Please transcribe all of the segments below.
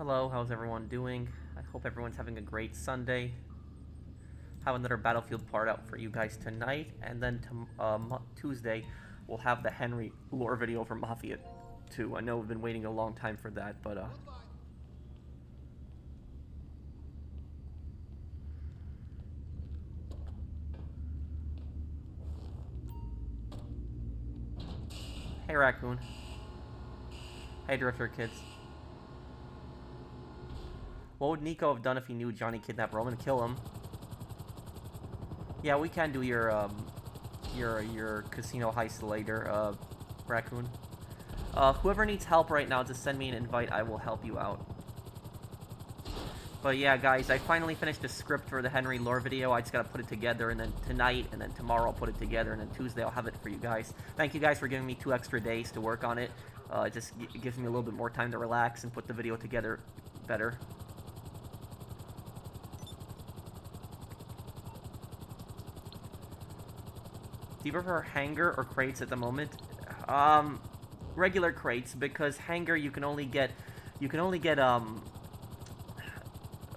Hello, how's everyone doing? I hope everyone's having a great Sunday. Have another Battlefield part out for you guys tonight, and then Tuesday we'll have the Henry lore video for Mafia 2. I know we've been waiting a long time for that, but hey Raccoon. Hey Drifter Kids. What would Nico have done if he knew Johnny kidnapped Roman? Kill him. Yeah, we can do your casino heist later, Raccoon. Whoever needs help right now, just send me an invite. I will help you out. But yeah, guys, I finally finished the script for the Henry lore video. I just gotta put it together, and then tonight, and then tomorrow I'll put it together, and then Tuesday I'll have it for you guys. Thank you guys for giving me 2 extra days to work on it. It just gives me a little bit more time to relax and put the video together better. Do you prefer hanger or crates at the moment? Regular crates, because hanger you can only get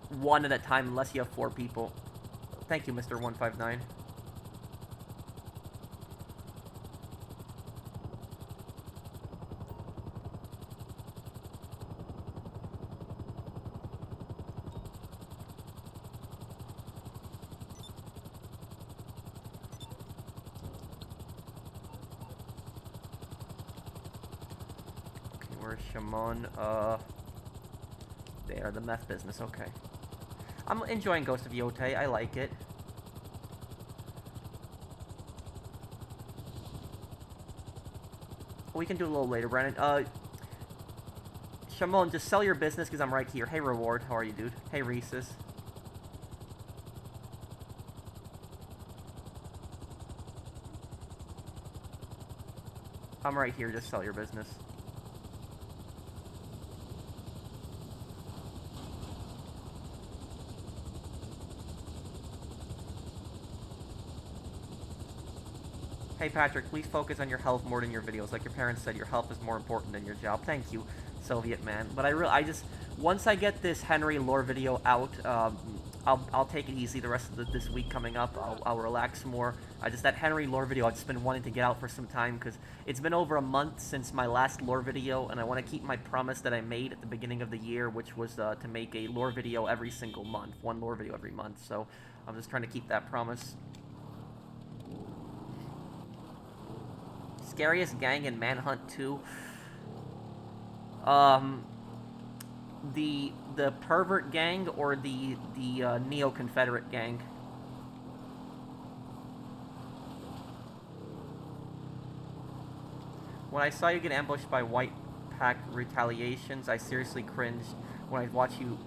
one at a time unless you have 4 people. Thank you, Mr. 159. Where's Shimon? They are the meth business, okay. I'm enjoying Ghost of Yotei, I like it. We can do a little later, Brandon. Shimon, just sell your business because I'm right here. Hey, Reward, how are you, dude? Hey, Reese's. I'm right here, just sell your business. Hey Patrick, please focus on your health more than your videos. Like your parents said, your health is more important than your job. Thank you, Soviet man. But I just, once I get this Henry lore video out, I'll take it easy the rest of this week coming up. I'll relax more. That Henry lore video I've just been wanting to get out for some time because it's been over a month since my last lore video, and I want to keep my promise that I made at the beginning of the year, which was to make a lore video every single month, 1 lore video every month. So I'm just trying to keep that promise. Scariest gang in Manhunt 2. The pervert gang or the neo-Confederate gang? When I saw you get ambushed by white pack retaliations, I seriously cringed when I watched you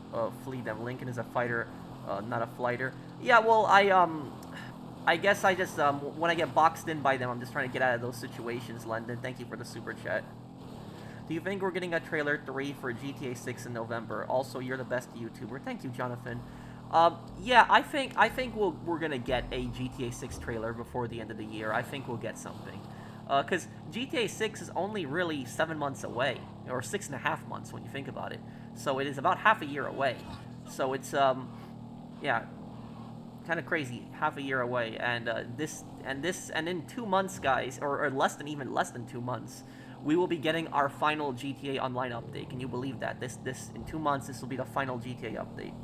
flee them. Lincoln is a fighter, not a flighter. Yeah, well, I guess I just, when I get boxed in by them, I'm just trying to get out of those situations, London. Thank you for the super chat. Do you think we're getting a trailer 3 for GTA 6 in November? Also, you're the best YouTuber. Thank you, Jonathan. Yeah, I think we're gonna get a GTA 6 trailer before the end of the year. I think we'll get something. Because GTA 6 is only really 7 months away, or 6.5 months when you think about it. So it is about half a year away. So it's, yeah, kind of crazy, half a year away, and in 2 months, guys, or less than 2 months, we will be getting our final GTA Online update. Can you believe that? This in 2 months, this will be the final GTA update.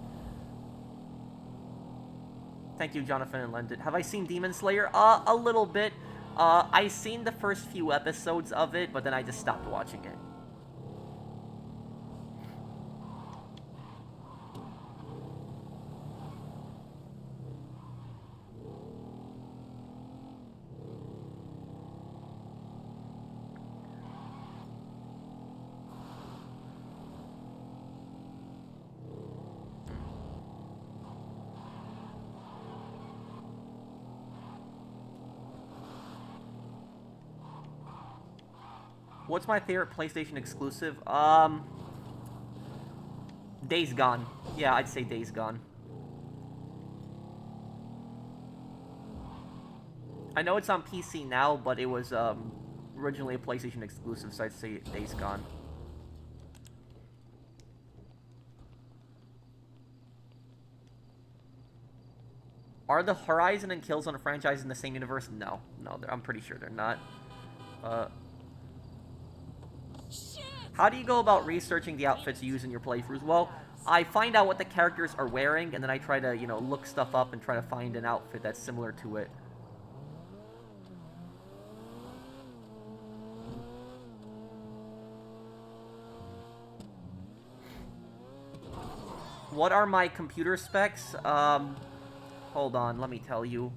Thank you, Jonathan and London. Have I seen Demon Slayer? A little bit. I seen the first few episodes of it, but then I just stopped watching it. What's my favorite PlayStation exclusive? Days Gone. Yeah, I'd say Days Gone. I know it's on PC now, but it was originally a PlayStation exclusive, so I'd say Days Gone. Are the Horizon and Killzone franchises in the same universe? No. No, I'm pretty sure they're not. How do you go about researching the outfits you use in your playthroughs? Well, I find out what the characters are wearing, and then I try to, you know, look stuff up and try to find an outfit that's similar to it. What are my computer specs? Hold on, let me tell you.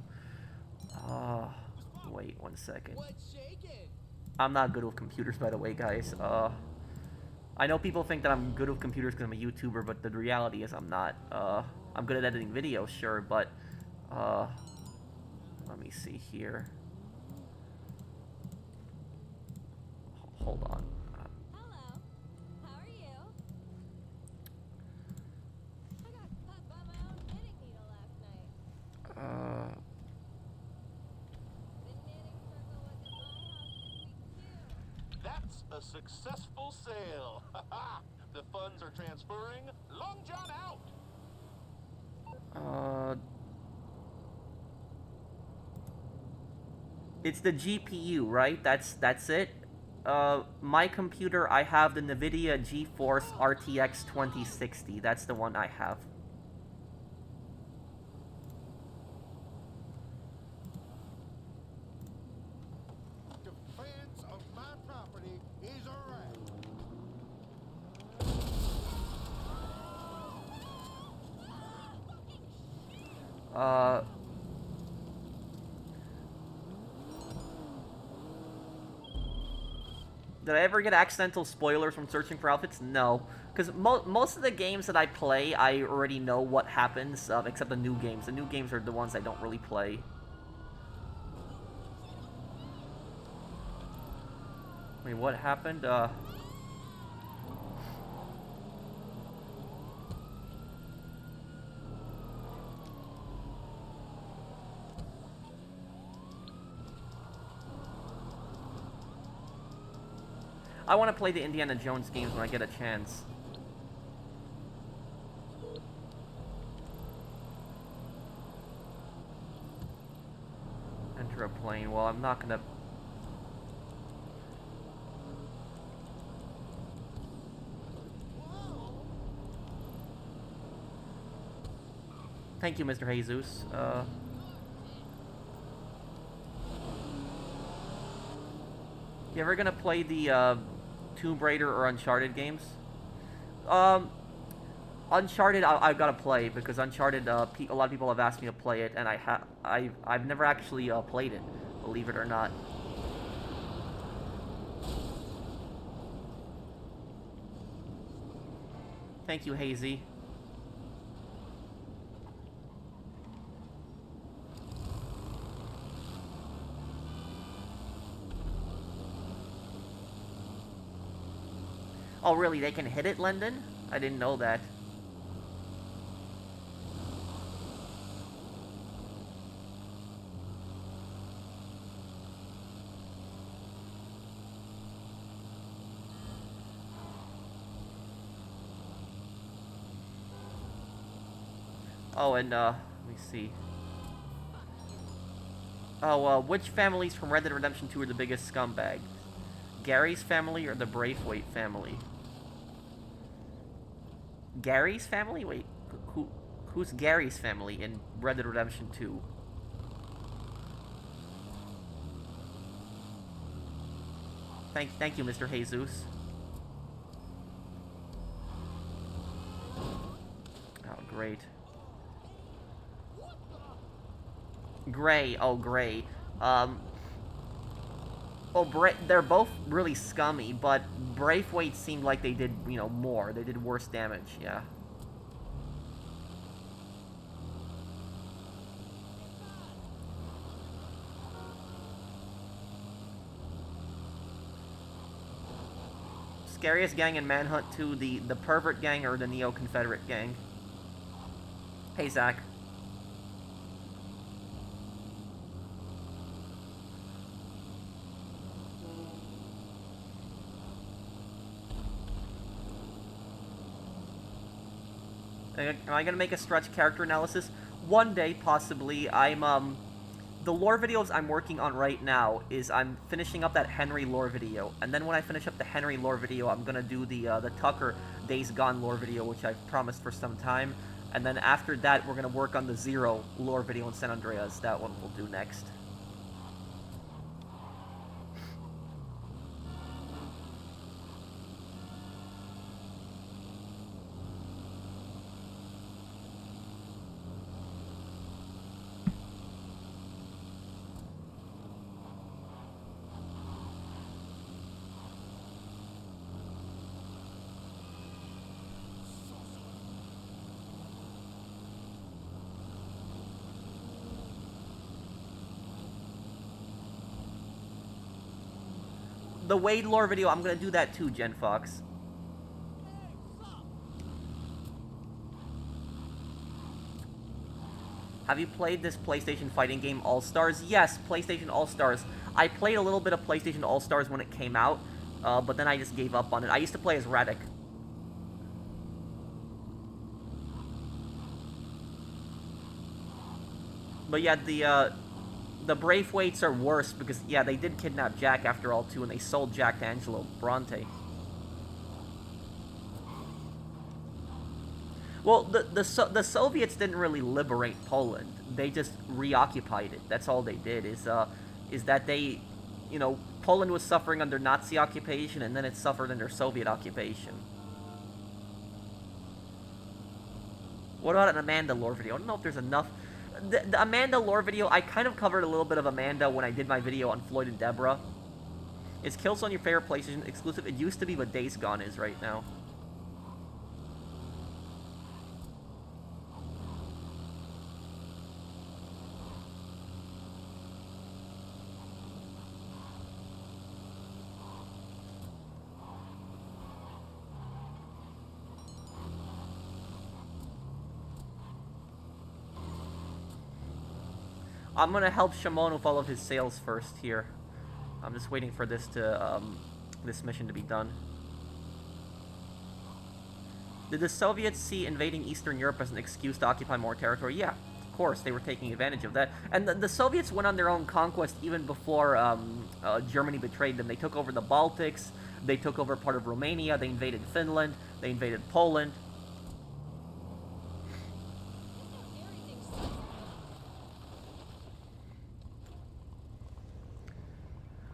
Wait 1 second. I'm not good with computers, by the way, guys. I know people think that I'm good with computers because I'm a YouTuber, but the reality is I'm not. I'm good at editing videos, sure, but, let me see here. Hold on. Hello. How are you? I got cut by my own knitting needle last night. The knitting circle was at my house this week too. That's a successful sale. The funds are transferring. Long John out. It's the GPU, right? That's it. My computer, I have the NVIDIA GeForce RTX 2060. That's the one I have. Defense of my property is a right. Did I ever get accidental spoilers from searching for outfits? No. Because most of the games that I play, I already know what happens, except the new games. The new games are the ones I don't really play. Wait, what happened? I want to play the Indiana Jones games when I get a chance. Enter a plane. Well, I'm not gonna... Thank you, Mr. Jesus. You ever gonna play the Tomb Raider or Uncharted games? Uncharted I've got to play because Uncharted a lot of people have asked me to play it, and I've never actually played it, believe it or not. Thank you, Hazy. Oh, really? They can hit it, Lendon? I didn't know that. Oh, and, let me see. Oh, which families from Red Dead Redemption 2 are the biggest scumbags? Gary's family or the Braithwaite family? Gary's family? Wait, who's Gary's family in Red Dead Redemption 2? Thank you, Mr. Jesus. Oh, great. Gray. Oh, Gray. They're both really scummy, but Braithwaite seemed like they did, you know, more. They did worse damage, yeah. Scariest gang in Manhunt 2, the Pervert gang or the Neo-Confederate gang? Hey, Zach. Am I gonna make a stretch character analysis? One day, possibly. The lore videos I'm working on right now is I'm finishing up that Henry lore video, and then when I finish up the Henry lore video, I'm gonna do the Tucker Days Gone lore video, which I've promised for some time, and then after that, we're gonna work on the Zero lore video in San Andreas. That one we'll do next. The Wade lore video, I'm gonna do that too, Gen Fox. Have you played this PlayStation fighting game All-Stars? Yes, PlayStation All-Stars. I played a little bit of PlayStation All-Stars when it came out, but then I just gave up on it. I used to play as Radek. But yeah, the Braithwaites are worse because, yeah, they did kidnap Jack after all, too, and they sold Jack to Angelo Bronte. Well, the Soviets didn't really liberate Poland. They just reoccupied it. That's all they did, is that they, you know, Poland was suffering under Nazi occupation, and then it suffered under Soviet occupation. What about an Amanda lore video? I don't know if there's enough. The Amanda lore video, I kind of covered a little bit of Amanda when I did my video on Floyd and Deborah. Is Killzone your favorite PlayStation exclusive? It used to be, but Days Gone is right now. I'm gonna help Shimon with all of his sales first here. I'm just waiting for this to, this mission to be done. Did the Soviets see invading Eastern Europe as an excuse to occupy more territory? Yeah, of course, they were taking advantage of that. And the Soviets went on their own conquest even before Germany betrayed them. They took over the Baltics, they took over part of Romania, they invaded Finland, they invaded Poland.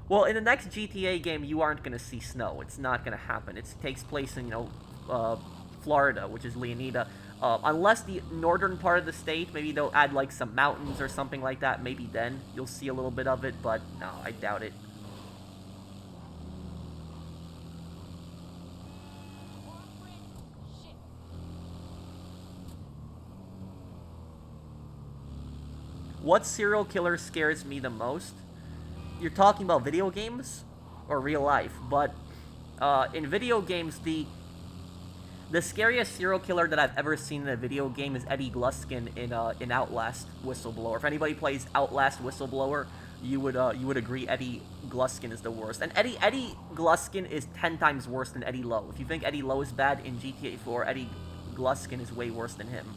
Well, in the next GTA game, you aren't going to see snow. It's not going to happen. It takes place in, you know, Florida, which is Leonida. Unless the northern part of the state, maybe they'll add, like, some mountains or something like that. Maybe then you'll see a little bit of it, but no, I doubt it. What serial killer scares me the most? You're talking about video games or real life, but in video games, the scariest serial killer that I've ever seen in a video game is Eddie Gluskin in Outlast Whistleblower. If anybody plays Outlast Whistleblower, you would agree Eddie Gluskin is the worst. And Eddie Gluskin is 10 times worse than Eddie Lowe. If you think Eddie Lowe is bad in GTA 4, Eddie Gluskin is way worse than him.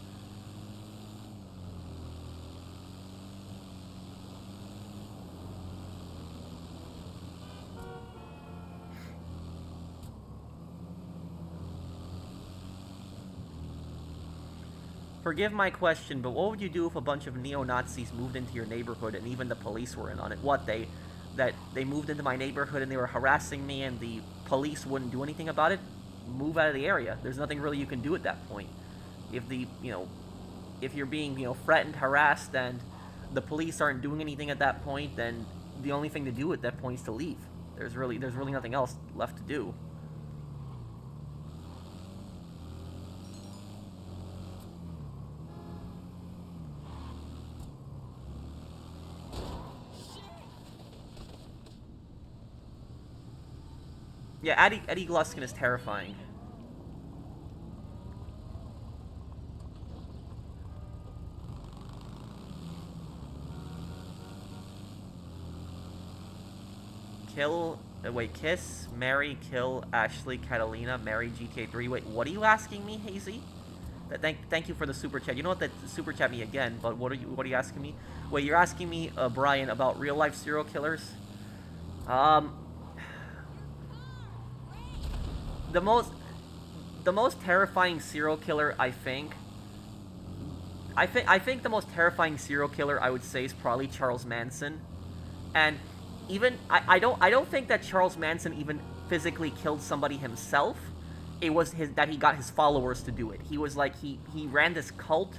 Forgive my question, but what would you do if a bunch of neo-Nazis moved into your neighborhood and even the police were in on it? What, they moved into my neighborhood and they were harassing me and the police wouldn't do anything about it? Move out of the area. There's nothing really you can do at that point. If if you're being, threatened, harassed, and the police aren't doing anything at that point, then the only thing to do at that point is to leave. There's really nothing else left to do. Yeah, Eddie Gluskin is terrifying. Kiss, marry, kill, Ashley, Catalina, marry, GTA 3. Wait, what are you asking me, Hazy? Thank you for the super chat. You know what? That super chat me again. But what are you asking me? Wait, you're asking me, Brian, about real life serial killers? The most terrifying serial killer, I think the most terrifying serial killer I would say is probably Charles Manson. And even I don't think that Charles Manson even physically killed somebody himself. It was that he got his followers to do it. He was like he ran this cult,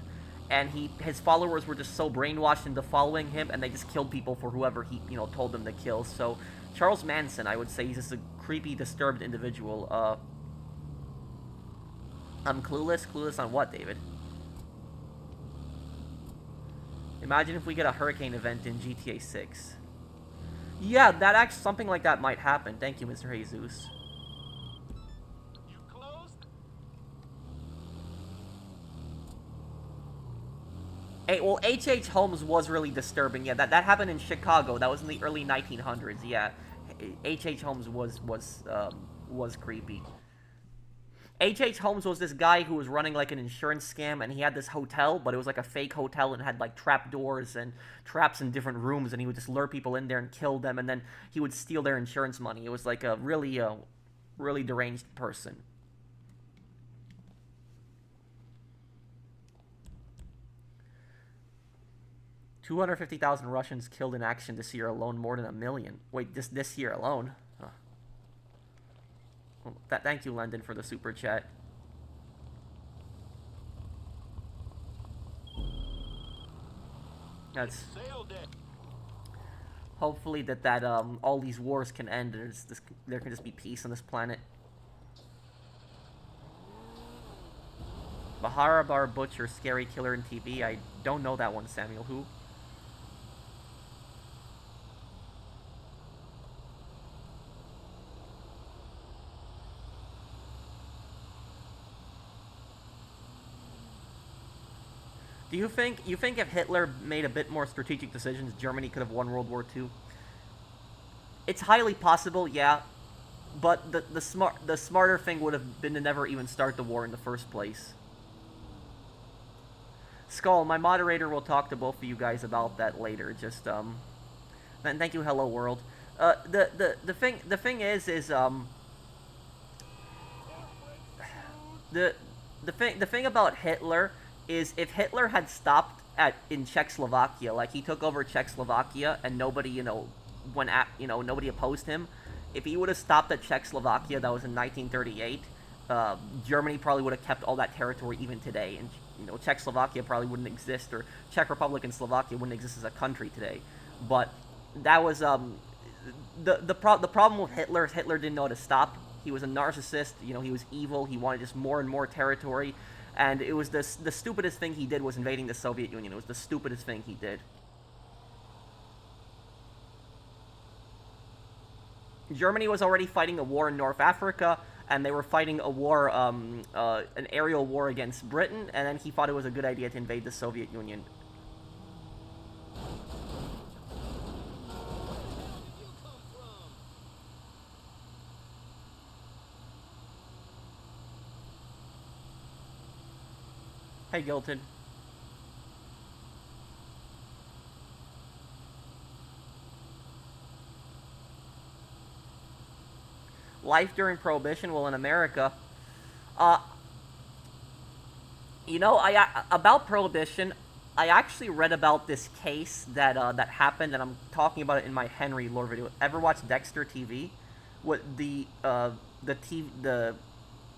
and his followers were just so brainwashed into following him, and they just killed people for whoever he told them to kill. So Charles Manson, I would say, he's just a creepy, disturbed individual. I'm clueless. Clueless on what, David? Imagine if we get a hurricane event in GTA 6. Yeah, something like that might happen. Thank you, Mr. Jesus. You closed? Hey, well, H.H. Holmes was really disturbing. Yeah, that happened in Chicago. That was in the early 1900s. Yeah, H.H. Holmes was creepy. H.H. Holmes was this guy who was running like an insurance scam, and he had this hotel, but it was like a fake hotel and had like trap doors and traps in different rooms, and he would just lure people in there and kill them, and then he would steal their insurance money. It was like a really deranged person. $250,000 Russians killed in action this year alone, more than 1 million. Wait, this year alone? Huh. Well, thank you, London, for the super chat. That's hopefully that all these wars can end and there can just be peace on this planet. Baharabar Butcher, scary killer in TV. I don't know that one, Samuel. Who? Do you think if Hitler made a bit more strategic decisions, Germany could have won World War II? It's highly possible, yeah. But the smarter thing would have been to never even start the war in the first place. Skull, my moderator will talk to both of you guys about that later. Just then thank you, Hello World. The thing is the thing about Hitler is if Hitler had stopped in Czechoslovakia, like he took over Czechoslovakia and nobody nobody opposed him. If he would have stopped at Czechoslovakia, that was in 1938, Germany probably would have kept all that territory even today, and Czechoslovakia probably wouldn't exist, or Czech Republic and Slovakia wouldn't exist as a country today. But that was the problem with Hitler is Hitler didn't know how to stop. He was a narcissist. He was evil. He wanted just more and more territory. And it was the stupidest thing he did was invading the Soviet Union. It was the stupidest thing he did. Germany was already fighting a war in North Africa, and they were fighting a war, an aerial war against Britain, and then he thought it was a good idea to invade the Soviet Union. Hey, Gilton. Life during Prohibition? Well, in America, about Prohibition, I actually read about this case that happened, and I'm talking about it in my Henry lore video. Ever watch Dexter TV? What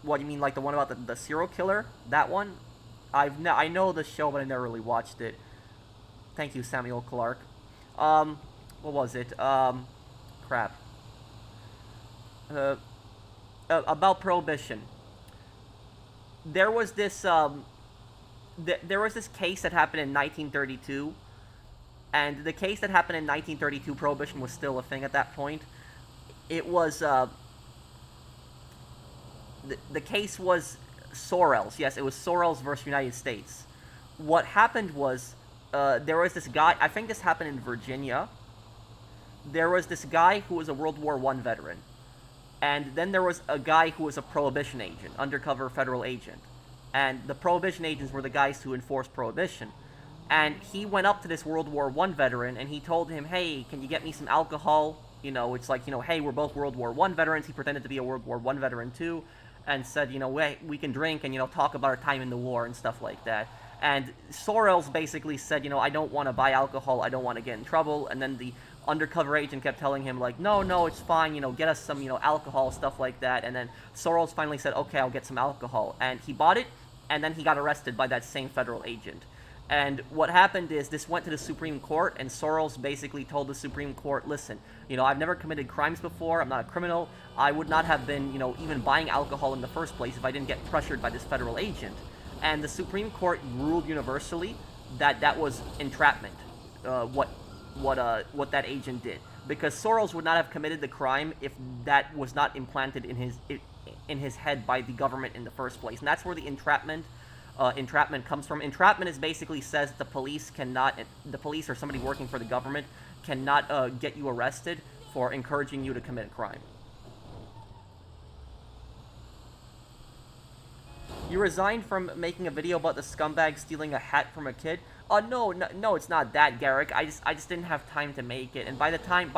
what do you mean, like the one about the serial killer? That one? I know the show, but I never really watched it. Thank you, Samuel Clark. What was it? Crap. About Prohibition. There was this there was this case that happened in 1932, and the case that happened in 1932, Prohibition was still a thing at that point. It was the case was Sorrells. Yes, it was Sorrells versus United States. What happened was there was this guy. I think this happened in Virginia. There was this guy who was a World War I veteran. And then there was a guy who was a Prohibition agent, undercover federal agent. and the Prohibition agents were the guys who enforced Prohibition. And he went up to this World War I veteran, and he told him, hey, can you get me some alcohol? You know, it's like, you know, hey, we're both World War I veterans. He pretended to be a World War I veteran, too, and said, you know, we can drink and, you know, talk about our time in the war and stuff like that. And Sorrells basically said, you know, I don't want to buy alcohol, I don't want to get in trouble. And then the undercover agent kept telling him, like, no, it's fine, you know, get us some, you know, alcohol, stuff like that. And then Sorrells finally said, okay, I'll get some alcohol. And he bought it, and then he got arrested by that same federal agent. And what happened is this went to the Supreme Court, and Sorrells basically told the Supreme Court, listen, you know, I've never committed crimes before, I'm not a criminal, I would not have been, you know, even buying alcohol in the first place if I didn't get pressured by this federal agent. And the Supreme Court ruled universally that that was entrapment, what that agent did. Because Sorrells would not have committed the crime if that was not implanted in his head by the government in the first place. And that's where the entrapment comes from. Entrapment is basically says the police or somebody working for the government cannot get you arrested for encouraging you to commit a crime. You resigned from making a video about the scumbag stealing a hat from a kid? No, it's not that, Garrick. I just didn't have time to make it. And by the time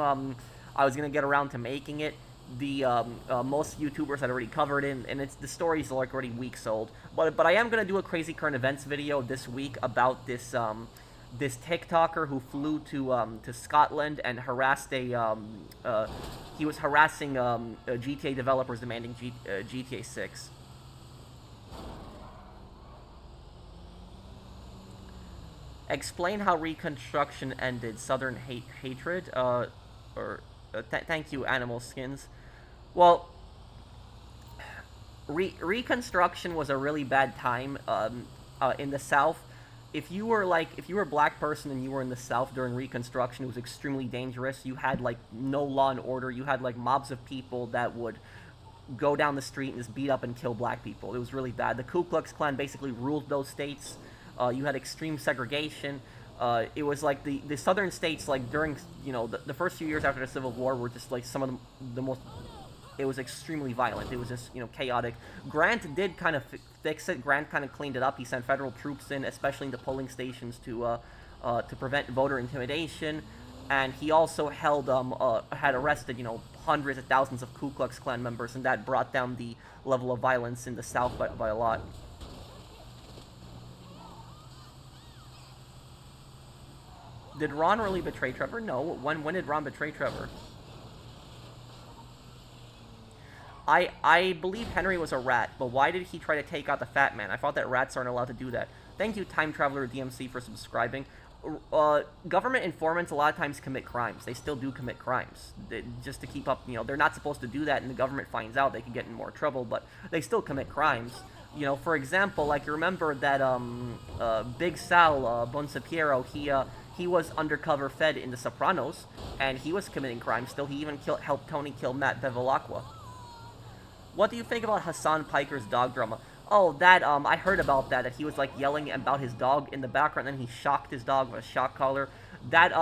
I was gonna get around to making it, the most YouTubers had already covered it, and the story's like already weeks old. But I am gonna do a crazy current events video this week about this this TikToker who flew to Scotland and harassed he was harassing GTA developers demanding GTA 6. Explain how Reconstruction ended. Southern hatred. Thank you, Animal Skins. Well, Reconstruction was a really bad time in the South. If you were a black person and you were in the South during Reconstruction, it was extremely dangerous. You had like no law and order. You had like mobs of people that would go down the street and just beat up and kill black people. It was really bad. The Ku Klux Klan basically ruled those states. You had extreme segregation. It was like the southern states, like during, you know, the first few years after the Civil War were just like some of the most, it was extremely violent. It was just, you know, chaotic. Grant did kind of fix it. Grant kind of cleaned it up. He sent federal troops in, especially into polling stations to prevent voter intimidation. And he also had arrested, you know, hundreds of thousands of Ku Klux Klan members, and that brought down the level of violence in the South by a lot. Did Ron really betray Trevor? No. When did Ron betray Trevor? I believe Henry was a rat, but why did he try to take out the fat man? I thought that rats aren't allowed to do that. Thank you, Time Traveler DMC, for subscribing. Government informants a lot of times commit crimes. They still do commit crimes. Just to keep up, you know, they're not supposed to do that, and the government finds out, they can get in more trouble, but they still commit crimes. You know, for example, like, you remember that, Big Sal, Bonsapiero, he was undercover fed in The Sopranos, and he was committing crimes still. He even helped Tony kill Matt Bevilacqua. What do you think about Hassan Piker's dog drama? Oh, that, I heard about that he was, like, yelling about his dog in the background, and then he shocked his dog with a shock collar. That,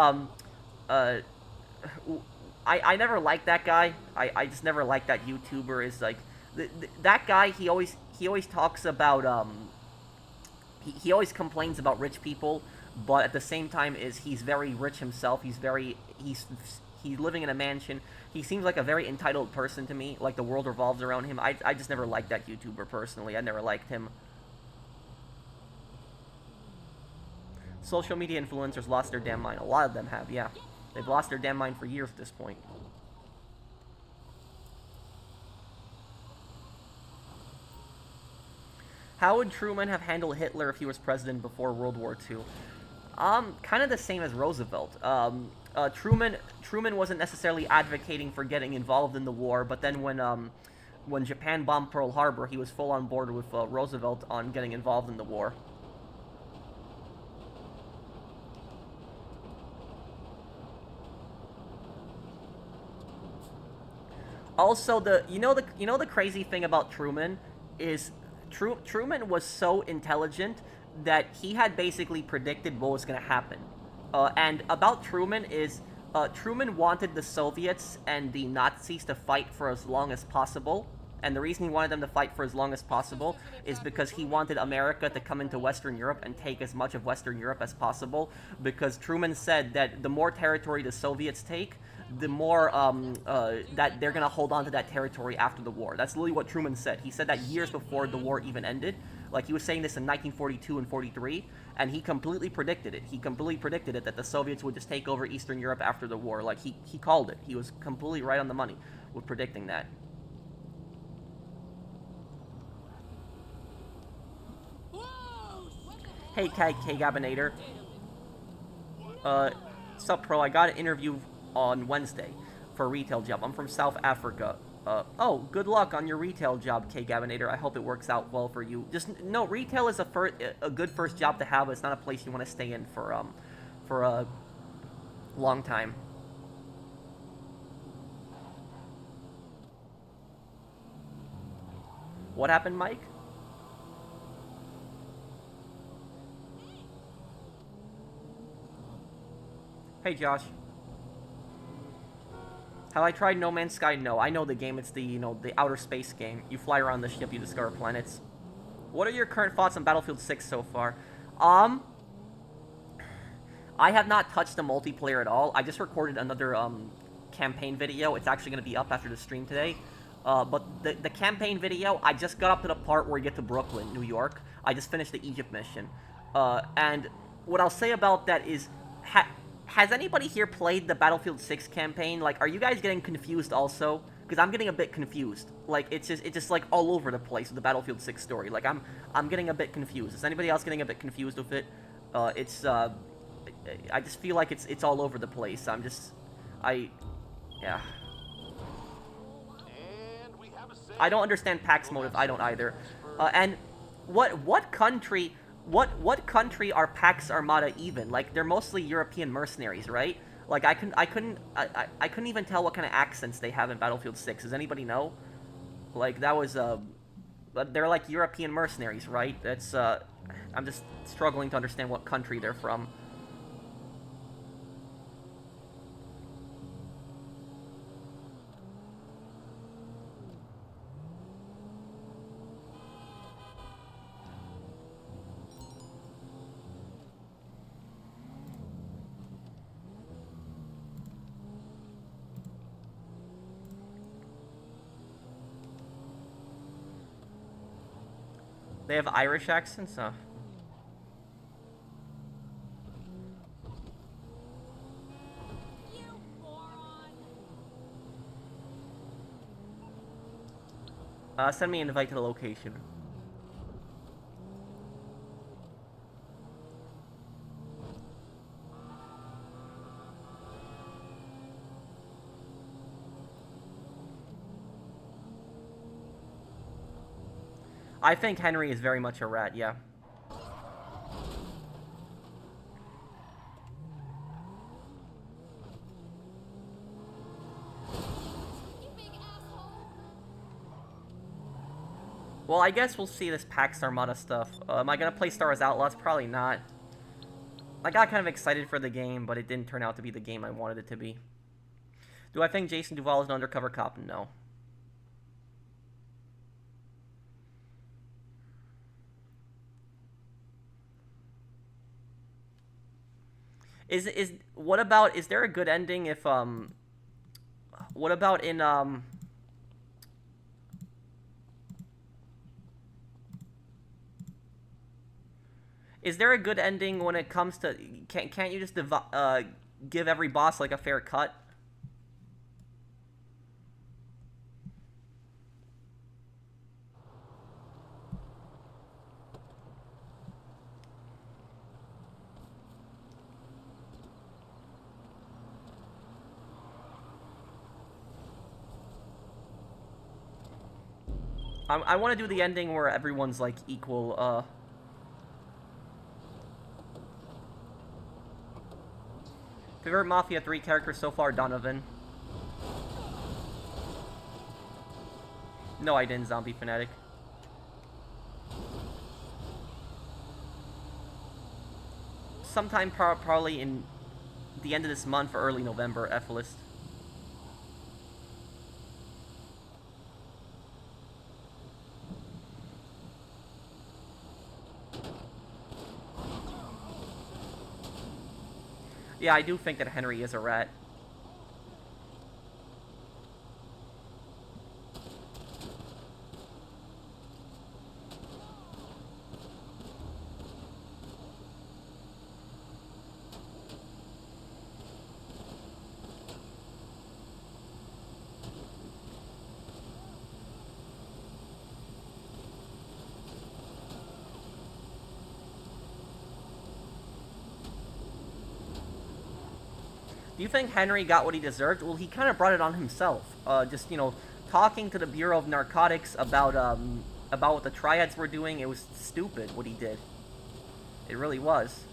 I never liked that guy. I just never liked that YouTuber. Is like, that guy, he always talks about, he always complains about rich people, but at the same time he's very rich himself. He's living in a mansion. He seems like a very entitled person to me, like the world revolves around him. I just never liked that YouTuber personally. I never liked him. Social media influencers lost their damn mind. A lot of them have, yeah. They've lost their damn mind for years at this point. How would Truman have handled Hitler if he was president before World War II? Kind of the same as Roosevelt. Truman wasn't necessarily advocating for getting involved in the war, but then when Japan bombed Pearl Harbor, he was full on board with Roosevelt on getting involved in the war. Also, the crazy thing about Truman is Truman was so intelligent that he had basically predicted what was going to happen. And about Truman is, Truman wanted the Soviets and the Nazis to fight for as long as possible, And the reason he wanted them to fight for as long as possible is because he wanted America to come into Western Europe and take as much of Western Europe as possible, because Truman said that the more territory the Soviets take, the more that they're going to hold on to that territory after the war. That's literally what Truman said. He said that years before the war even ended. Like, he was saying this in 1942 and 43, and he completely predicted it. He completely predicted it, that the Soviets would just take over Eastern Europe after the war. Like, he called it. He was completely right on the money with predicting that. Hey, K-Gabinator. Sup, pro? I got an interview on Wednesday for a retail job. I'm from South Africa. Oh, good luck on your retail job, K-Gabinator. I hope it works out well for you. Just, no, retail is a good first job to have, but it's not a place you want to stay in for a long time. What happened, Mike? Hey, Josh. Have I tried No Man's Sky? No. I know the game. It's the, you know, the outer space game. You fly around the ship, you discover planets. What are your current thoughts on Battlefield 6 so far? I have not touched the multiplayer at all. I just recorded another, campaign video. It's actually going to be up after the stream today. But the campaign video, I just got up to the part where you get to Brooklyn, New York. I just finished the Egypt mission. And what I'll say about that is, has anybody here played the Battlefield 6 campaign? Like, are you guys getting confused also? Because I'm getting a bit confused. Like, it's just like all over the place with the Battlefield 6 story. Like, I'm getting a bit confused. Is anybody else getting a bit confused with it? I just feel like it's all over the place. Yeah. I don't understand PAX motive. I don't either. And what country are Pax Armada even? Like, they're mostly European mercenaries, right? Like, I couldn't even tell what kind of accents they have in Battlefield 6. Does anybody know? Like, that was they're like European mercenaries, right? That's I'm just struggling to understand what country they're from. They have Irish accents? Huh? You moron! Send me an invite to the location. I think Henry is very much a rat, yeah. You big asshole! Well, I guess we'll see this PAX Armada stuff. Am I gonna play Star Wars Outlaws? Probably not. I got kind of excited for the game, but it didn't turn out to be the game I wanted it to be. Do I think Jason Duval is an undercover cop? No. Is there a good ending if what about in is there a good ending when it comes to can't you just give every boss like a fair cut? I want to do the ending where everyone's like equal. Favorite Mafia 3 character so far, Donovan. No, I didn't, Zombie Fanatic. Sometime probably in the end of this month or early November, F-list. Yeah, I do think that Henry is a rat. Do you think Henry got what he deserved? Well, he kind of brought it on himself. Just, you know, talking to the Bureau of Narcotics about what the Triads were doing. It was stupid what he did. It really was.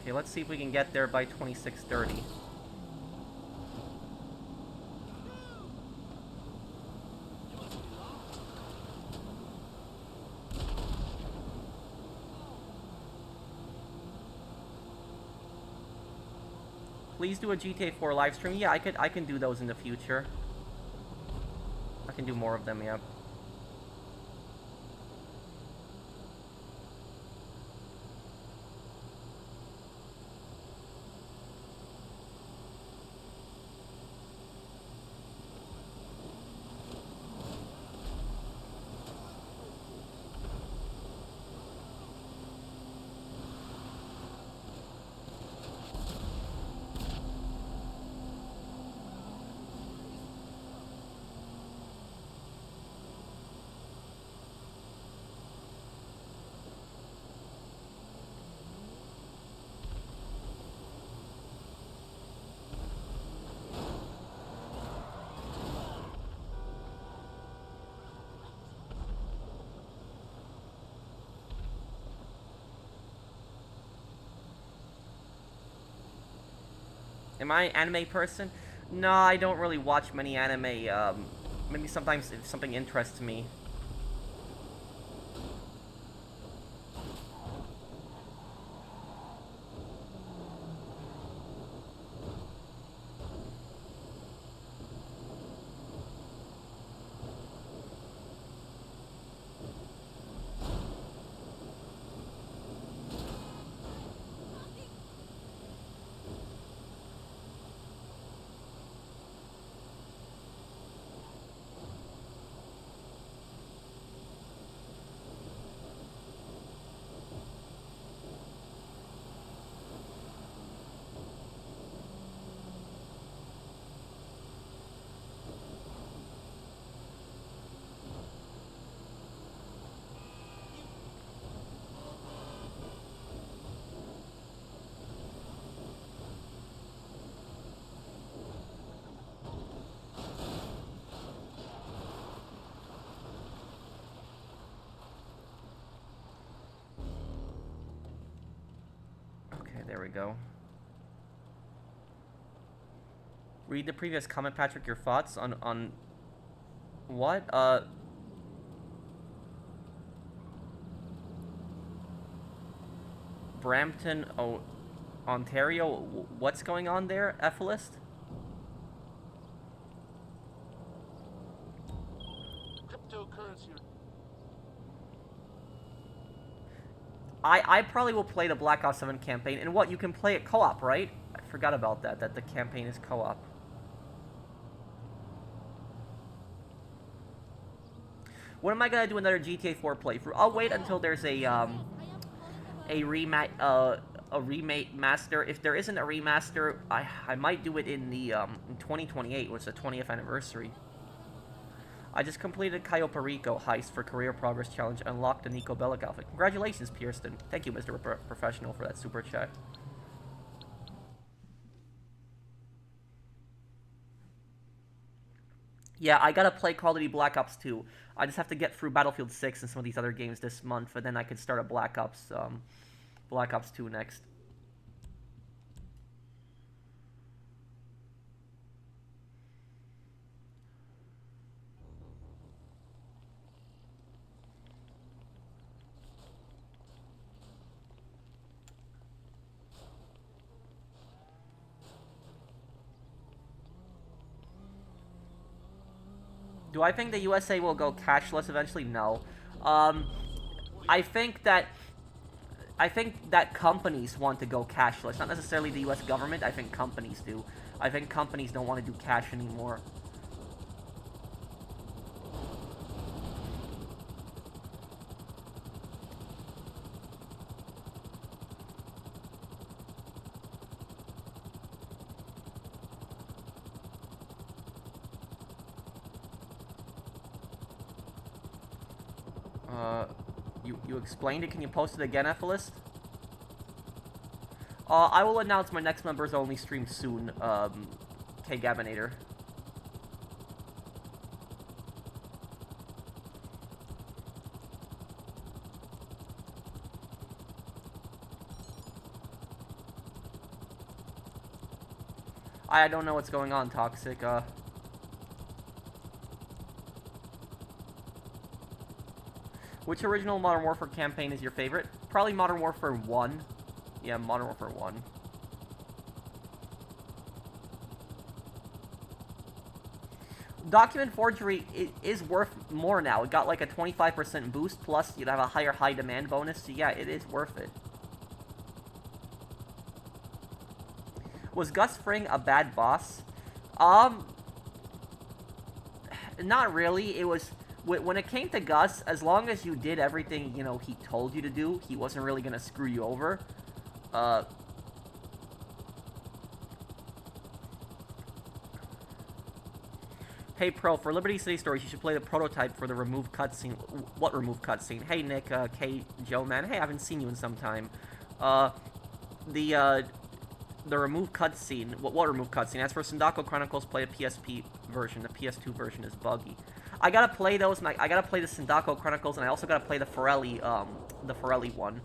Okay, let's see if we can get there by 26:30. Please do a GTA 4 live stream. Yeah, I can do those in the future. I can do more of them, yeah. Am I an anime person? No, I don't really watch many anime. Maybe sometimes if something interests me. Okay, there we go. Read the previous comment, Patrick. Your thoughts on what? Brampton, Ontario. What's going on there, Ephelist? Cryptocurrency. I probably will play the Black Ops 7 campaign. And what, you can play it co-op, right? I forgot about that the campaign is co-op. When am I gonna do another GTA 4 playthrough? I'll wait until there's a remake master. If there isn't a remaster, I might do it in the in 2028, which is the 20th anniversary. I just completed Cayo Perico heist for Career Progress Challenge and unlocked the Nico Bellic outfit. Congratulations, Pierston. Thank you, Mr. Professional, for that super chat. Yeah, I gotta play Call of Duty Black Ops 2. I just have to get through Battlefield 6 and some of these other games this month, and then I can start a Black Ops 2 next. Do I think the USA will go cashless eventually? No. Um, I think that companies want to go cashless, not necessarily the U.S. government. I think companies do. I think companies don't want to do cash anymore. You explained it. Can you post it again, Ephelist? I will announce my next members only stream soon, K-Gabinator. I don't know what's going on, Toxic, Which original Modern Warfare campaign is your favorite? Probably Modern Warfare 1. Yeah, Modern Warfare 1. Document Forgery is worth more now. It got like a 25% boost, plus you'd have a higher high demand bonus, so yeah, it is worth it. Was Gus Fring a bad boss? Not really. It was... When it came to Gus, as long as you did everything, you know, he told you to do, he wasn't really gonna screw you over. Hey, Pro, for Liberty City Stories, you should play the prototype for the remove cutscene. What remove cutscene? Hey, Nick, K, Joe, man. Hey, I haven't seen you in some time. The remove cutscene. What remove cutscene? As for Sindako Chronicles, play a PSP version. The PS2 version is buggy. I gotta play those, and I gotta play the Sindako Chronicles, and I also gotta play the Forelli one.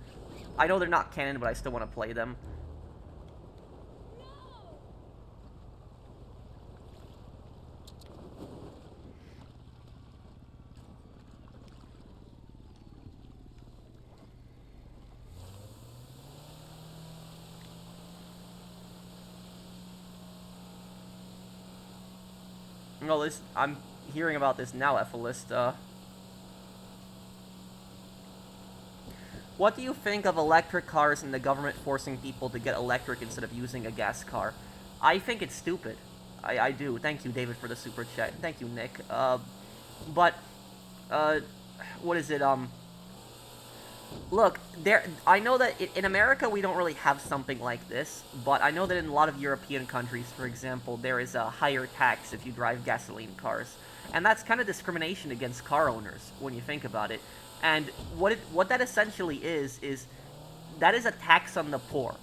I know they're not canon, but I still want to play them. No, I'm hearing about this now, Ephelist. What do you think of electric cars and the government forcing people to get electric instead of using a gas car? I think it's stupid. I do. Thank you, David, for the super chat. Thank you, Nick. What is it, Look, I know that in America we don't really have something like this, but I know that in a lot of European countries, for example, there is a higher tax if you drive gasoline cars. And that's kind of discrimination against car owners, when you think about it. And what that essentially is that is a tax on the poor.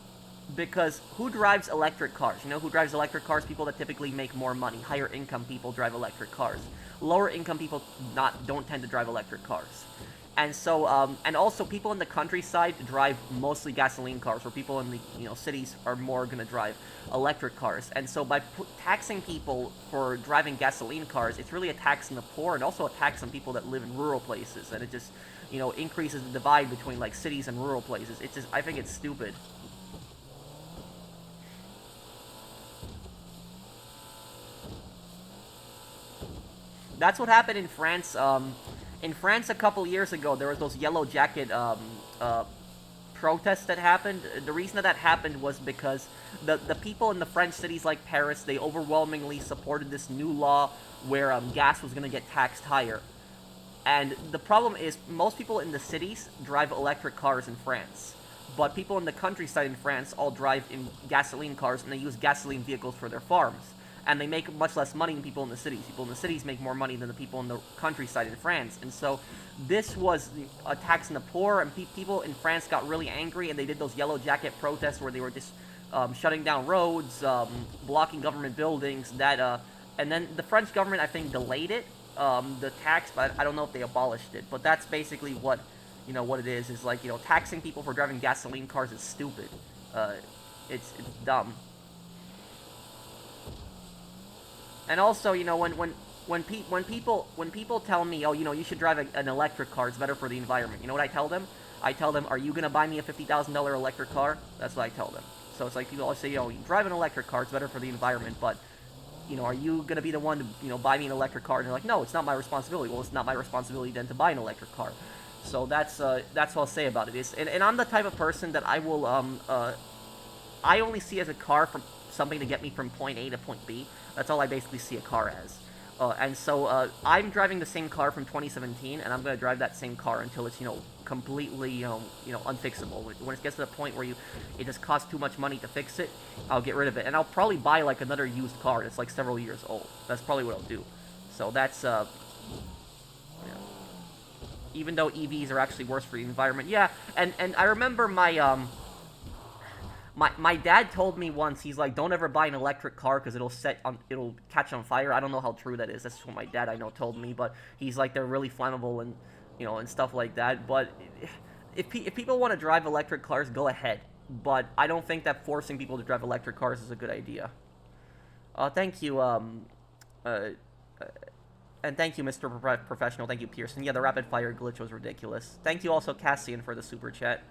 Because who drives electric cars? You know who drives electric cars? People that typically make more money. Higher income people drive electric cars. Lower income people don't tend to drive electric cars. And so, and also people in the countryside drive mostly gasoline cars, where people in the, cities are more gonna drive electric cars. And so by taxing people for driving gasoline cars, it's really a tax on the poor and also a tax on people that live in rural places. And it just, increases the divide between, like, cities and rural places. It's just, I think it's stupid. That's what happened in France, In France, a couple years ago, there was those yellow jacket protests that happened. The reason that happened was because the people in the French cities like Paris, they overwhelmingly supported this new law where gas was going to get taxed higher. And the problem is, most people in the cities drive electric cars in France. But people in the countryside in France all drive in gasoline cars, and they use gasoline vehicles for their farms. And they make much less money than people in the cities. People in the cities make more money than the people in the countryside in France. And so this was a tax on the poor, and people in France got really angry, and they did those yellow jacket protests where they were just shutting down roads, blocking government buildings, and then the French government, I think, delayed it, the tax, but I don't know if they abolished it. But that's basically what it is like, taxing people for driving gasoline cars is stupid. It's dumb. And also, when people tell me, oh, you should drive an electric car, it's better for the environment. You know what I tell them? I tell them, are you gonna buy me a $50,000 electric car? That's what I tell them. So it's like people always say, you drive an electric car, it's better for the environment, but, are you gonna be the one to buy me an electric car? And they're like, no, it's not my responsibility. Well, it's not my responsibility then to buy an electric car. So that's what I'll say about it. And I'm the type of person that I will I only see as a car from something to get me from point A to point B. That's all I basically see a car as. And so I'm driving the same car from 2017, and I'm gonna drive that same car until it's completely unfixable. When it gets to the point where it just costs too much money to fix it, I'll get rid of it, and I'll probably buy like another used car that's like several years old. That's probably what I'll do. So that's even though EVs are actually worse for the environment. Yeah, and I remember my dad told me once, he's like, don't ever buy an electric car because it'll catch on fire. I don't know how true that is. That's what my dad I know told me, but he's like, they're really flammable and and stuff like that. But if people want to drive electric cars, go ahead. But I don't think that forcing people to drive electric cars is a good idea. Thank you, and thank you, Mr. Professional. Thank you, Pearson. Yeah, the rapid fire glitch was ridiculous. Thank you also, Cassian, for the super chat.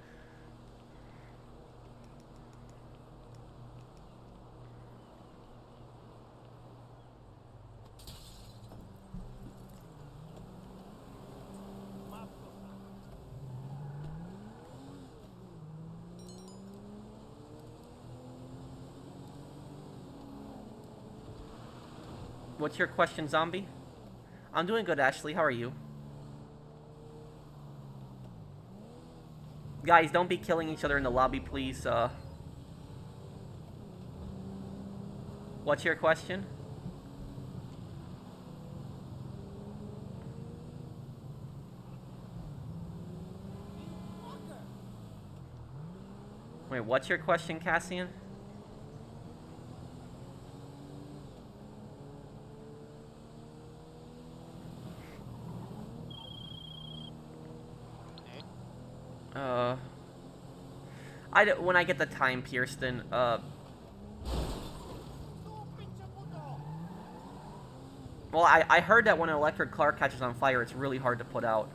What's your question, Zombie? I'm doing good, Ashley. How are you? Guys, don't be killing each other in the lobby, please. What's your question? Wait, what's your question, Cassian? When I get the time, Pearson, well, I heard that when an electric car catches on fire, it's really hard to put out.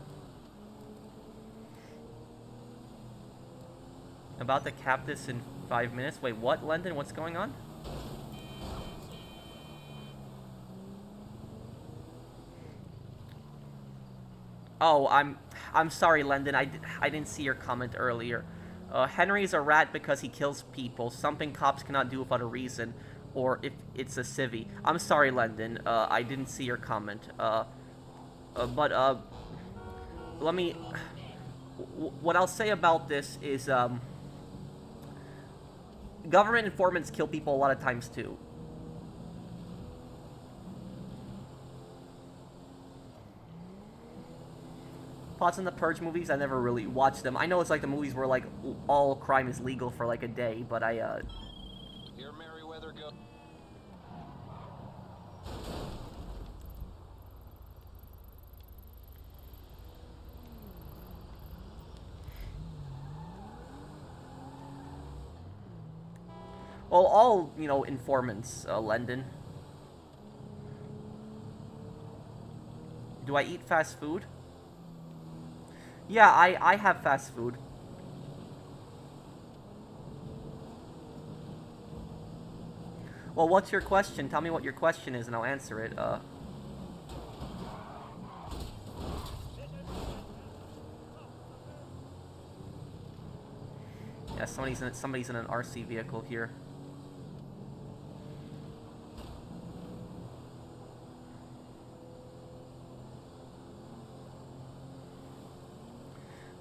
About to cap this in 5 minutes. Wait, what, London? What's going on? Oh, I'm sorry, London. I didn't see your comment earlier. Henry's a rat because he kills people, something cops cannot do without a reason, or if it's a civvy. I'm sorry, London. I didn't see your comment. But let me... What I'll say about this is, government informants kill people a lot of times, too. Thoughts on the Purge movies? I never really watched them. I know it's like the movies where like all crime is legal for like a day, but Here, Merryweather, go. Well, all informants, London. Do I eat fast food? Yeah, I have fast food. Well, what's your question? Tell me what your question is and I'll answer it. Yeah, somebody's in an RC vehicle here.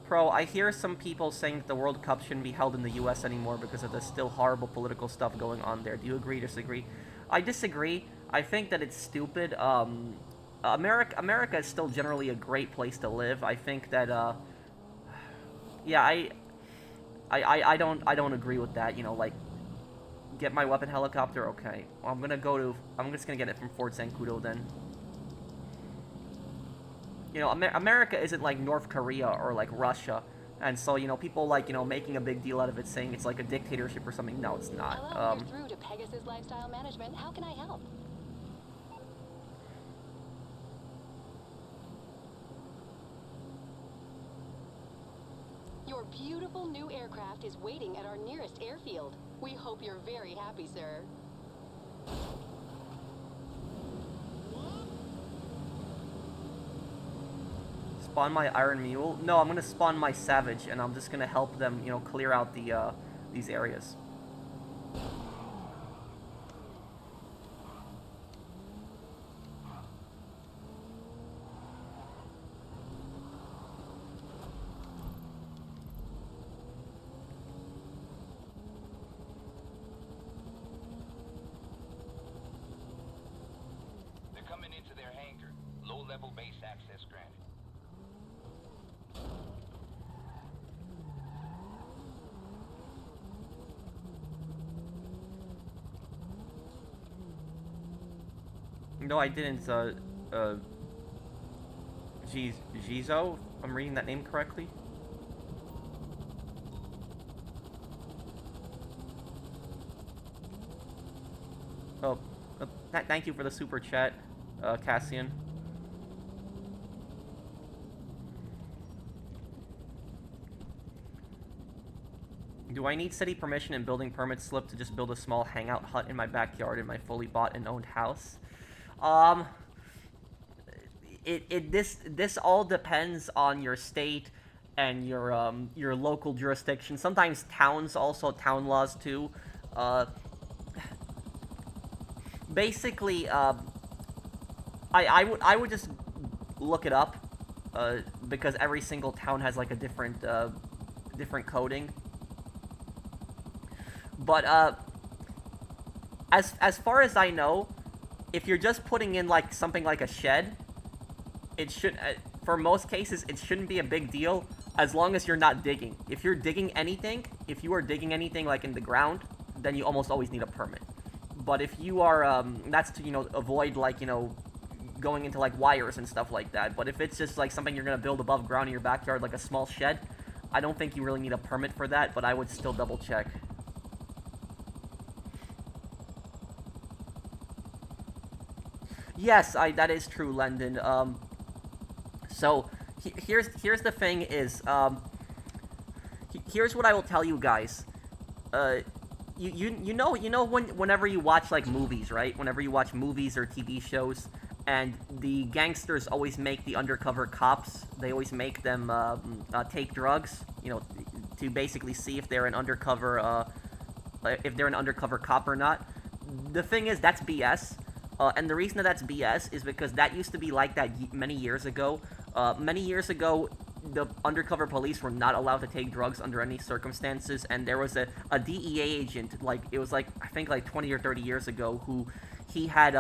Pro, I hear some people saying that the World Cup shouldn't be held in the US anymore because of the still horrible political stuff going on there. Do you agree, disagree? I disagree. I think that it's stupid. America is still generally a great place to live. I think that, yeah, I don't agree with that, like, get my weapon helicopter, okay. Well, I'm just gonna get it from Fort Zancudo then. America isn't like North Korea or like Russia, and so people like making a big deal out of it, saying it's like a dictatorship or something. No, it's not. Hello, you're through to Pegasus Lifestyle Management. How can I help? Your beautiful new aircraft is waiting at our nearest airfield. We hope you're very happy, sir. spawn my Iron Mule? No, I'm gonna spawn my Savage, and I'm just gonna help them, you know, clear out the these areas. They're coming into their hangar. Low-level base access granted. No, I didn't, Jizo? I'm reading that name correctly? Oh, thank you for the super chat, Cassian. Do I need city permission and building permit slip to just build a small hangout hut in my backyard in my fully bought and owned house? This all depends on your state and your local jurisdiction. Sometimes towns also town laws too. Basically, I would just look it up, because every single town has like a different coding. But as far as I know, if you're just putting in like something like a shed, it should, for most cases, it shouldn't be a big deal as long as you're not digging. If you're digging anything, if you are digging anything like in the ground, then you almost always need a permit. But if you are, that's to, you know, avoid like, you know, going into like wires and stuff like that. But if it's just like something you're gonna build above ground in your backyard, like a small shed, I don't think you really need a permit for that, but I would still double check. Yes, that is true, Lendon. So here's the thing is, here's what I will tell you guys. You know whenever you watch like movies, right? Whenever you watch movies or TV shows, and the gangsters always make the undercover cops, they always make them take drugs, you know, to basically see if they're an undercover cop or not. The thing is, that's BS. And the reason that that's BS is because that used to be like that many years ago. Many years ago, the undercover police were not allowed to take drugs under any circumstances, and there was a DEA agent, like, it was like, I think like 20 or 30 years ago, who he had,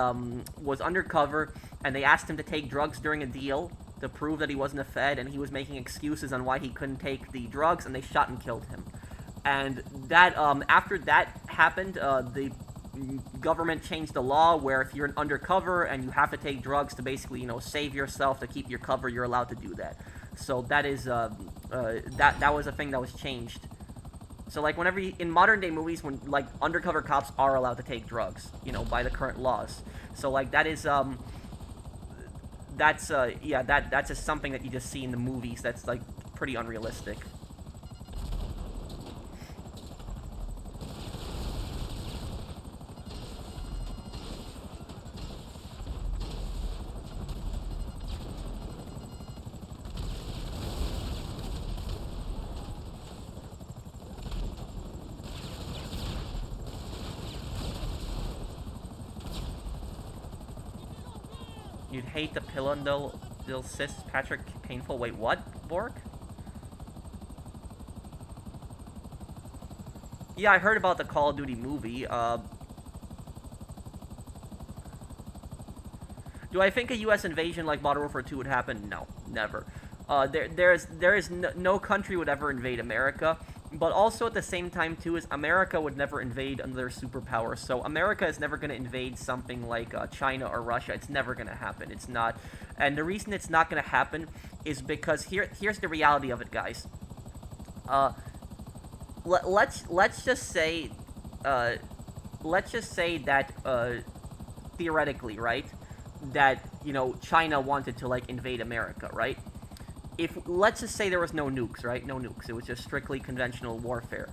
was undercover, and they asked him to take drugs during a deal to prove that he wasn't a Fed, and he was making excuses on why he couldn't take the drugs, and they shot and killed him. And that, after that happened, the government changed the law where if you're an undercover and you have to take drugs to basically, you know, save yourself, to keep your cover, you're allowed to do that. So that is, that was a thing that was changed. So, like, whenever in modern day movies, when, like, undercover cops are allowed to take drugs, you know, by the current laws. So, like, that is, yeah, that's just something that you just see in the movies that's, like, pretty unrealistic. You'd hate the Pillendil Sis Patrick Painful. Wait, what, Bork? Yeah, I heard about the Call of Duty movie. Do I think a U.S. invasion like Modern Warfare 2 would happen? No, never. There is no country would ever invade America. But also at the same time, too, is America would never invade another superpower. So America is never going to invade something like China or Russia. It's never going to happen. It's not. And the reason it's not going to happen is because here's the reality of it, guys. Let's just say that theoretically, right, that, you know, China wanted to, like, invade America, right? If, let's just say there was no nukes, right? No nukes. It was just strictly conventional warfare.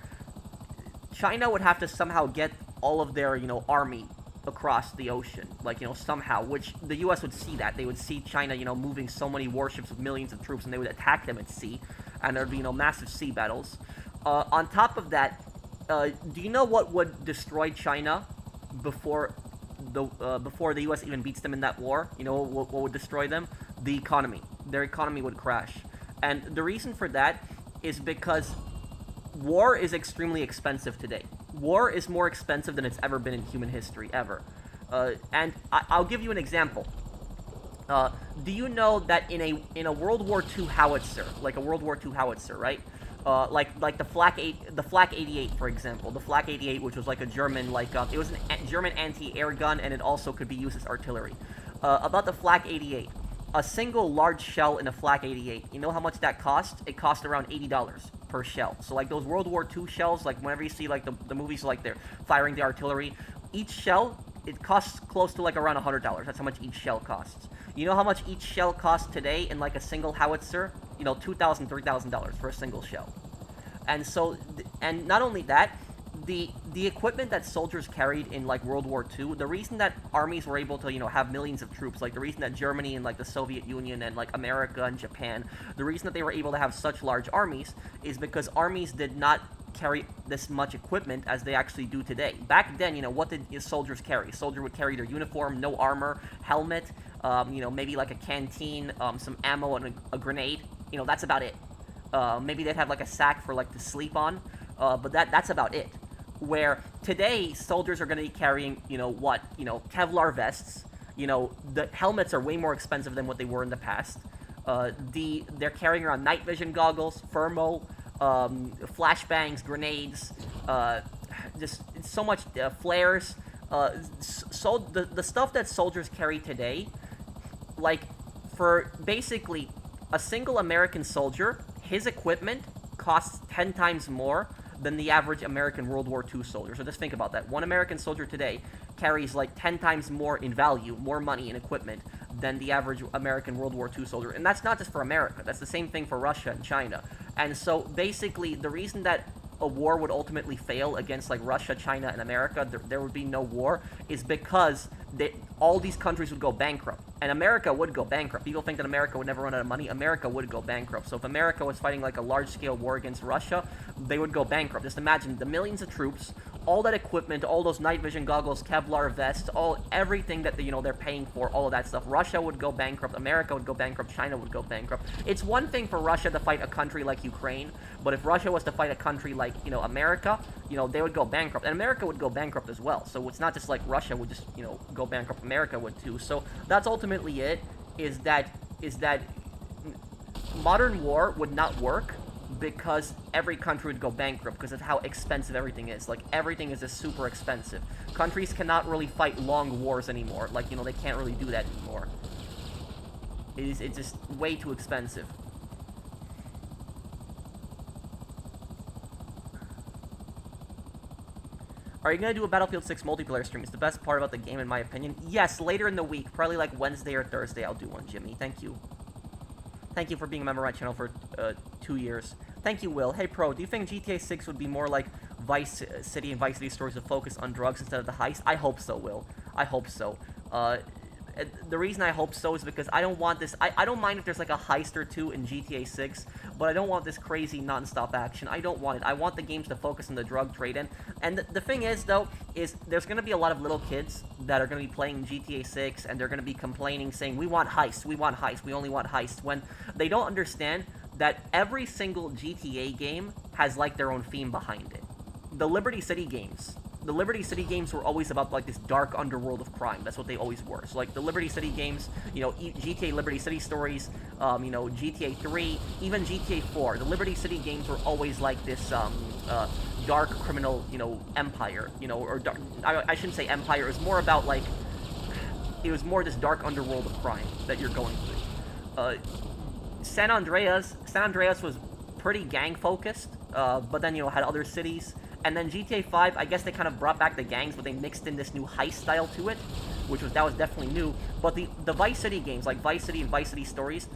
China would have to somehow get all of their, you know, army across the ocean, like, you know, somehow, which the US would see that. They would see China, you know, moving so many warships with millions of troops, and they would attack them at sea, and there'd be, you know, massive sea battles. On top of that, do you know what would destroy China before the US even beats them in that war? You know what would destroy them? The economy. Their economy would crash. And the reason for that is because war is extremely expensive today. War is more expensive than it's ever been in human history, ever. And I'll give you an example. Do you know that in a World War II howitzer, like a World War II howitzer, right? Like the Flak 88, for example. The Flak 88, which was like a German, it was a German anti-air gun, and it also could be used as artillery. About the Flak 88, a single large shell in a Flak 88, you know how much that cost? It cost around $80 per shell. So like those World War II shells, like whenever you see like the movies, like they're firing the artillery, each shell, it costs close to like around $100. That's how much each shell costs. You know how much each shell costs today in like a single howitzer? You know, $2,000, $3,000 for a single shell. And so, and not only that, the equipment that soldiers carried in like World War II, the reason that armies were able to, you know, have millions of troops, like the reason that Germany and like the Soviet Union and like America and Japan, the reason that they were able to have such large armies is because armies did not carry this much equipment as they actually do today. Back then, you know, what did soldiers carry? A soldier would carry their uniform, no armor, helmet, you know, maybe like a canteen, some ammo and a grenade. You know, that's about it. Maybe they'd have like a sack for like to sleep on, but that's about it. Where today soldiers are going to be carrying, you know, what, you know, Kevlar vests. You know, the helmets are way more expensive than what they were in the past. They're carrying around night vision goggles, thermo, flashbangs, grenades, just so much flares. So the stuff that soldiers carry today, like for basically a single American soldier, his equipment costs 10 times more than the average American World War II soldier. So just think about that. One American soldier today carries like 10 times more in value, more money in equipment than the average American World War II soldier. And that's not just for America. That's the same thing for Russia and China. And so basically the reason that a war would ultimately fail against like Russia, China, and America, there would be no war, is because all these countries would go bankrupt. And America would go bankrupt. People think that America would never run out of money. America would go bankrupt. So if America was fighting like a large-scale war against Russia, they would go bankrupt. Just imagine the millions of troops, all that equipment, all those night vision goggles, Kevlar vests, everything that they're paying for, all of that stuff. Russia would go bankrupt. America would go bankrupt. China would go bankrupt. It's one thing for Russia to fight a country like Ukraine, but if Russia was to fight a country like America, they would go bankrupt, and America would go bankrupt as well. So it's not just like Russia would just go bankrupt. America would too. So that's ultimately it. Is that modern war would not work because every country would go bankrupt because of how expensive everything is. Like, everything is just super expensive. Countries cannot really fight long wars anymore. Like, they can't really do that anymore. It's just way too expensive. Are you going to do a Battlefield 6 multiplayer stream? It's the best part about the game, in my opinion. Yes, later in the week. Probably like Wednesday or Thursday I'll do one, Jimmy. Thank you. Thank you for being a member of my channel for 2 years. Thank you, Will. Hey, Pro, do you think GTA 6 would be more like Vice City and Vice City stories to focus on drugs instead of the heist? I hope so, Will. I hope so. The reason I hope so is because I don't want this... I don't mind if there's like a heist or two in GTA 6, but I don't want this crazy non-stop action. I don't want it. I want the games to focus on the drug trade. And the thing is, though, is there's going to be a lot of little kids that are going to be playing GTA 6, and they're going to be complaining, saying, we want heists, we want heists, we only want heists, when they don't understand that every single GTA game has, like, their own theme behind it. The Liberty City games were always about, like, this dark underworld of crime. That's what they always were. So, like, the Liberty City games, GTA Liberty City Stories, GTA 3, even GTA 4, the Liberty City games were always like this, dark criminal, empire, or dark, I shouldn't say empire, it was more about, like, it was more this dark underworld of crime that you're going through. San Andreas was pretty gang-focused, but then, had other cities. And then GTA 5, I guess they kind of brought back the gangs, but they mixed in this new heist style to it, that was definitely new. But the Vice City games, like Vice City and Vice City Stories,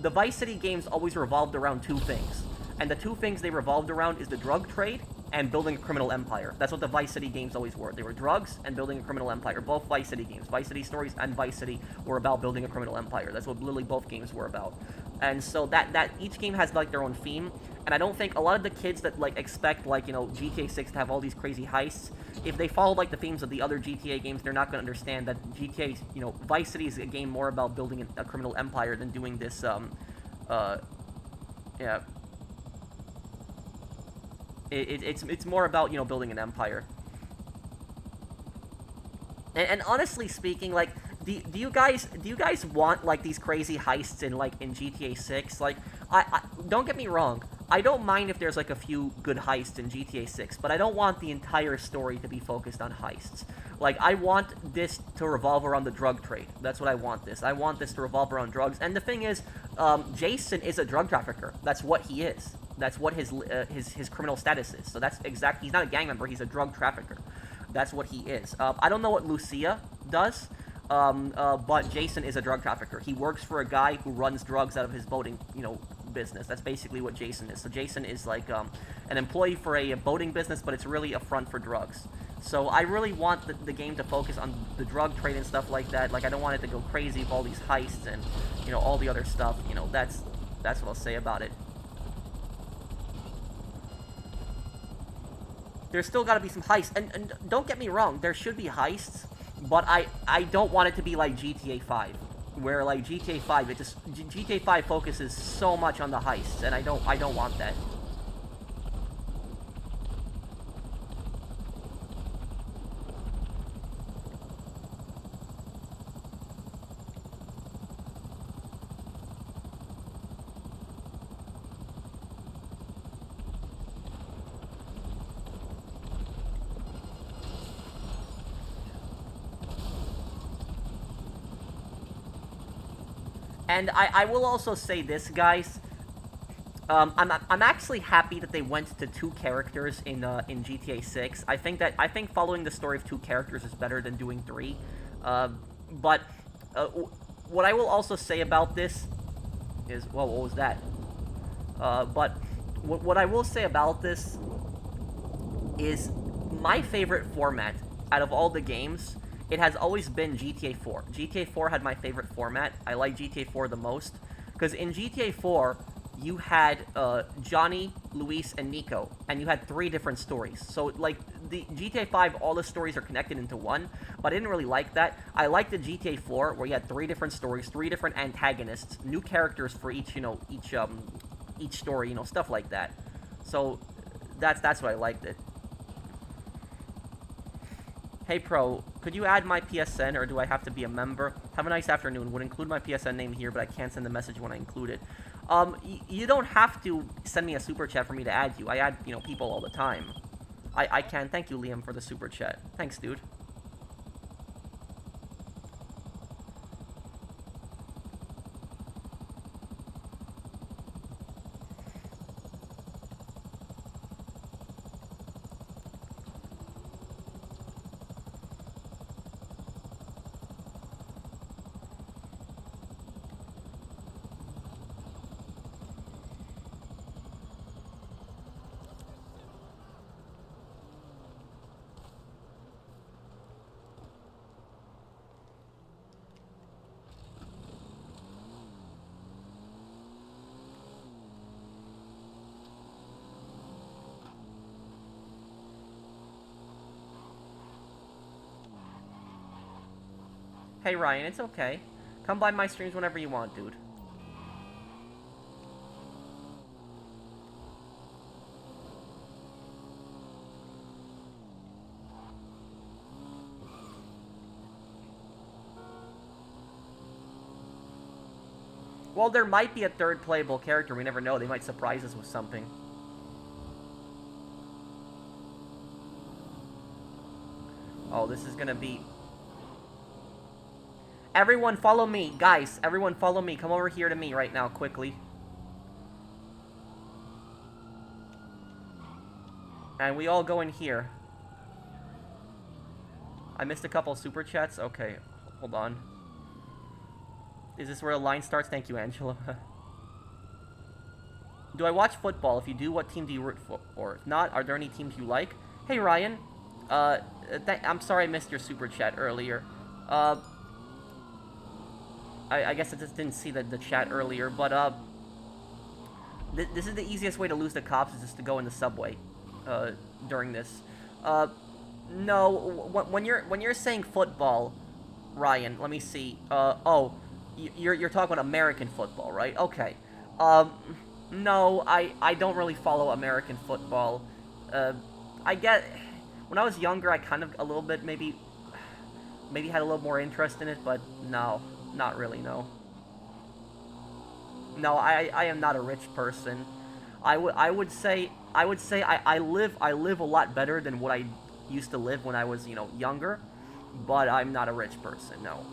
the Vice City games always revolved around two things. And the two things they revolved around is the drug trade and building a criminal empire. That's what the Vice City games always were. They were drugs and building a criminal empire. Both Vice City games, Vice City Stories and Vice City, were about building a criminal empire. That's what literally both games were about. And so that each game has like their own theme. And I don't think a lot of the kids that like expect like, you know, GTA 6 to have all these crazy heists, if they follow like the themes of the other GTA games, they're not going to understand that GTA, you know, Vice City is a game more about building a criminal empire than doing this yeah. It's more about, you know, building an empire. And honestly speaking, like, do you guys want like these crazy heists in GTA 6? Like, I don't get me wrong, I don't mind if there's like a few good heists in GTA 6, but I don't want the entire story to be focused on heists. Like, I want this to revolve around the drug trade. That's what I want this. I want this to revolve around drugs. And the thing is, Jason is a drug trafficker. That's what he is. That's what his criminal status is. So that's exactly, he's not a gang member, he's a drug trafficker. That's what he is. I don't know what Lucia does, but Jason is a drug trafficker. He works for a guy who runs drugs out of his boating, you know, business. That's basically what Jason is. So Jason is like an employee for a boating business, but it's really a front for drugs. So I really want the game to focus on the drug trade and stuff like that. Like, I don't want it to go crazy with all these heists and, you know, all the other stuff. You know, that's what I'll say about it. There's still got to be some heists, and don't get me wrong, there should be heists, but I don't want it to be like GTA 5, where like GTA 5, GTA 5 focuses so much on the heists, and I don't want that. And I will also say this, guys. I'm actually happy that they went to 2 characters in GTA 6. I think following the story of 2 characters is better than doing 3. But what I will also say about this is, whoa, what was that? But what I will say about this is my favorite format out of all the games. It has always been GTA 4. GTA 4 had my favorite format. I like GTA 4 the most. Because in GTA 4, you had Johnny, Luis, and Nico. And you had 3 different stories. So, like, the GTA 5, all the stories are connected into one. But I didn't really like that. I liked the GTA 4, where you had 3 different stories, 3 different antagonists, new characters for each, you know, each story, you know, stuff like that. So, that's why I liked it. Hey Pro, could you add my PSN, or do I have to be a member? Have a nice afternoon. Would include my PSN name here, but I can't send the message when I include it. You don't have to send me a super chat for me to add you. I add, you know, people all the time. I can. Thank you, Liam, for the super chat. Thanks, dude. Hey Ryan, it's okay. Come by my streams whenever you want, dude. Well, there might be a 3rd playable character. We never know. They might surprise us with something. Oh, this is gonna be... Everyone follow me. Guys, everyone follow me. Come over here to me right now, quickly. And we all go in here. I missed a couple super chats. Okay, hold on. Is this where the line starts? Thank you, Angela. Do I watch football? If you do, what team do you root for? Or if not, are there any teams you like? Hey, Ryan. I'm sorry I missed your super chat earlier. I guess I just didn't see the chat earlier, but, this is the easiest way to lose the cops, is just to go in the subway, during this. No, when you're saying football, Ryan, let me see. You're talking about American football, right? Okay. No, I don't really follow American football. I get, when I was younger, I kind of a little bit maybe had a little more interest in it, but no, not really, no. No, I am not a rich person. I would say I live a lot better than what I used to live when I was, younger, but I'm not a rich person, no.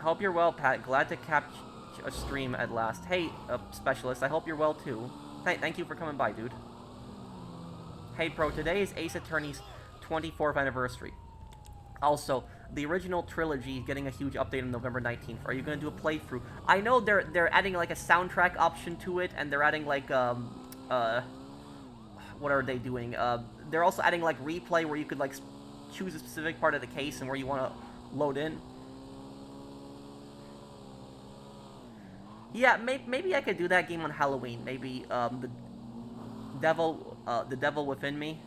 Hope you're well, Pat. Glad to catch a stream at last. Hey, Specialist, I hope you're well, too. Thank you for coming by, dude. Hey, bro, today is Ace Attorney's 24th anniversary. Also, the original trilogy is getting a huge update on November 19th. Are you going to do a playthrough? I know they're adding, like, a soundtrack option to it, and they're adding, like, what are they doing? They're also adding, like, replay where you could, like, choose a specific part of the case and where you want to load in. Yeah, maybe I could do that game on Halloween. Maybe the Devil Within Me.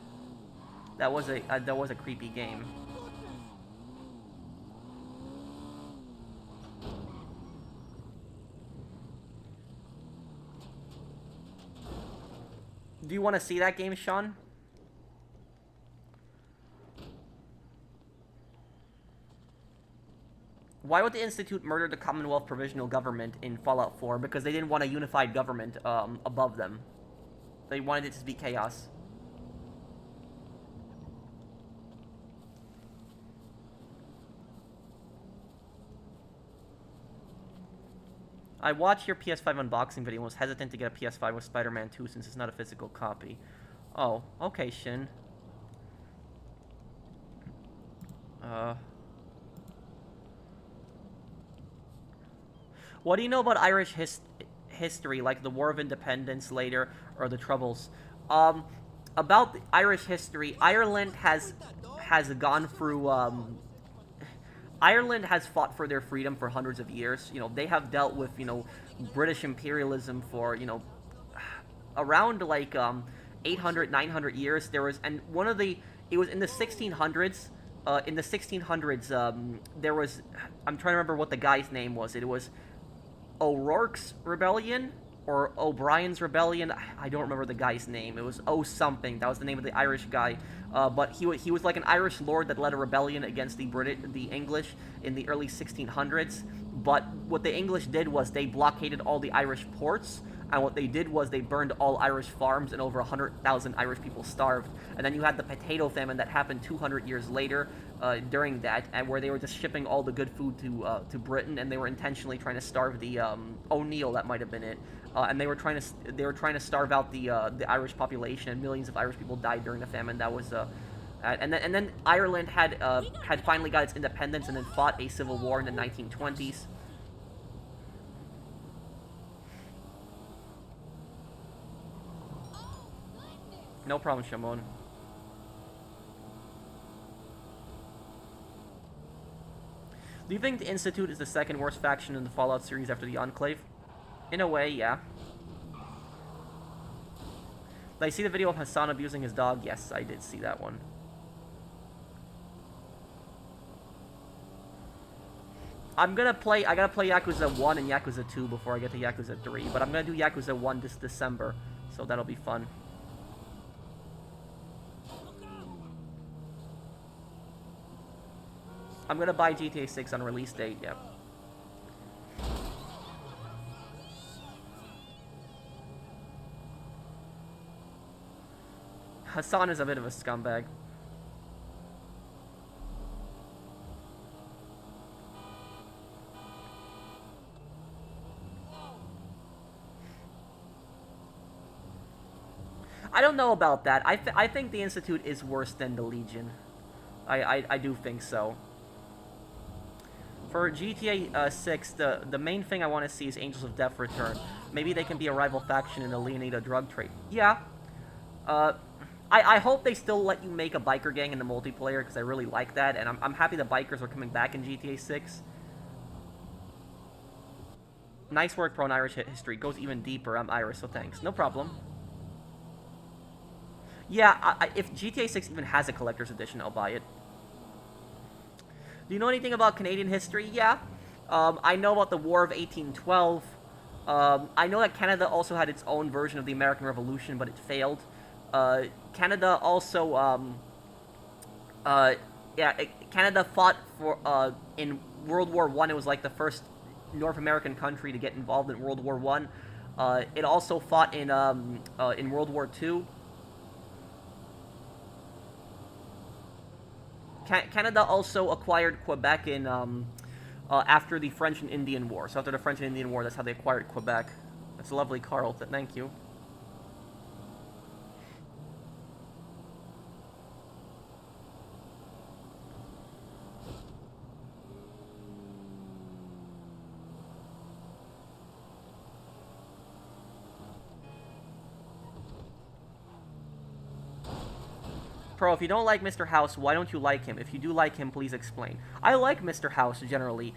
That was a creepy game. Do you want to see that game, Sean? Why would the Institute murder the Commonwealth Provisional Government in Fallout 4? Because they didn't want a unified government above them. They wanted it to be chaos. I watched your PS5 unboxing video and was hesitant to get a PS5 with Spider-Man 2 since it's not a physical copy. Oh, okay, Shin. What do you know about Irish history, like the War of Independence later, or the Troubles? About the Irish history, Ireland has gone through, Ireland has fought for their freedom for hundreds of years. They have dealt with, British imperialism for, around, like, 800, 900 years. There was, and it was in the 1600s, there was, I'm trying to remember what the guy's name was. It was O'Rourke's Rebellion or O'Brien's Rebellion. I don't remember the guy's name. It was O-something. That was the name of the Irish guy. But he was like an Irish lord that led a rebellion against the English in the early 1600s. But what the English did was they blockaded all the Irish ports, and what they did was they burned all Irish farms, and over 100,000 Irish people starved. And then you had the potato famine that happened 200 years later during that, and where they were just shipping all the good food to Britain, and they were intentionally trying to starve the O'Neill, that might have been it, and they were trying to starve out the Irish population, and millions of Irish people died during the famine. That was and then Ireland had finally got its independence, and then fought a civil war in the 1920s. No problem, Shimon. Do you think the Institute is the second worst faction in the Fallout series after the Enclave? In a way, yeah. Did I see the video of Hassan abusing his dog? Yes, I did see that one. I gotta play Yakuza 1 and Yakuza 2 before I get to Yakuza 3, but I'm gonna do Yakuza 1 this December, so that'll be fun. I'm gonna buy GTA 6 on release date, yep. Hassan is a bit of a scumbag. I don't know about that. I think the Institute is worse than the Legion. I do think so. For GTA 6, the main thing I want to see is Angels of Death return. Maybe they can be a rival faction in the Leonida drug trade. Yeah. I hope they still let you make a biker gang in the multiplayer, because I really like that, and I'm happy the bikers are coming back in GTA 6. Nice work, Pro, on Irish history. Goes even deeper. I'm Irish, so thanks. No problem. Yeah, if GTA 6 even has a collector's edition, I'll buy it. Do you know anything about Canadian history? Yeah. I know about the War of 1812. I know that Canada also had its own version of the American Revolution, but it failed. Canada also, Canada fought for, in World War I. It was like the first North American country to get involved in World War I. It also fought in World War II. Canada also acquired Quebec in, after the French and Indian War. So after the French and Indian War, that's how they acquired Quebec. That's lovely, Carl. Thank you. Pro, if you don't like Mr. House, why don't you like him? If you do like him, please explain. I like Mr. House, generally.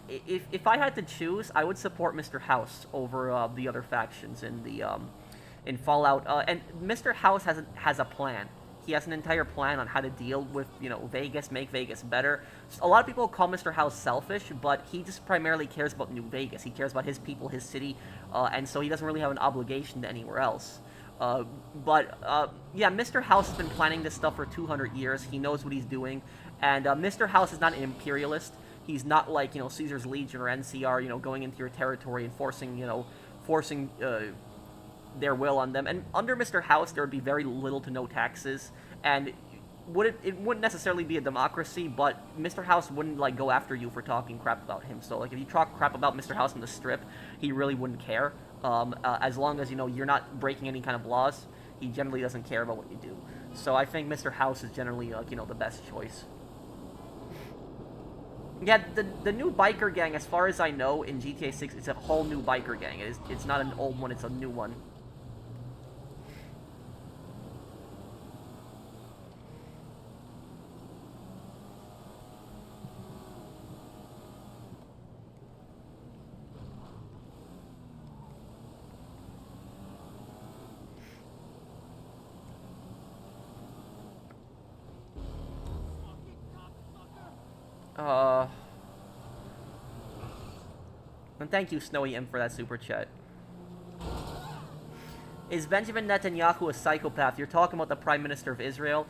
If I had to choose, I would support Mr. House over the other factions in the in Fallout. And Mr. House has a plan. He has an entire plan on how to deal with, you know, Vegas, make Vegas better. A lot of people call Mr. House selfish, but he just primarily cares about New Vegas. He cares about his people, his city, and so he doesn't really have an obligation to anywhere else. Yeah, Mr. House has been planning this stuff for 200 years. He knows what he's doing, and Mr. House is not an imperialist. He's not like, you know, Caesar's Legion or NCR, you know, going into your territory and forcing their will on them. And under Mr. House, there would be very little to no taxes, and it wouldn't necessarily be a democracy, but Mr. House wouldn't, like, go after you for talking crap about him. So, like, if you talk crap about Mr. House on the strip, he really wouldn't care. As long as, you know, you're not breaking any kind of laws, he generally doesn't care about what you do. So I think Mr. House is generally, like, you know, the best choice. Yeah, the new biker gang, as far as I know, in GTA 6, it's a whole new biker gang. It's not an old one, it's a new one. And thank you, Snowy M, for that super chat. Is Benjamin Netanyahu a psychopath? You're talking about the Prime Minister of Israel.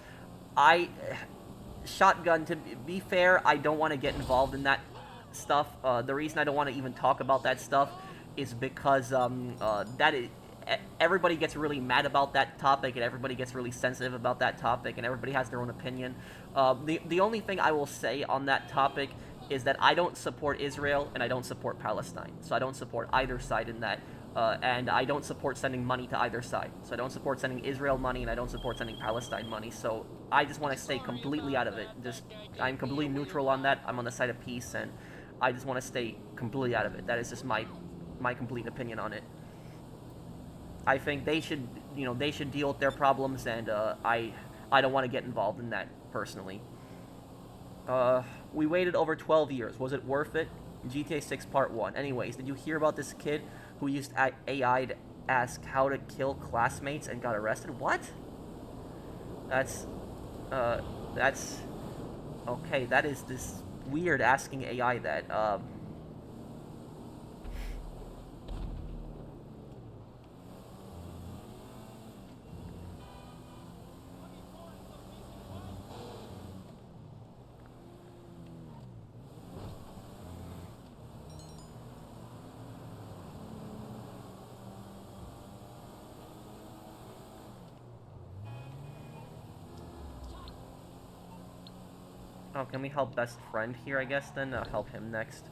Shotgun, to be fair, I don't want to get involved in that stuff. The reason I don't want to even talk about that stuff is because everybody gets really mad about that topic, and everybody gets really sensitive about that topic, and everybody has their own opinion. The only thing I will say on that topic is that I don't support Israel and I don't support Palestine. So I don't support either side in that. And I don't support sending money to either side. So I don't support sending Israel money, and I don't support sending Palestine money. So I just want to stay completely out of it. I'm completely neutral on that. I'm on the side of peace, and I just want to stay completely out of it. That is just my complete opinion on it. I think they should, you know, they should deal with their problems, and I don't want to get involved in that personally. We waited over 12 years. Was it worth it? GTA 6 Part 1. Anyways, did you hear about this kid who used AI to ask how to kill classmates and got arrested? What? That's okay, that is this weird asking AI that. Oh, can we help best friend here, I guess, then? Help him next.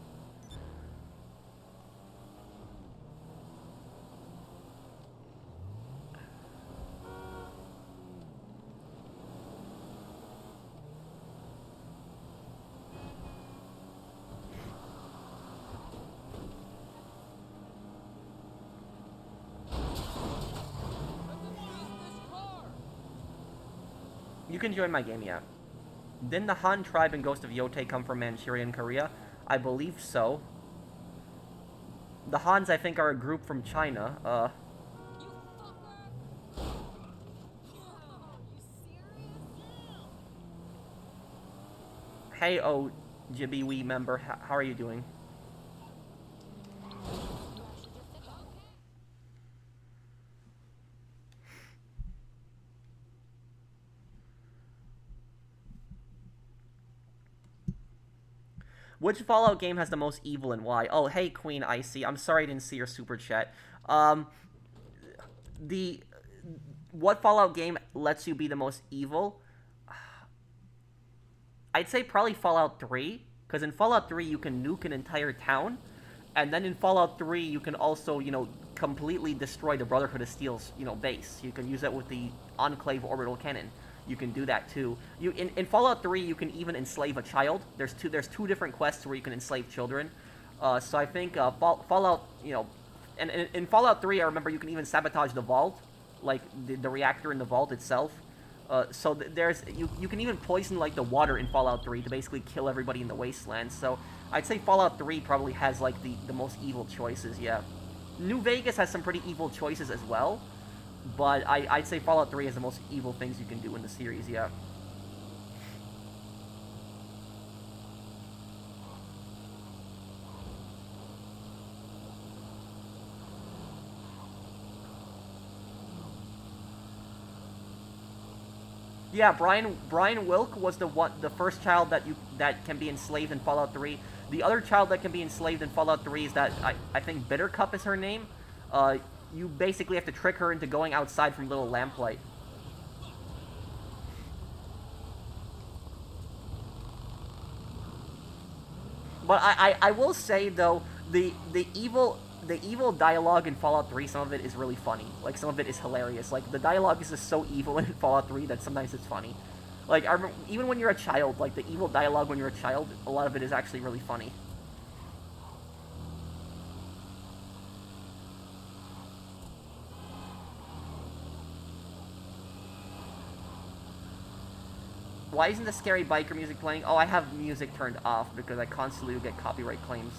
You can join my game, yeah. Didn't the Han tribe and Ghost of Yotei come from Manchuria and Korea? I believe so. The Hans, I think, are a group from China. You fucker! You serious? Hey, oh, Jibiwi member, how are you doing? Which Fallout game has the most evil and why? Oh, hey, Queen Icy. I'm sorry I didn't see your super chat. What Fallout game lets you be the most evil? I'd say probably Fallout 3, because in Fallout 3 you can nuke an entire town, and then in Fallout 3 you can also, completely destroy the Brotherhood of Steel's, base. You can use that with the Enclave orbital cannon. You can do that too. In Fallout 3 you can even enslave a child. There's two different quests where you can enslave children. So I think Fallout, and in Fallout 3 I remember you can even sabotage the vault, like the reactor in the vault itself. So you can even poison like the water in Fallout 3 to basically kill everybody in the wasteland. So I'd say Fallout 3 probably has like the most evil choices. Yeah, New Vegas has some pretty evil choices as well, but I'd say Fallout 3 has the most evil things you can do in the series. Yeah. Yeah, Brian Wilk was the first child that can be enslaved in Fallout 3. The other child that can be enslaved in Fallout 3 is that I think Bittercup is her name. You basically have to trick her into going outside from Little Lamplight. But I will say though, the evil dialogue in Fallout 3, some of it is really funny. Like, some of it is hilarious. Like, the dialogue is just so evil in Fallout 3 that sometimes it's funny. Like, I remember, even when you're a child, like, the evil dialogue when you're a child, a lot of it is actually really funny. Why isn't the scary biker music playing? Oh, I have music turned off because I constantly get copyright claims.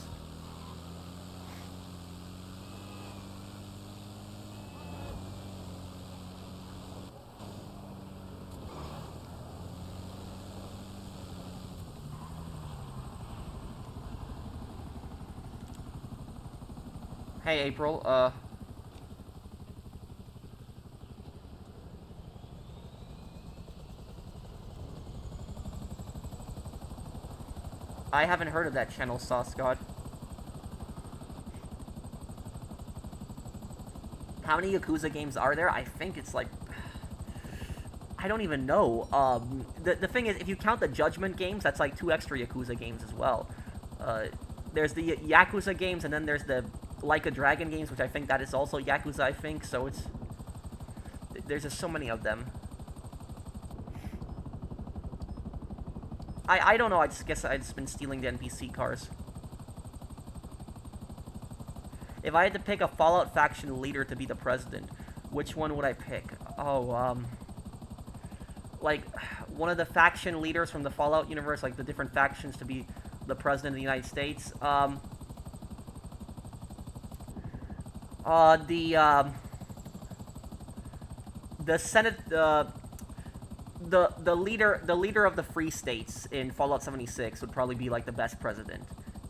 Hey, April, I haven't heard of that channel, Sauce God. How many Yakuza games are there? I think it's like... I don't even know. The thing is, if you count the Judgment games, that's like 2 extra Yakuza games as well. There's the Yakuza games, and then there's the Like a Dragon games, which I think that is also Yakuza, I think. So it's... There's just so many of them. I don't know, I just guess I've just been stealing the NPC cars. If I had to pick a Fallout faction leader to be the president, which one would I pick? Oh, like, one of the faction leaders from the Fallout universe, like the different factions to be the president of the United States. The Senate, the leader of the Free States in Fallout 76 would probably be like the best president.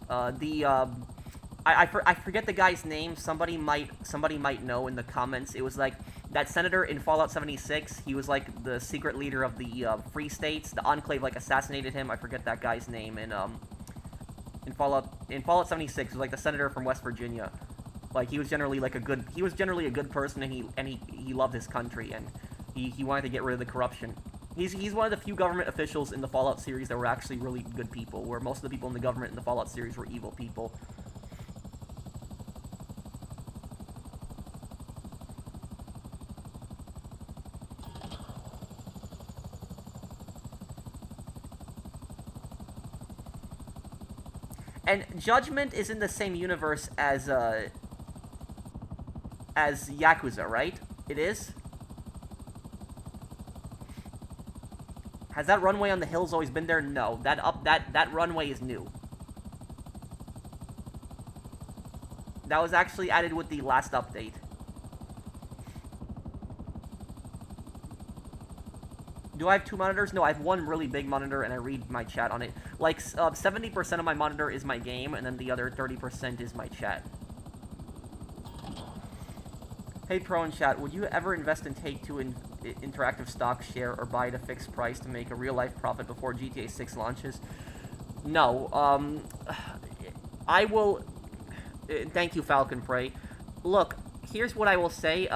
I forget the guy's name. Somebody might know in the comments. It was like that senator in Fallout 76. He was like the secret leader of the Free States. The Enclave like assassinated him. I forget that guy's name. And in Fallout 76, it was like the senator from West Virginia. Like, he was generally a good person, and he loved his country, and he wanted to get rid of the corruption. He's one of the few government officials in the Fallout series that were actually really good people, where most of the people in the government in the Fallout series were evil people. And Judgment is in the same universe as Yakuza, right? It is? Has that runway on the hills always been there? No. That runway is new. That was actually added with the last update. Do I have 2 monitors? No, I have one really big monitor, and I read my chat on it. Like, 70% of my monitor is my game, and then the other 30% is my chat. Hey, Pro in chat, would you ever invest in Take-Two Interactive stock share or buy at a fixed price to make a real-life profit before GTA 6 launches? No. I will... thank you, Falcon Prey. Look, here's what I will say.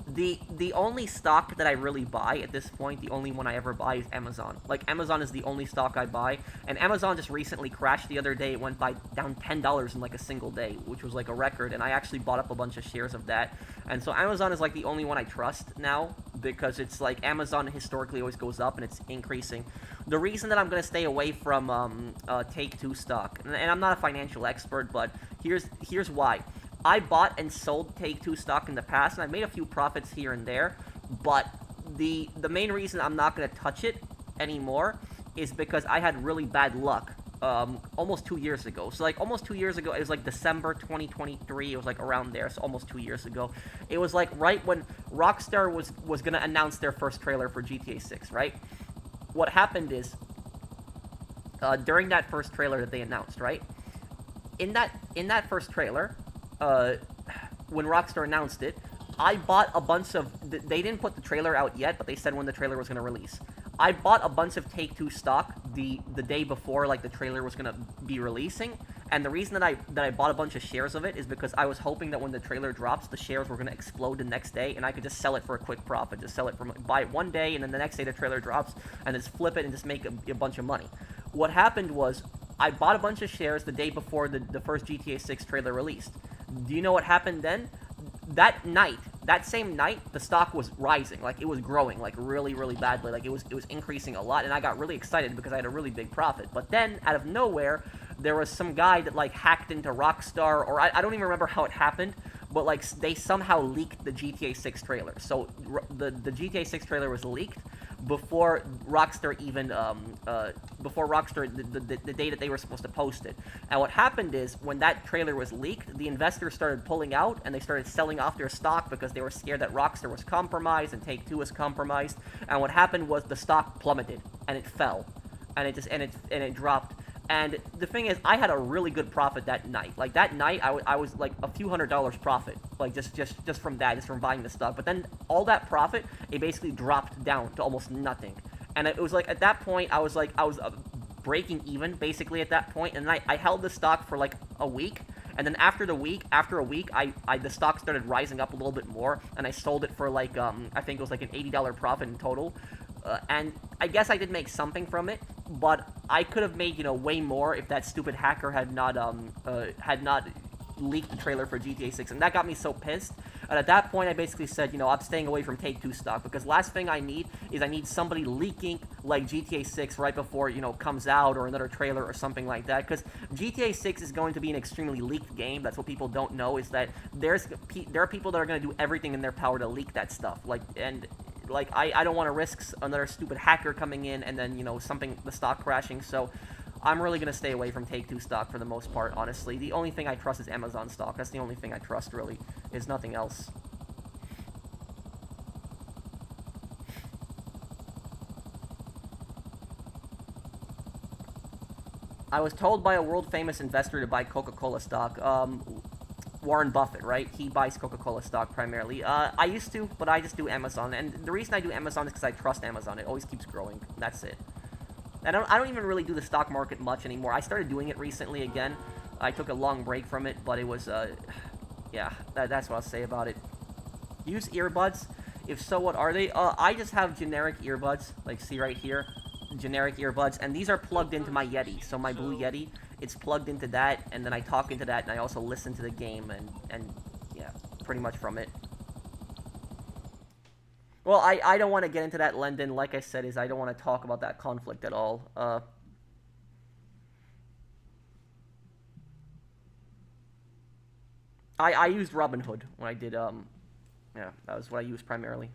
The only stock that I really buy at this point, the only one I ever buy is Amazon. Like, Amazon is the only stock I buy, and Amazon just recently crashed the other day. It went down $10 in like a single day, which was like a record, and I actually bought up a bunch of shares of that. And so Amazon is like the only one I trust now, because it's like Amazon historically always goes up and it's increasing. The reason that I'm going to stay away from Take-Two stock, and I'm not a financial expert, but here's why. I bought and sold Take-Two stock in the past, and I made a few profits here and there, but the main reason I'm not going to touch it anymore is because I had really bad luck almost 2 years ago. So, like, almost 2 years ago, it was like December 2023, it was like around there, so almost 2 years ago. It was like right when Rockstar was going to announce their first trailer for GTA 6, right? What happened is, during that first trailer that they announced, right? In that first trailer, when Rockstar announced it, I bought a bunch of... They didn't put the trailer out yet, but they said when the trailer was going to release. I bought a bunch of Take-Two stock the day before, like, the trailer was going to be releasing, and the reason that I bought a bunch of shares of it is because I was hoping that when the trailer drops, the shares were going to explode the next day, and I could just sell it for a quick profit. Just sell it buy it one day, and then the next day the trailer drops, and just flip it and just make a bunch of money. What happened was, I bought a bunch of shares the day before the first GTA 6 trailer released. Do you know what happened then? That same night, the stock was rising. Like, it was growing, like, really, really badly. Like, it was increasing a lot, and I got really excited because I had a really big profit. But then, out of nowhere, there was some guy that, like, hacked into Rockstar, or I don't even remember how it happened, but, like, they somehow leaked the GTA 6 trailer. So, the GTA 6 trailer was leaked before Rockstar even, the day that they were supposed to post it. And what happened is, when that trailer was leaked, the investors started pulling out, and they started selling off their stock because they were scared that Rockstar was compromised, and Take-Two was compromised, and what happened was the stock plummeted, and it fell, and it dropped. And the thing is, I had a really good profit that night. Like, that night, I was, like, a few $100s profit. Like, just from that, just from buying the stock. But then, all that profit, it basically dropped down to almost nothing. And it was, like, at that point, I was breaking even, basically, at that point. And I held the stock for, like, a week. And then after a week, the stock started rising up a little bit more. And I sold it for, like, I think it was, like, an $80 profit in total. And I guess I did make something from it, but I could have made, way more if that stupid hacker had not leaked the trailer for GTA 6, and that got me so pissed. And at that point, I basically said, I'm staying away from Take-Two stock, because last thing I need is somebody leaking, like, GTA 6 right before, comes out, or another trailer or something like that, because GTA 6 is going to be an extremely leaked game. That's what people don't know, is that there are people that are going to do everything in their power to leak that stuff, I don't want to risk another stupid hacker coming in and then, the stock crashing, so I'm really going to stay away from Take-Two stock for the most part, honestly. The only thing I trust is Amazon stock. That's the only thing I trust, really, is nothing else. I was told by a world-famous investor to buy Coca-Cola stock. Warren Buffett, right? He buys Coca-Cola stock primarily. I used to, but I just do Amazon. And the reason I do Amazon is because I trust Amazon. It always keeps growing. That's it. I don't even really do the stock market much anymore. I started doing it recently again. I took a long break from it, but it was, yeah, that's what I'll say about it. Use earbuds. If so, what are they? I just have generic earbuds, like see right here, generic earbuds, and these are plugged into my Yeti. So my Blue Yeti, it's plugged into that, and then I talk into that, and I also listen to the game, and yeah, pretty much from it. Well, I don't want to get into that, Lendon. Like I said, I don't want to talk about that conflict at all. I used Robinhood when I did, yeah, that was what I used primarily.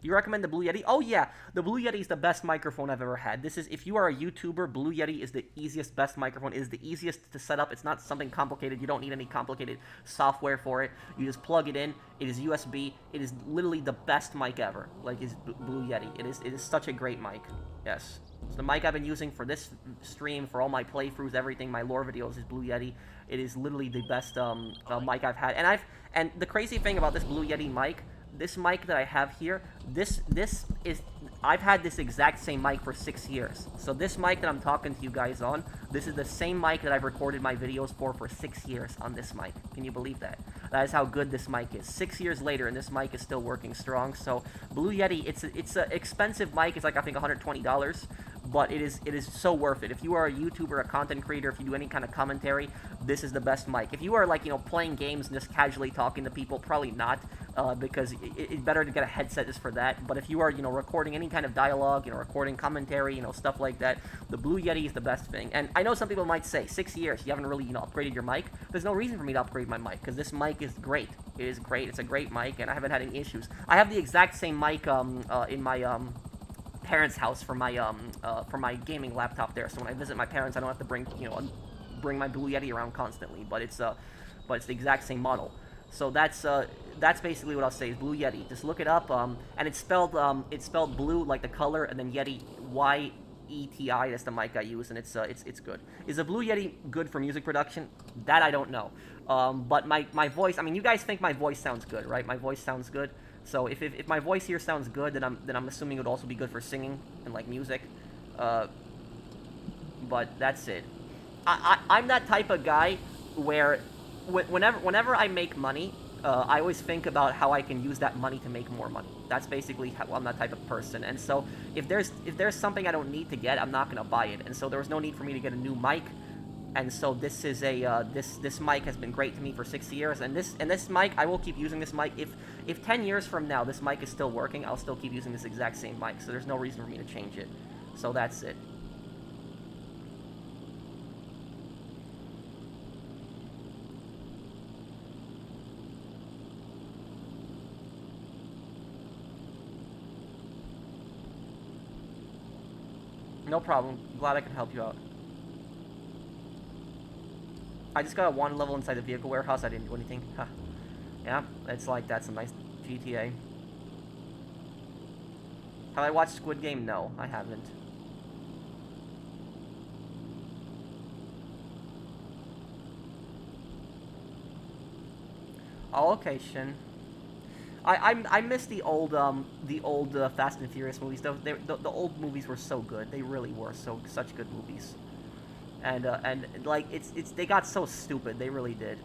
You recommend the Blue Yeti? Oh yeah, the Blue Yeti is the best microphone I've ever had. This is, if you are a YouTuber, Blue Yeti is the easiest, best microphone. It is the easiest to set up. It's not something complicated. You don't need any complicated software for it. You just plug it in. It is USB. It is literally the best mic ever. Like, is Blue Yeti. It is such a great mic. Yes. So the mic I've been using for this stream, for all my playthroughs, everything, my lore videos, is Blue Yeti. It is literally the best mic I've had. And the crazy thing about this Blue Yeti mic, this mic that I have here, this is, I've had this exact same mic for 6 years. So this mic that I'm talking to you guys on, this is the same mic that I've recorded my videos for 6 years on this mic. Can you believe that? That is how good this mic is. 6 years later, and this mic is still working strong. So Blue Yeti, it's an expensive mic. It's like, I think, $120. But it is so worth it. If you are a YouTuber, a content creator, if you do any kind of commentary, this is the best mic. If you are, like, you know, playing games and just casually talking to people, probably not, because it's better to get a headset just for that. But if you are, you know, recording any kind of dialogue, you know, recording commentary, you know, stuff like that, the Blue Yeti is the best thing. And I know some people might say, 6 years, you haven't really, you know, upgraded your mic. There's no reason for me to upgrade my mic, because this mic is great. It is great. It's a great mic, and I haven't had any issues. I have the exact same mic in my parents' house for my gaming laptop there. So when I visit my parents, I don't have to bring my Blue Yeti around constantly. But it's the exact same model. So that's basically what I'll say is Blue Yeti. Just look it up. And it's spelled blue like the color, and then Yeti, YETI. That's the mic I use, and it's good. Is the Blue Yeti good for music production? That I don't know. But my voice. I mean, you guys think my voice sounds good, right? My voice sounds good. So if my voice here sounds good, then I'm assuming it would also be good for singing and like music. But that's it. I'm that type of guy where whenever I make money, I always think about how I can use that money to make more money. That's basically how I'm that type of person. And so if there's something I don't need to get, I'm not gonna buy it. And so there was no need for me to get a new mic. And so this is this mic has been great to me for 6 years, and this mic, I will keep using this mic. If 10 years from now this mic is still working, I'll still keep using this exact same mic. So there's no reason for me to change it. So that's it. No problem. Glad I could help you out. I just got a 1 level inside the vehicle warehouse. I didn't do anything. Huh. Yeah, it's like that's a nice GTA. Have I watched Squid Game? No, I haven't. Oh, okay, Shin. I miss the old Fast and Furious movies. The old movies were so good. They really were such good movies. And like they got so stupid. They really did.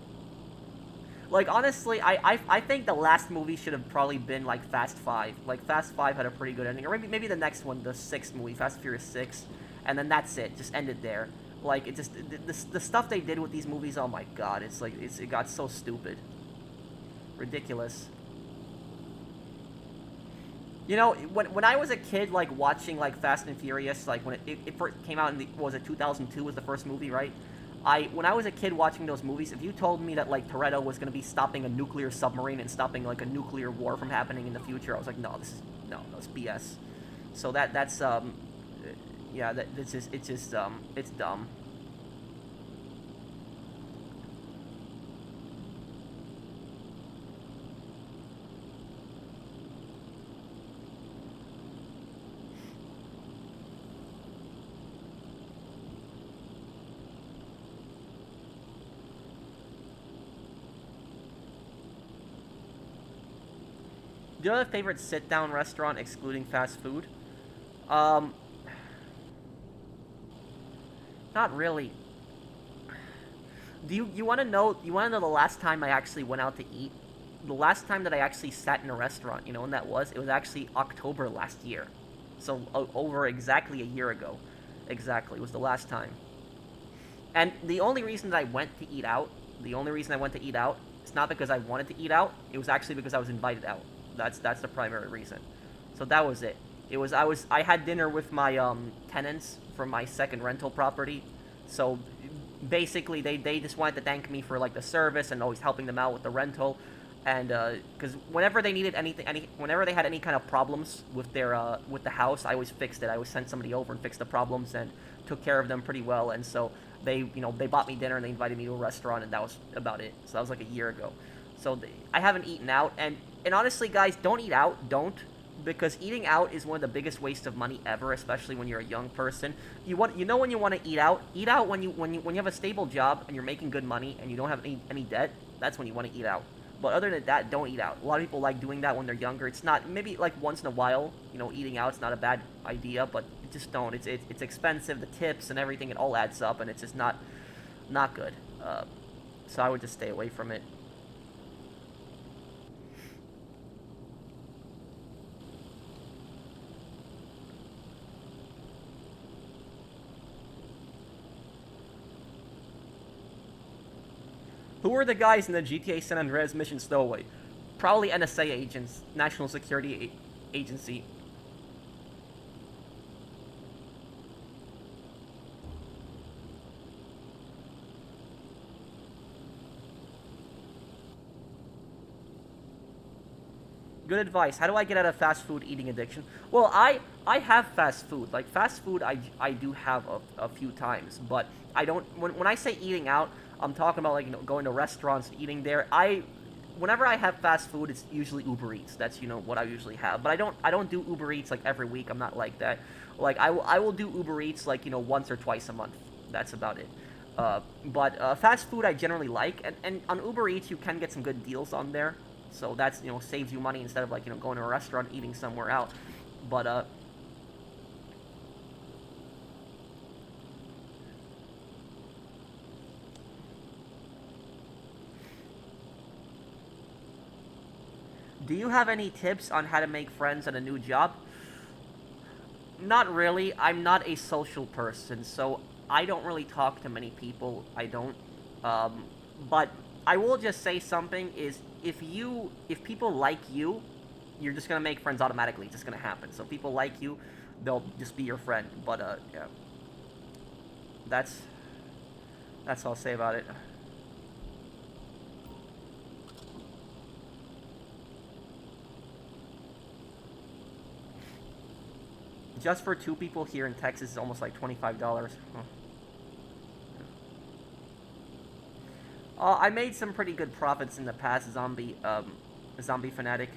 Like honestly, I think the last movie should have probably been like Fast 5. Like Fast 5 had a pretty good ending, or maybe the next one, the 6th movie, Fast and Furious 6, and then that's it. Just ended there. Like it just the stuff they did with these movies. Oh my god, it's like it got so stupid, ridiculous. You know, when I was a kid, like, watching, like, Fast and Furious, like, when it first came out in what was it, 2002 was the first movie, right? When I was a kid watching those movies, if you told me that, like, Toretto was going to be stopping a nuclear submarine and stopping, like, a nuclear war from happening in the future, I was like, no, it's BS. So that's, yeah, it's dumb. Do you have a favorite sit-down restaurant excluding fast food? Not really. Do you want to know? You want to know the last time I actually went out to eat? the last time that I actually sat in a restaurant, you know when that was? It was actually October last year. So over exactly a year ago. Exactly, was the last time. And the only reason that I went to eat out, it's not because I wanted to eat out, it was actually because I was invited out. That's the primary reason. So that was it. I had dinner with my tenants from my second rental property. So basically they just wanted to thank me for like the service and always helping them out with the rental. And because whenever they needed whenever they had any kind of problems with the house, I always fixed it. I always sent somebody over and fixed the problems and took care of them pretty well. And so they bought me dinner and they invited me to a restaurant, and that was about it. So that was like a year ago. So I haven't eaten out, and honestly, guys, don't eat out. Don't, because eating out is one of the biggest wastes of money ever, especially when you're a young person. When you want to eat out when you have a stable job and you're making good money and you don't have any debt. That's when you want to eat out. But other than that, don't eat out. A lot of people like doing that when they're younger. It's not, maybe like once in a while, eating out, it's not a bad idea, but just don't. It's expensive, the tips and everything, it all adds up, and it's just not good. So I would just stay away from it. Who were the guys in the GTA San Andreas mission stowaway? Probably NSA agents, National Security Agency. Good advice. How do I get out of fast food eating addiction? Well, I have fast food. Like, fast food I do have a few times, but I don't, when I say eating out, I'm talking about, like, going to restaurants, eating there. Whenever I have fast food, it's usually Uber Eats. That's, what I usually have. But I don't do Uber Eats, like, every week. I'm not like that. Like, I will do Uber Eats, like, once or twice a month. That's about it. But fast food I generally like. And on Uber Eats, you can get some good deals on there. So that's, saves you money instead of, like, going to a restaurant, eating somewhere out. But, do you have any tips on how to make friends at a new job? Not really. I'm not a social person, so I don't really talk to many people. I don't. But I will just say something is, if people like you, you're just gonna make friends automatically. It's just gonna happen. So if people like you, they'll just be your friend. But yeah. That's all I'll say about it. Just for 2 people here in Texas is almost like $25. Huh. I made some pretty good profits in the past, Zombie Fanatic.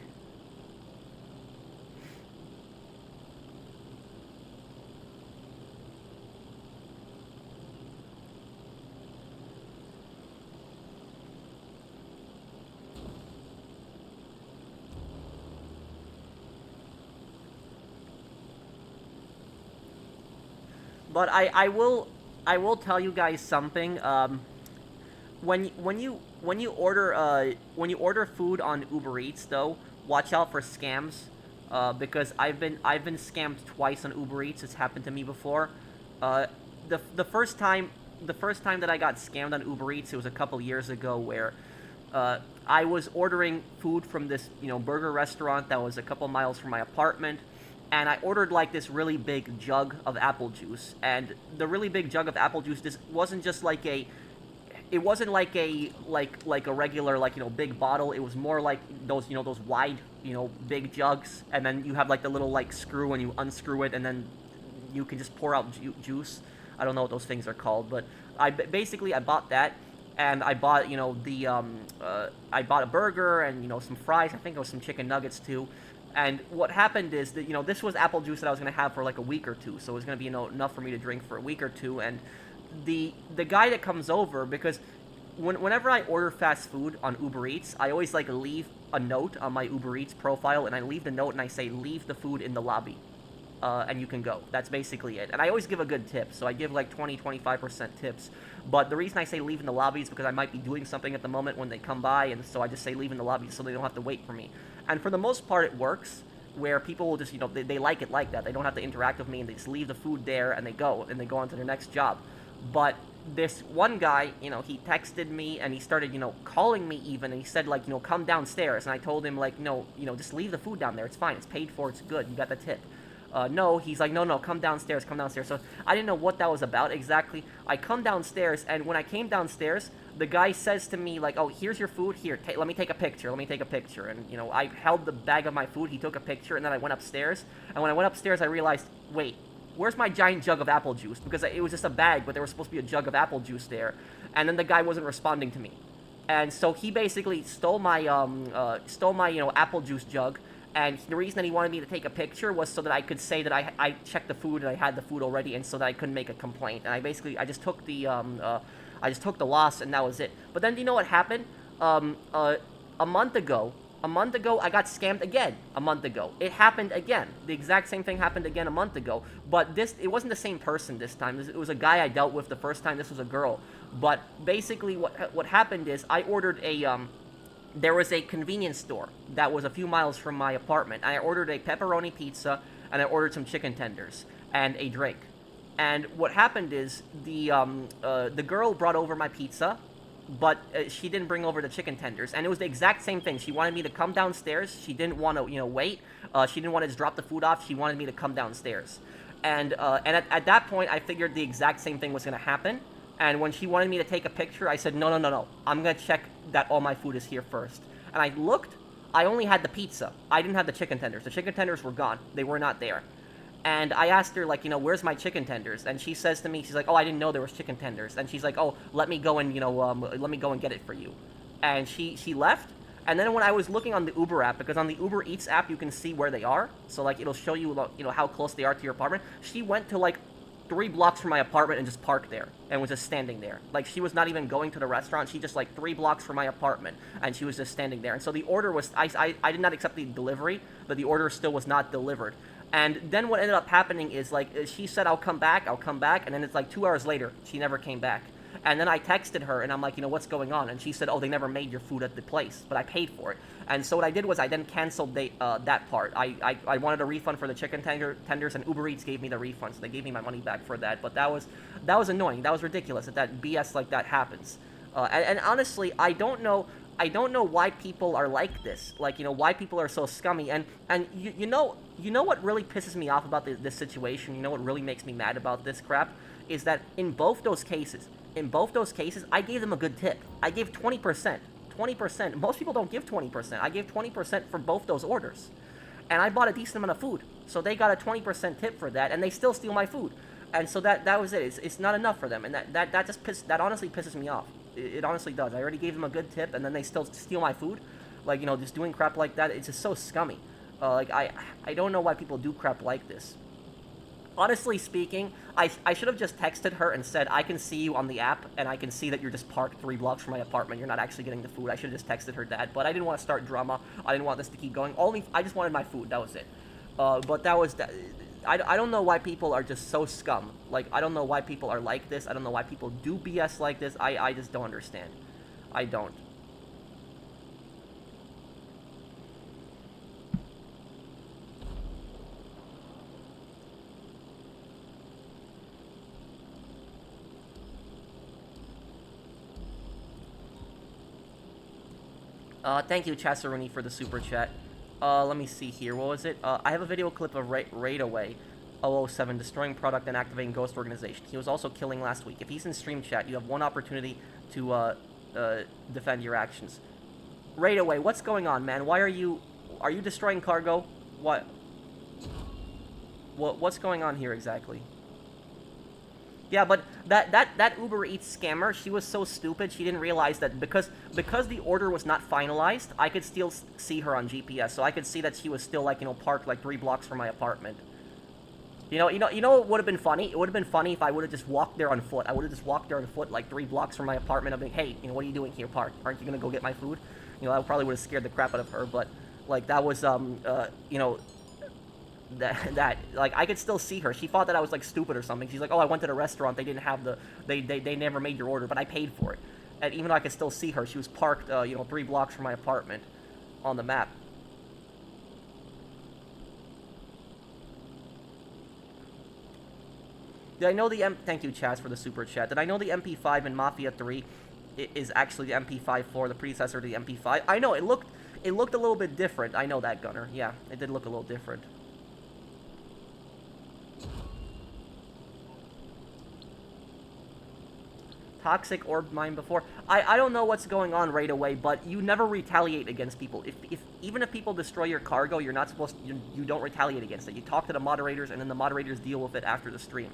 But I will tell you guys something. When you order food on Uber Eats, though, watch out for scams. Because I've been scammed twice on Uber Eats. It's happened to me before. The first time that I got scammed on Uber Eats, it was a couple years ago, where I was ordering food from this burger restaurant that was a couple miles from my apartment. And I ordered like this really big jug of apple juice, and the really big jug of apple juice wasn't just like a regular big bottle. It was more like those those wide big jugs, and then you have like the little like screw, and you unscrew it, and then you can just pour out juice. I don't know what those things are called, but I bought that, and I bought I bought a burger and some fries. I think it was some chicken nuggets too. And what happened is that, this was apple juice that I was going to have for like a week or two, so it was going to be enough for me to drink for a week or two. And the guy that comes over, because whenever I order fast food on Uber Eats, I always like leave a note on my Uber Eats profile, and I leave the note and I say, leave the food in the lobby. and you can go. That's basically it. And I always give a good tip, so I give like 20-25% tips. But the reason I say leave in the lobby is because I might be doing something at the moment when they come by, and so I just say leave in the lobby so they don't have to wait for me. And for the most part, it works, where people will just, they like it like that. They don't have to interact with me, and they just leave the food there, and they go on to their next job. But this one guy, he texted me, and he started, calling me even, and he said, like, come downstairs. And I told him, like, no, just leave the food down there. It's fine. It's paid for. It's good. You got the tip. No, he's like, no, come downstairs. So I didn't know what that was about exactly. I come downstairs, and when I came downstairs, the guy says to me, like, oh, here's your food. Here, let me take a picture. And, I held the bag of my food. He took a picture, and then I went upstairs. And when I went upstairs, I realized, wait, where's my giant jug of apple juice? Because it was just a bag, but there was supposed to be a jug of apple juice there. And then the guy wasn't responding to me. And so he basically stole my apple juice jug. And the reason that he wanted me to take a picture was so that I could say that I checked the food and I had the food already, and so that I couldn't make a complaint. And I just took the loss, and that was it. But then, do you know what happened? A month ago, I got scammed again. A month ago, it happened again. The exact same thing happened again a month ago. But it wasn't the same person this time. It was a guy I dealt with the first time. This was a girl. But basically, what happened is I ordered there was a convenience store that was a few miles from my apartment. I ordered a pepperoni pizza, and I ordered some chicken tenders and a drink. And what happened is the girl brought over my pizza, but she didn't bring over the chicken tenders. And it was the exact same thing. She wanted me to come downstairs. She didn't want to, wait. She didn't want to just drop the food off. She wanted me to come downstairs. And at that point, I figured the exact same thing was going to happen. And when she wanted me to take a picture, I said, no. I'm going to check that all my food is here first. And I looked. I only had the pizza. I didn't have the chicken tenders. The chicken tenders were gone. They were not there. And I asked her, like, where's my chicken tenders? And she says to me, she's like, oh, I didn't know there was chicken tenders. And she's like, oh, let me go and get it for you. And she left. And then when I was looking on the Uber app, because on the Uber Eats app, you can see where they are. So, like, it'll show you, how close they are to your apartment. She went to, like, 3 blocks from my apartment and just parked there and was just standing there. Like, she was not even going to the restaurant. She just, like, 3 blocks from my apartment, and she was just standing there. And so the order was, I did not accept the delivery, but the order still was not delivered. And then what ended up happening is, like, she said, I'll come back, and then it's like 2 hours later, she never came back. And then I texted her, and I'm like, what's going on? And she said, oh, they never made your food at the place, but I paid for it. And so what I did was I then canceled that part. I wanted a refund for the chicken tenders, and Uber Eats gave me the refund, so they gave me my money back for that. But that was annoying. That was ridiculous that BS like that happens. And honestly, I don't know why people are like this. Like, why people are so scummy. And you know what really pisses me off about this situation? You know what really makes me mad about this crap? Is that in both those cases, I gave them a good tip. I gave 20%. 20%. Most people don't give 20%. I gave 20% for both those orders. And I bought a decent amount of food. So they got a 20% tip for that, and they still steal my food. And so that was it. It's not enough for them. And that honestly pisses me off. It honestly does. I already gave them a good tip, and then they still steal my food. Like, just doing crap like that, it's just so scummy. I don't know why people do crap like this. Honestly speaking, I should have just texted her and said, I can see you on the app, and I can see that you're just parked 3 blocks from my apartment. You're not actually getting the food. I should have just texted her that, but I didn't want to start drama. I didn't want this to keep going. I just wanted my food. That was it. But that was... I don't know why people are just so scum. Like, I don't know why people are like this. I don't know why people do BS like this. I just don't understand. I don't. Thank you, Chasseruni, for the super chat. Let me see here. What was it? I have a video clip of Raidaway 007 destroying product and activating Ghost Organization. He was also killing last week. If he's in stream chat, you have one opportunity to defend your actions. Raidaway, what's going on, man? Why are you destroying cargo? What's going on here exactly? Yeah, but that Uber Eats scammer, she was so stupid, she didn't realize that because the order was not finalized, I could still see her on GPS, so I could see that she was still, like, parked, like, 3 blocks from my apartment. You know what would have been funny? It would have been funny if I would have just walked there on foot. I would have just walked there on foot, like, 3 blocks from my apartment. I'd be like, hey, what are you doing here, parked? Aren't you gonna go get my food? That probably would have scared the crap out of her, but, like, that was, that like I could still see her. She thought that I was like stupid or something. She's like, oh, I went to the restaurant. They didn't have the they never made your order, but I paid for it. And even though I could still see her, she was parked 3 blocks from my apartment on the map. Did I know the Thank you, Chaz, for the super chat. Did I know the MP5 in Mafia 3 is actually the MP5-4, the predecessor to the MP5? I know, it looked a little bit different. I know that, Gunner. Yeah, it did look a little different. Toxic orb mine before. I don't know what's going on right away, but you never retaliate against people. Even if people destroy your cargo, you're not supposed to, you don't retaliate against it. You talk to the moderators, and then the moderators deal with it after the stream.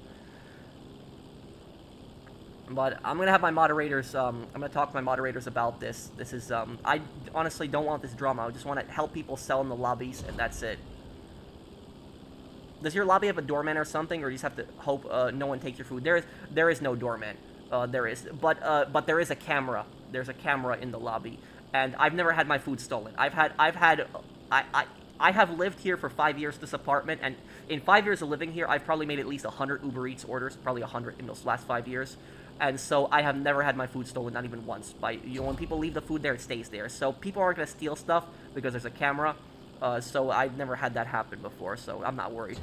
But I'm gonna have my moderators. I'm gonna talk to my moderators about this. This is. I honestly don't want this drama. I just want to help people sell in the lobbies, and that's it. Does your lobby have a doorman or something, or you just have to hope no one takes your food? There is no doorman. There is, but there is a camera. There's a camera in the lobby, and I've never had my food stolen. I have lived here for 5 years, this apartment, and in 5 years of living here, I've probably made at least 100 Uber Eats orders, probably 100 in those last 5 years. And so I have never had my food stolen, not even once. When people leave the food there, it stays there. So people aren't going to steal stuff because there's a camera. So I've never had that happen before, so I'm not worried.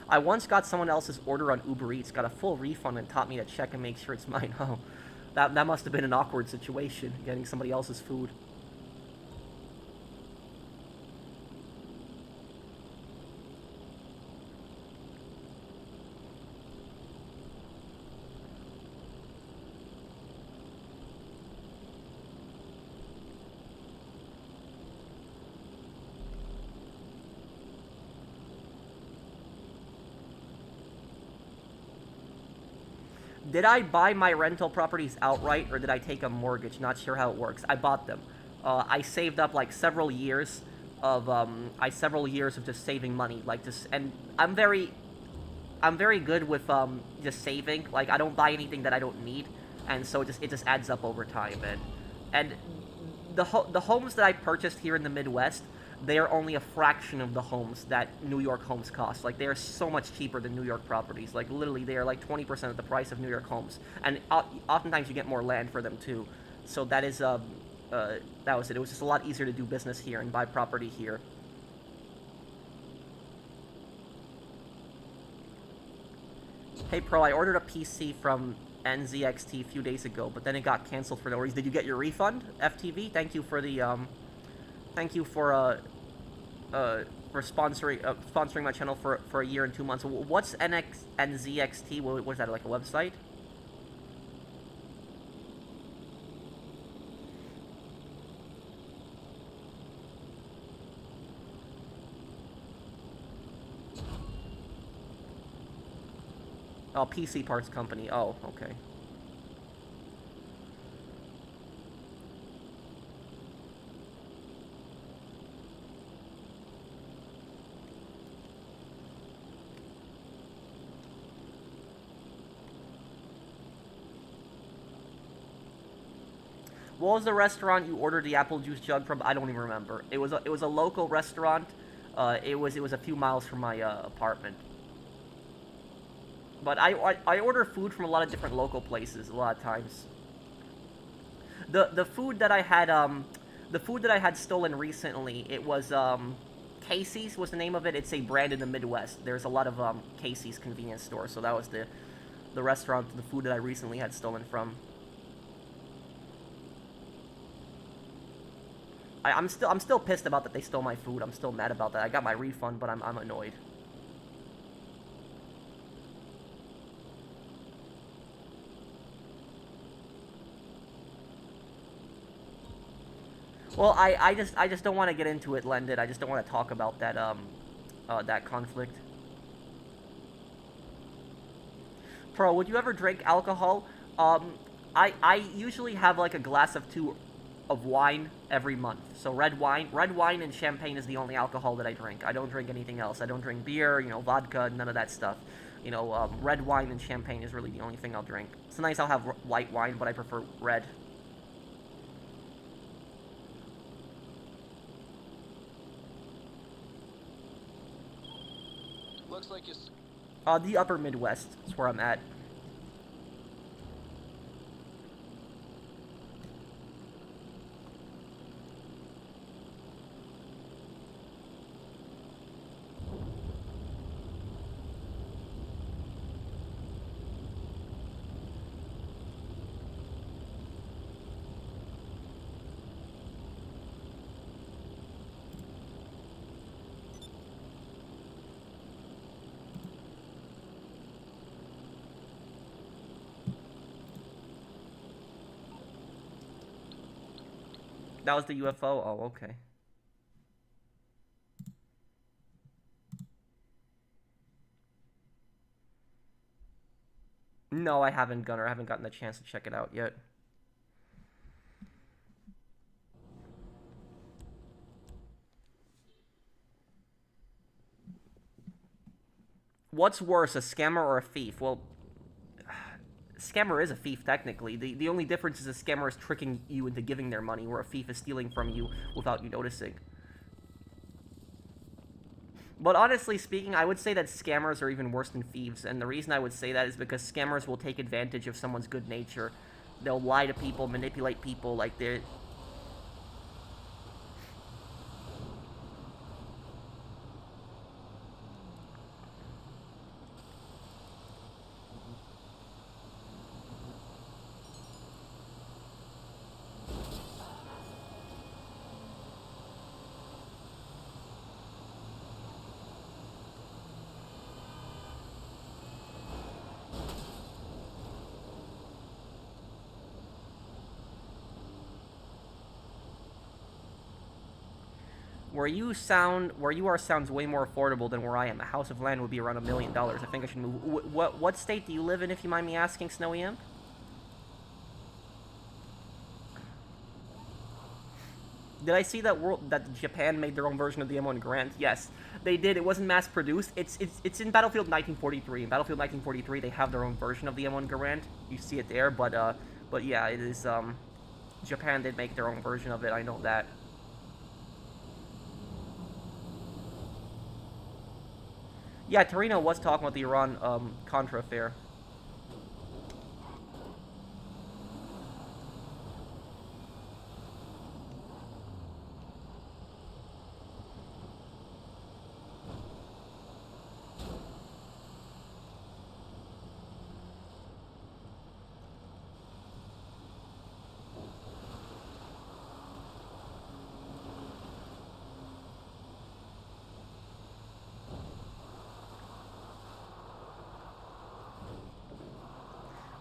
I once got someone else's order on Uber Eats, got a full refund, and taught me to check and make sure it's mine. Oh, that must have been an awkward situation, getting somebody else's food. Did I buy my rental properties outright, or did I take a mortgage? Not sure how it works. I bought them. I saved up like several years of just saving money, and I'm very good with just saving. Like, I don't buy anything that I don't need, and so it just adds up over time. And the homes that I purchased here in the Midwest, they are only a fraction of the homes that New York homes cost. Like, they are so much cheaper than New York properties. Like, literally, they are like 20% of the price of New York homes. And oftentimes you get more land for them, too. So that is, that was it. It was just a lot easier to do business here and buy property here. Hey, Pro, I ordered a PC from NZXT a few days ago, but then it got canceled for no reason. Did you get your refund, FTV? Thank you for the, thank you for sponsoring my channel for a year and 2 months. What's NZXT? What is that, like a website? Oh, PC Parts Company. Oh, okay. What was the restaurant you ordered the apple juice jug from? I don't even remember. It was a local restaurant. It was a few miles from my apartment. But I order food from a lot of different local places a lot of times. The food that I had stolen recently, it was Casey's was the name of it. It's a brand in the Midwest. There's a lot of Casey's convenience stores, so that was the restaurant, the food that I recently had stolen from. I'm still pissed about that they stole my food. I'm still mad about that. I got my refund, but I'm annoyed. Well, I just don't want to get into it, Lended. I just don't want to talk about that that conflict. Pro, would you ever drink alcohol? I usually have like a glass of 2 of wine every month. So red wine and champagne is the only alcohol that I drink. I don't drink anything else. I don't drink beer, vodka, none of that stuff. You know, red wine and champagne is really the only thing I'll drink. Sometimes I'll have white wine, but I prefer red. Looks like you. The upper Midwest is where I'm at. That was the UFO? Oh, okay. No, I haven't, Gunner. I haven't gotten the chance to check it out yet. What's worse, a scammer or a thief? Well, scammer is a thief, technically. The only difference is a scammer is tricking you into giving their money, where a thief is stealing from you without you noticing. But honestly speaking, I would say that scammers are even worse than thieves, and the reason I would say that is because scammers will take advantage of someone's good nature. They'll lie to people, manipulate people, like they're... Where you are sounds way more affordable than where I am. A house of land would be around $1 million. I think I should move. What state do you live in, if you mind me asking, Snowy Imp? Did I see that Japan made their own version of the M1 Garand? Yes, they did. It wasn't mass produced. It's in Battlefield 1943. In Battlefield 1943, they have their own version of the M1 Garand. You see it there, but yeah, it is Japan did make their own version of it. I know that. Yeah, Torino was talking about the Iran-Contra affair.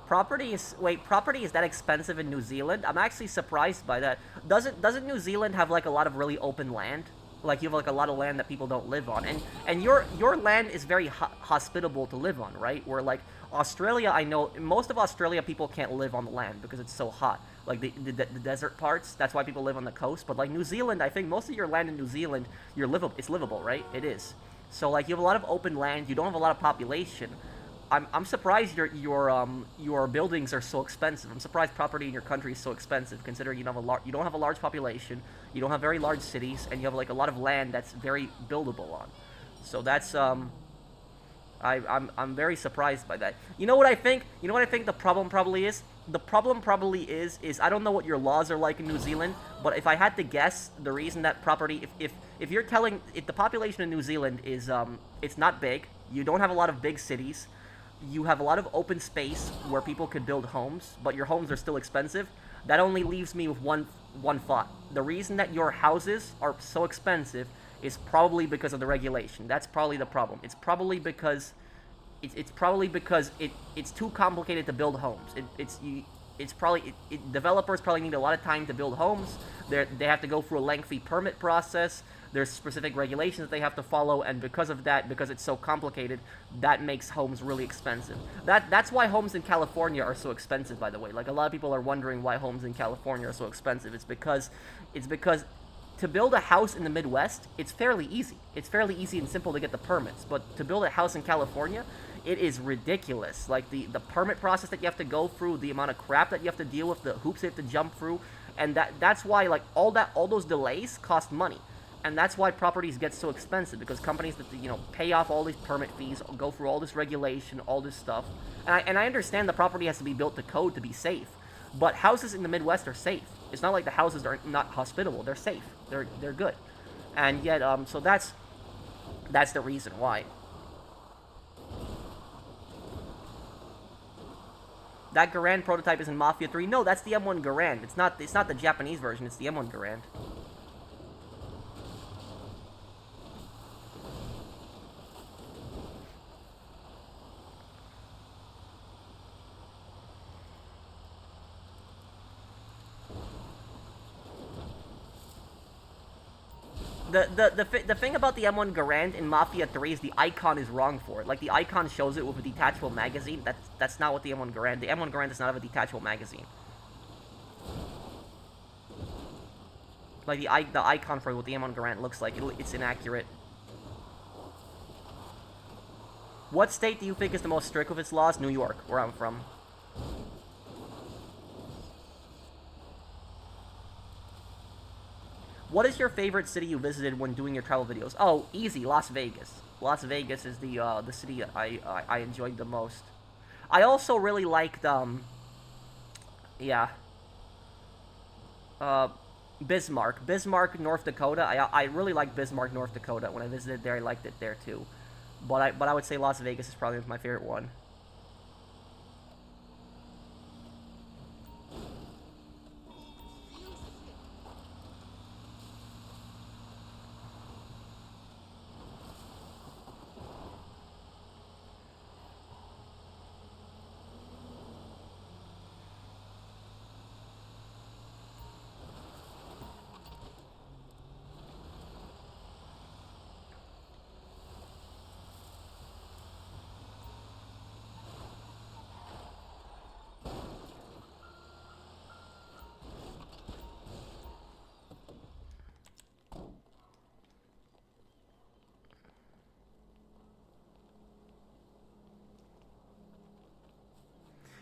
Property is that expensive in New Zealand? I'm actually surprised by that. Doesn't New Zealand have like a lot of really open land? Like you have like a lot of land that people don't live on, and your land is very hospitable to live on, right? Where like Australia, I know most of Australia people can't live on the land because it's so hot. Like the desert parts, that's why people live on the coast. But like New Zealand, I think most of your land in New Zealand, it's livable, right? It is. So like you have a lot of open land. You don't have a lot of population. I'm surprised your buildings are so expensive. I'm surprised property in your country is so expensive, considering you don't have a large population, you don't have very large cities, and you have like a lot of land that's very buildable on. So that's I'm very surprised by that. You know what I think? You know what I think the problem probably is? The problem probably is I don't know what your laws are like in New Zealand, but if I had to guess, the reason that property, if the population in New Zealand is it's not big, you don't have a lot of big cities. You have a lot of open space where people could build homes, but your homes are still expensive. That only leaves me with one thought. The reason that your houses are so expensive is probably because of the regulation. That's probably the problem. It's probably because it's too complicated to build homes. Developers probably need a lot of time to build homes. They have to go through a lengthy permit process. There's specific regulations that they have to follow, and because of that, because it's so complicated, that makes homes really expensive. That's why homes in California are so expensive, by the way. Like, a lot of people are wondering why homes in California are so expensive. It's because to build a house in the Midwest, it's fairly easy. It's fairly easy and simple to get the permits, but to build a house in California, it is ridiculous. Like, the permit process that you have to go through, the amount of crap that you have to deal with, the hoops you have to jump through, and that's why, like, all those delays cost money. And that's why properties get so expensive, because companies that, you know, pay off all these permit fees, go through all this regulation, all this stuff. And I understand the property has to be built to code to be safe, but houses in the Midwest are safe. It's not like the houses are not hospitable. They're safe. They're good. And yet, so that's the reason why. That Garand prototype is in Mafia 3. No, that's the M1 Garand. It's not the Japanese version. It's the M1 Garand. The thing about the M1 Garand in Mafia 3 is the icon is wrong for it. Like, the icon shows it with a detachable magazine. That's not what the M1 Garand... The M1 Garand does not have a detachable magazine. Like, the icon for what the M1 Garand looks like, it's inaccurate. What state do you think is the most strict with its laws? New York, where I'm from. What is your favorite city you visited when doing your travel videos? Oh, easy, Las Vegas. Las Vegas is the city I enjoyed the most. I also really liked, Bismarck. Bismarck, North Dakota. I really liked Bismarck, North Dakota. When I visited there, I liked it there too. But I would say Las Vegas is probably my favorite one.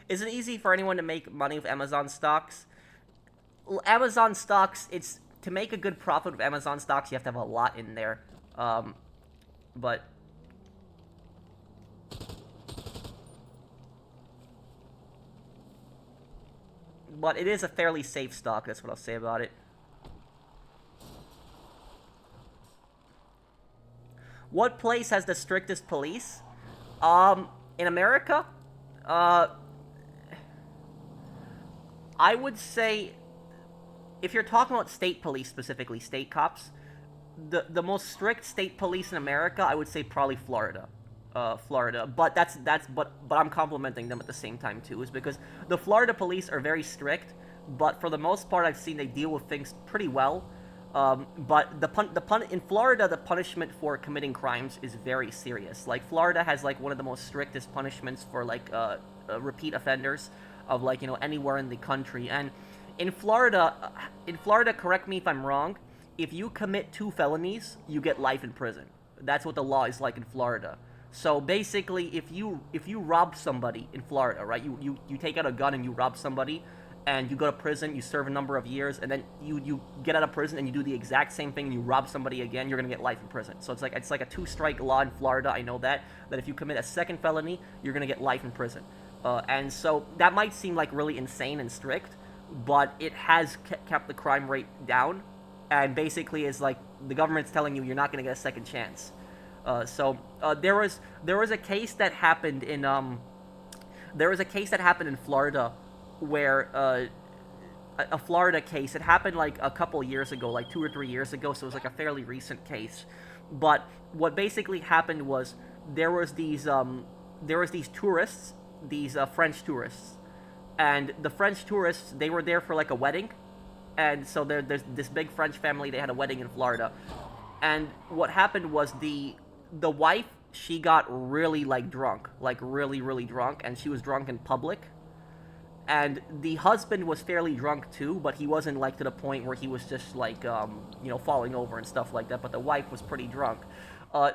Is it easy for anyone to make money with Amazon stocks? Amazon stocks, it's... To make a good profit with Amazon stocks, you have to have a lot in there. But it is a fairly safe stock, that's what I'll say about it. What place has the strictest police? In America? I would say, if you're talking about state police specifically, state cops, the most strict state police in America, I would say probably Florida. Florida, but but I'm complimenting them at the same time too, is because the Florida police are very strict, but for the most part I've seen they deal with things pretty well. But in Florida, the punishment for committing crimes is very serious. Like, Florida has like one of the most strictest punishments for like repeat offenders of, like, you know, anywhere in the country. And in Florida, correct me if I'm wrong, if you commit 2 felonies, you get life in prison. That's what the law is like in Florida. So basically, if you rob somebody in Florida, right, you take out a gun and you rob somebody, and you go to prison, you serve a number of years, and then you get out of prison and you do the exact same thing and you rob somebody again, you're gonna get life in prison. So it's like a 2-strike law in Florida. I know that if you commit a second felony, you're gonna get life in prison. And so that might seem like really insane and strict, but it has kept the crime rate down, and basically is like the government's telling you you're not gonna get a second chance. There was a case that happened in Florida where a Florida case. It happened like a couple years ago, like 2 or 3 years ago, so it was like a fairly recent case. But what basically happened was there was these tourists, these French tourists, and the French tourists, they were there for like a wedding, and so there's this big French family, they had a wedding in Florida, and what happened was the wife, she got really like drunk, like really drunk, and she was drunk in public. And the husband was fairly drunk too, but he wasn't like to the point where he was just like, falling over and stuff like that. But the wife was pretty drunk.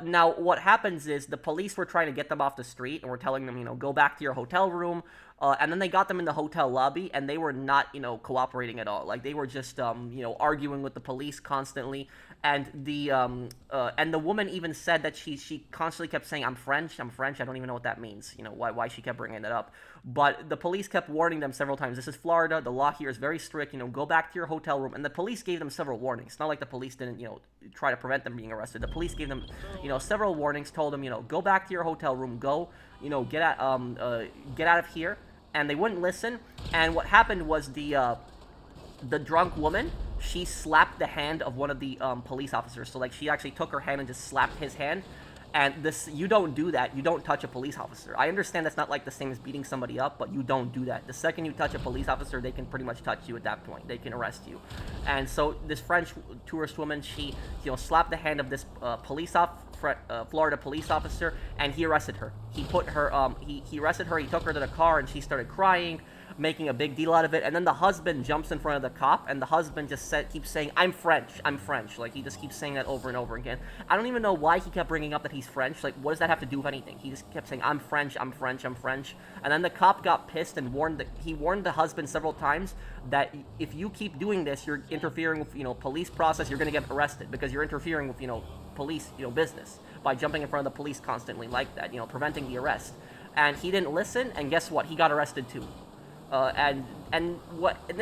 Now, what happens is the police were trying to get them off the street and were telling them, go back to your hotel room. And then they got them in the hotel lobby, and they were not, cooperating at all. Like, they were just, arguing with the police constantly. And the woman even said that she constantly kept saying, I'm French. I don't even know what that means, why she kept bringing it up. But the police kept warning them several times. This is Florida. The law here is very strict. Go back to your hotel room. And the police gave them several warnings. It's not like the police didn't, try to prevent them being arrested. The police gave them, several warnings, told them, go back to your hotel room, go, get out of here. And they wouldn't listen. And what happened was the drunk woman, she slapped the hand of one of the police officers. So, like, she actually took her hand and just slapped his hand. And you don't do that. You don't touch a police officer. I understand that's not like the same as beating somebody up, but you don't do that. The second you touch a police officer, they can pretty much touch you at that point. They can arrest you. And so this French tourist woman, she, slapped the hand of this Florida police officer, and he arrested her. He put her, he arrested her. He took her to the car, and she started crying, making a big deal out of it. And then the husband jumps in front of the cop, and the husband just keeps saying, I'm French. Like, he just keeps saying that over and over again. I don't even know why he kept bringing up that he's French. Like, what does that have to do with anything? He just kept saying, I'm French. And then the cop got pissed and warned the husband several times that if you keep doing this, you're interfering with, police process. You're going to get arrested because you're interfering with, police, business by jumping in front of the police constantly like that, preventing the arrest. And he didn't listen, and guess what? He got arrested too.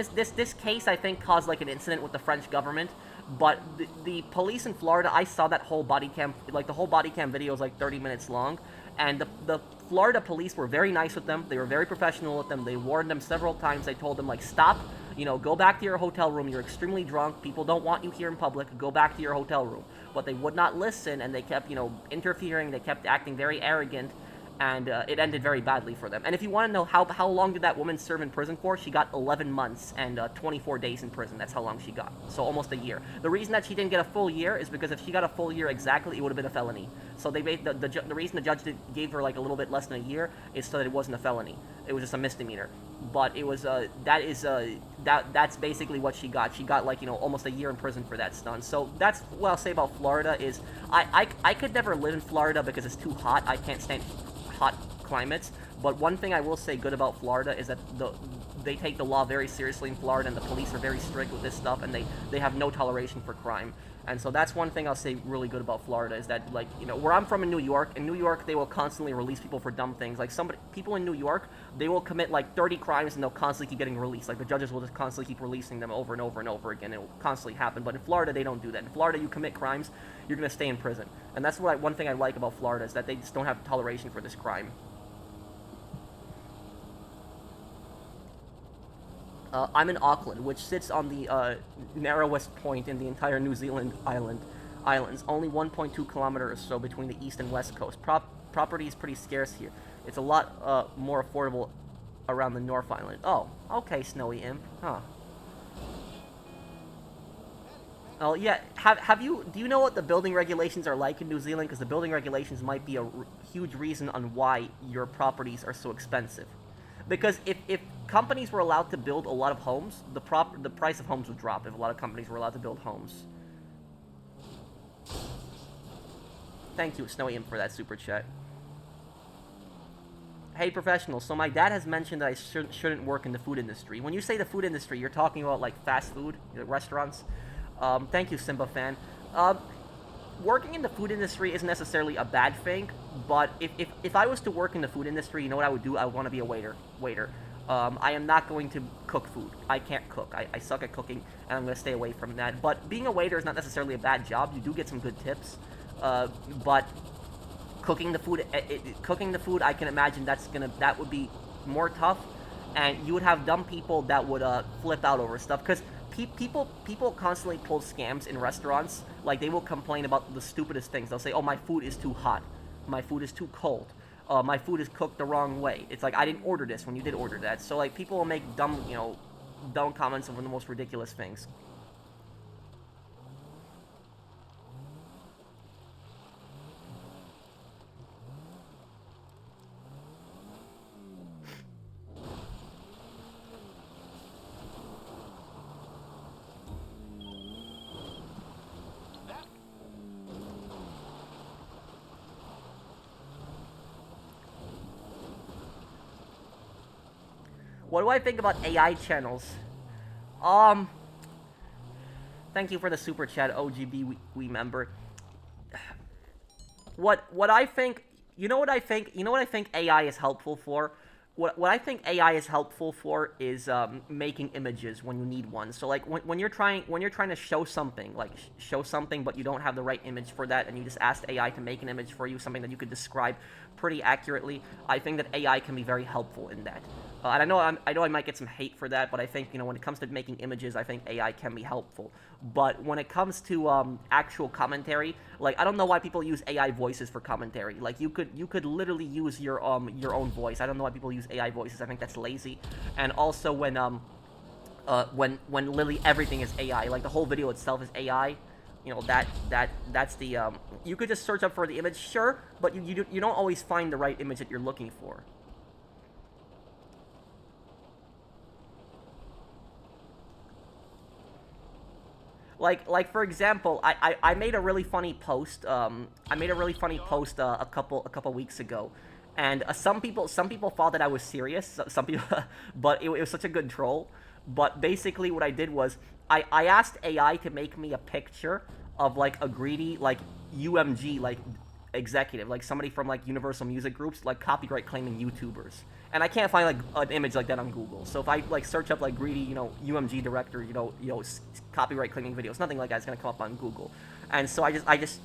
This case, I think, caused like an incident with the French government, but the police in Florida, I saw that whole body cam, like the whole body cam video is like 30 minutes long, and the Florida police were very nice with them. They were very professional with them. They warned them several times. They told them, like, stop, go back to your hotel room. You're extremely drunk. People don't want you here in public. Go back to your hotel room. But they would not listen, and they kept, interfering. They kept acting very arrogant. And it ended very badly for them. And if you want to know how long did that woman serve in prison for, she got 11 months and 24 days in prison. That's how long she got. So almost a year. The reason that she didn't get a full year is because if she got a full year exactly, it would have been a felony. So they made the reason the judge gave her like a little bit less than a year is so that it wasn't a felony. It was just a misdemeanor. But it was that's basically what she got. She got like almost a year in prison for that stunt. So that's what I'll say about Florida is I could never live in Florida because it's too hot. I can't stand hot climates, but one thing I will say good about Florida is that they take the law very seriously in Florida, and the police are very strict with this stuff, and they have no toleration for crime. And so that's one thing I'll say really good about Florida is that, like, where I'm from in New York, they will constantly release people for dumb things. Like, people in New York, they will commit like 30 crimes and they'll constantly keep getting released. Like, the judges will just constantly keep releasing them over and over and over again. It will constantly happen. But in Florida, they don't do that. In Florida, you commit crimes, you're going to stay in prison. And that's one thing I like about Florida is that they just don't have toleration for this crime. I'm in Auckland, which sits on the narrowest point in the entire New Zealand islands. Only 1.2 kilometers or so between the east and west coast. Property is pretty scarce here. It's a lot more affordable around the North Island. Oh, okay, Snowy Imp. Huh. Oh, yeah. Do you know what the building regulations are like in New Zealand? Because the building regulations might be a huge reason on why your properties are so expensive. Because if companies were allowed to build a lot of homes, the price of homes would drop if a lot of companies were allowed to build homes. Thank you, Snowy Imp, for that super chat. Hey, professional, so my dad has mentioned that I shouldn't work in the food industry. When you say the food industry, you're talking about, like, fast food, restaurants? Thank you, Simba fan. Working in the food industry isn't necessarily a bad thing, but if I was to work in the food industry, you know what I would do? I would want to be a waiter. I am not going to cook food. I can't cook. I suck at cooking, and I'm going to stay away from that. But being a waiter is not necessarily a bad job. You do get some good tips. But cooking the food, I can imagine that would be more tough, and you would have dumb people that would flip out over stuff, because people constantly pull scams in restaurants. Like, they will complain about the stupidest things. They'll say, oh, my food is too hot, my food is too cold, my food is cooked the wrong way. It's like, I didn't order this when you did order that. So, like, people will make dumb comments over the most ridiculous things. What do I think about AI channels? Thank you for the super chat, OGB we member. What I think, you know what I think AI is helpful for? What I think AI is helpful for is making images when you need one. So like when you're trying to show something, but you don't have the right image for that, and you just ask AI to make an image for you, something that you could describe pretty accurately. I think that AI can be very helpful in that. And I know I might get some hate for that, but I think, when it comes to making images, I think AI can be helpful. But when it comes to actual commentary, like, I don't know why people use AI voices for commentary. Like, you could literally use your own voice. I don't know why people use AI voices. I think that's lazy. And also when literally everything is AI, like the whole video itself is AI. That's the you could just search up for the image, sure, but you don't always find the right image that you're looking for. Like for example, I made a really funny post. A couple weeks ago, and some people thought that I was serious. Some people, but it was such a good troll. But basically, what I did was I asked AI to make me a picture of like a greedy UMG executive, like somebody from like Universal Music Groups, like copyright claiming YouTubers. And I can't find like an image like that on Google. So if I like search up like greedy, UMG director, copyright claiming videos, nothing like that's gonna come up on Google. And so I just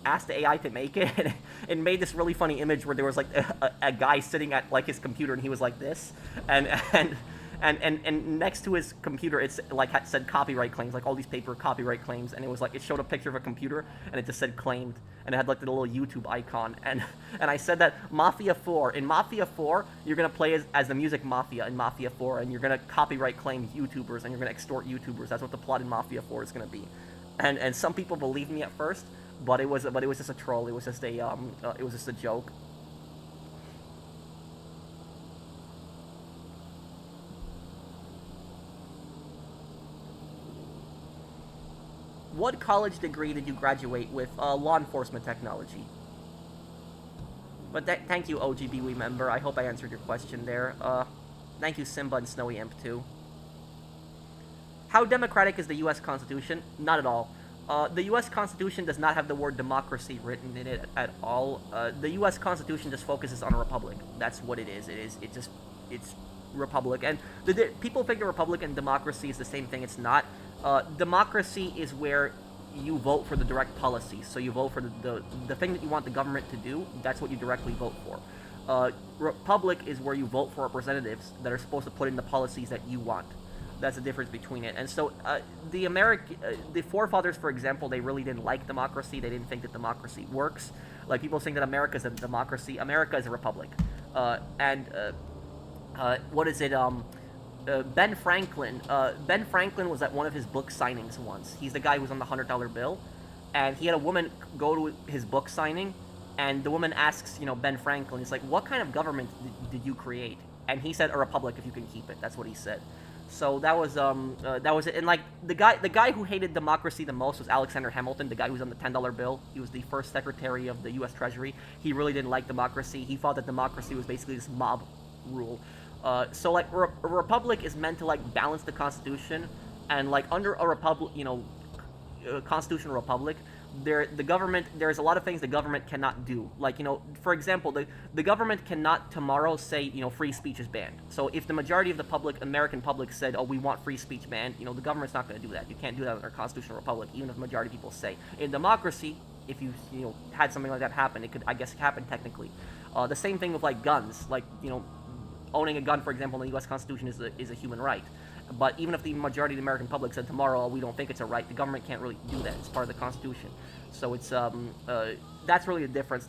asked the AI to make it, and it made this really funny image where there was like a guy sitting at like his computer, and he was like this, and next to his computer it's like said copyright claims, like all these paper copyright claims, and it was like it showed a picture of a computer and it just said claimed, and it had like the little YouTube icon, and I said that in Mafia 4 you're gonna play as the music Mafia in Mafia 4, and you're gonna copyright claim YouTubers, and you're gonna extort YouTubers. That's what the plot in Mafia 4 is gonna be. And some people believed me at first, but it was just a troll. It was just a joke. What college degree did you graduate with? Law enforcement technology. But thank you, OGB we member. I hope I answered your question there. Thank you, Simba and Snowy Imp too. How democratic is the U.S. Constitution? Not at all. The U.S. Constitution does not have the word democracy written in it at all. The U.S. Constitution just focuses on a republic. That's what it is. It's republic. And people think the republic and democracy is the same thing. It's not. Democracy is where you vote for the direct policies. So you vote for the thing that you want the government to do. That's what you directly vote for. Republic is where you vote for representatives that are supposed to put in the policies that you want. That's the difference between it. And so the forefathers, for example, they really didn't like democracy. They didn't think that democracy works. Like, people think that America is a democracy. America is a republic. What is it? Ben Franklin was at one of his book signings once. He's the guy who's on the $100 bill, and he had a woman go to his book signing, and the woman asks, Ben Franklin, he's like, what kind of government did you create? And he said, a republic if you can keep it. That's what he said. So that was it. And like the guy who hated democracy the most was Alexander Hamilton, the guy who was on the $10 bill. He was the first secretary of the U.S. Treasury. He really didn't like democracy. He thought that democracy was basically this mob rule. So like a republic is meant to like balance the Constitution, and like under a republic, constitutional republic, the government, there's a lot of things the government cannot do. Like, for example, the government cannot tomorrow say, free speech is banned. So if the majority of the American public said, oh, we want free speech banned, the government's not going to do that. You can't do that in our constitutional republic, even if the majority of people say. In democracy, if you had something like that happen, it could, I guess, happen technically. The same thing with like guns, like, owning a gun, for example, in the U.S. Constitution is a human right. But even if the majority of the American public said tomorrow, we don't think it's a right, the government can't really do that. It's part of the Constitution. So it's that's really the difference.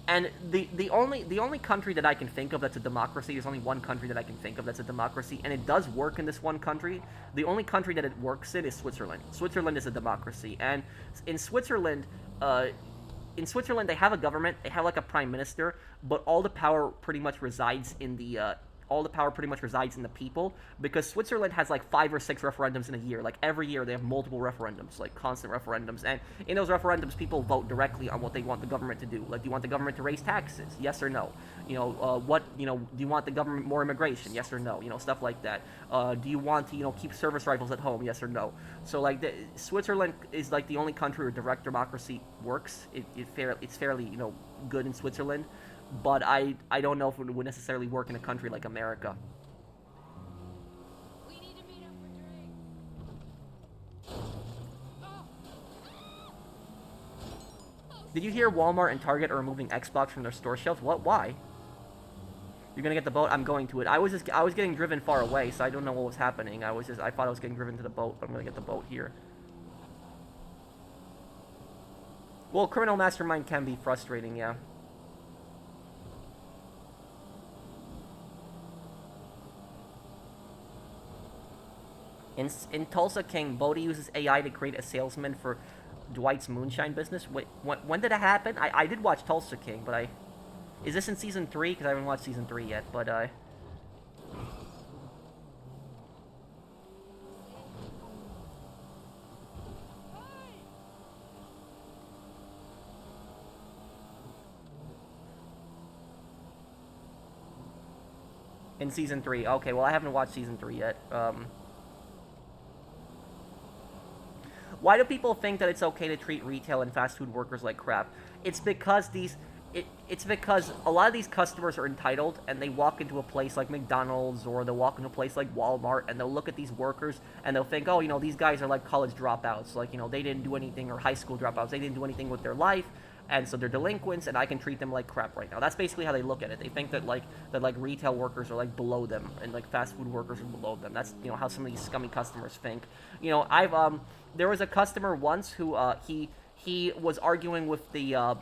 And the only country that I can think of that's a democracy, there's only one country that I can think of that's a democracy, and it does work in this one country. The only country that it works in is Switzerland. Switzerland is a democracy, and in Switzerland, they have a government, they have like a prime minister, but all the power pretty much resides in the all the power pretty much resides in the people, because Switzerland has like 5 or 6 referendums in a year. Like every year they have multiple referendums, like constant referendums, and in those referendums people vote directly on what they want the government to do. Like, do you want the government to raise taxes? Yes or no? Do you want the government more immigration? Yes or no? Stuff like that. Do you want to keep service rifles at home? Yes or no? So like Switzerland is like the only country where direct democracy works. It's fairly good in Switzerland. But I don't know if it would necessarily work in a country like America. We need to meet up for drinks. Did you hear Walmart and Target are removing Xbox from their store shelves? What? Why? You're gonna get the boat? I'm going to it. I was getting driven far away, so I don't know what was happening. I thought I was getting driven to the boat, but I'm gonna get the boat here. Well, Criminal Mastermind can be frustrating, yeah. In Tulsa King, Bodhi uses AI to create a salesman for Dwight's moonshine business. Wait, when did it happen? I did watch Tulsa King, but is this in season 3? Because I haven't watched season 3 yet, but in season 3. Okay, well I haven't watched season 3 yet. Why do people think that it's okay to treat retail and fast food workers like crap? It's because it's because a lot of these customers are entitled, and they walk into a place like McDonald's, or they'll walk into a place like Walmart, and they'll look at these workers and they'll think, oh, these guys are like college dropouts, like they didn't do anything, or high school dropouts, they didn't do anything with their life, and so they're delinquents, and I can treat them like crap right now. That's basically how they look at it. They think that retail workers are like below them, and like fast food workers are below them. That's how some of these scummy customers think. There was a customer once who he was arguing with the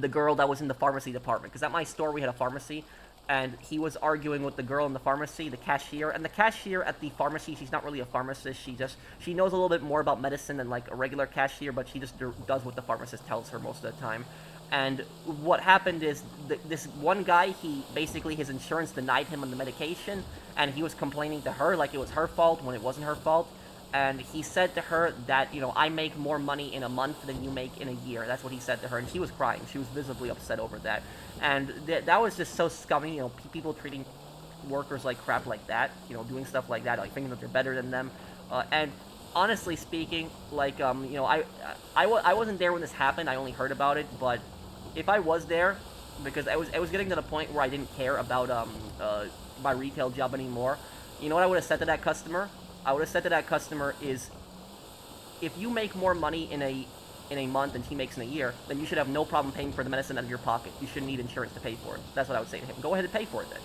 girl that was in the pharmacy department, because at my store we had a pharmacy, and he was arguing with the girl in the pharmacy, the cashier, and the cashier at the pharmacy, she's not really a pharmacist, she knows a little bit more about medicine than like a regular cashier, but she just does what the pharmacist tells her most of the time. And what happened is this one guy, his insurance denied him on the medication, and he was complaining to her like it was her fault when it wasn't her fault. And he said to her that, I make more money in a month than you make in a year. That's what he said to her, and she was crying. She was visibly upset over that. And that was just so scummy, people treating workers like crap like that, doing stuff like that, like thinking that they're better than them. And honestly speaking, like, I wasn't there when this happened. I only heard about it, but if I was there, because I was getting to the point where I didn't care about my retail job anymore, you know what I would have said to that customer? I would have said to that customer is, if you make more money in a month than he makes in a year, then you should have no problem paying for the medicine out of your pocket. You shouldn't need insurance to pay for it. That's what I would say to him. Go ahead and pay for it then.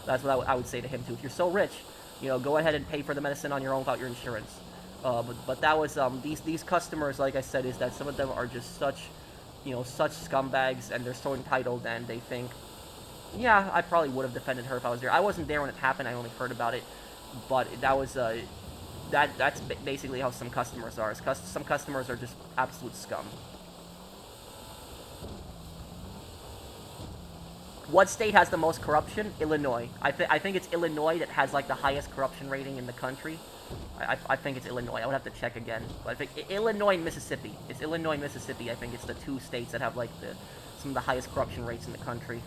That's what I would say to him too. If you're so rich, go ahead and pay for the medicine on your own without your insurance. But that was these customers, like I said, is that some of them are just such scumbags, and they're so entitled, and they think, yeah, I probably would have defended her if I was there. I wasn't there when it happened. I only heard about it. But that was that's basically how some customers are. Some customers are just absolute scum. What state has the most corruption? Illinois. I think it's Illinois that has like the highest corruption rating in the country. I think it's Illinois. I would have to check again. But I think Illinois and Mississippi. It's Illinois and Mississippi. I think it's the 2 states that have like some of the highest corruption rates in the country.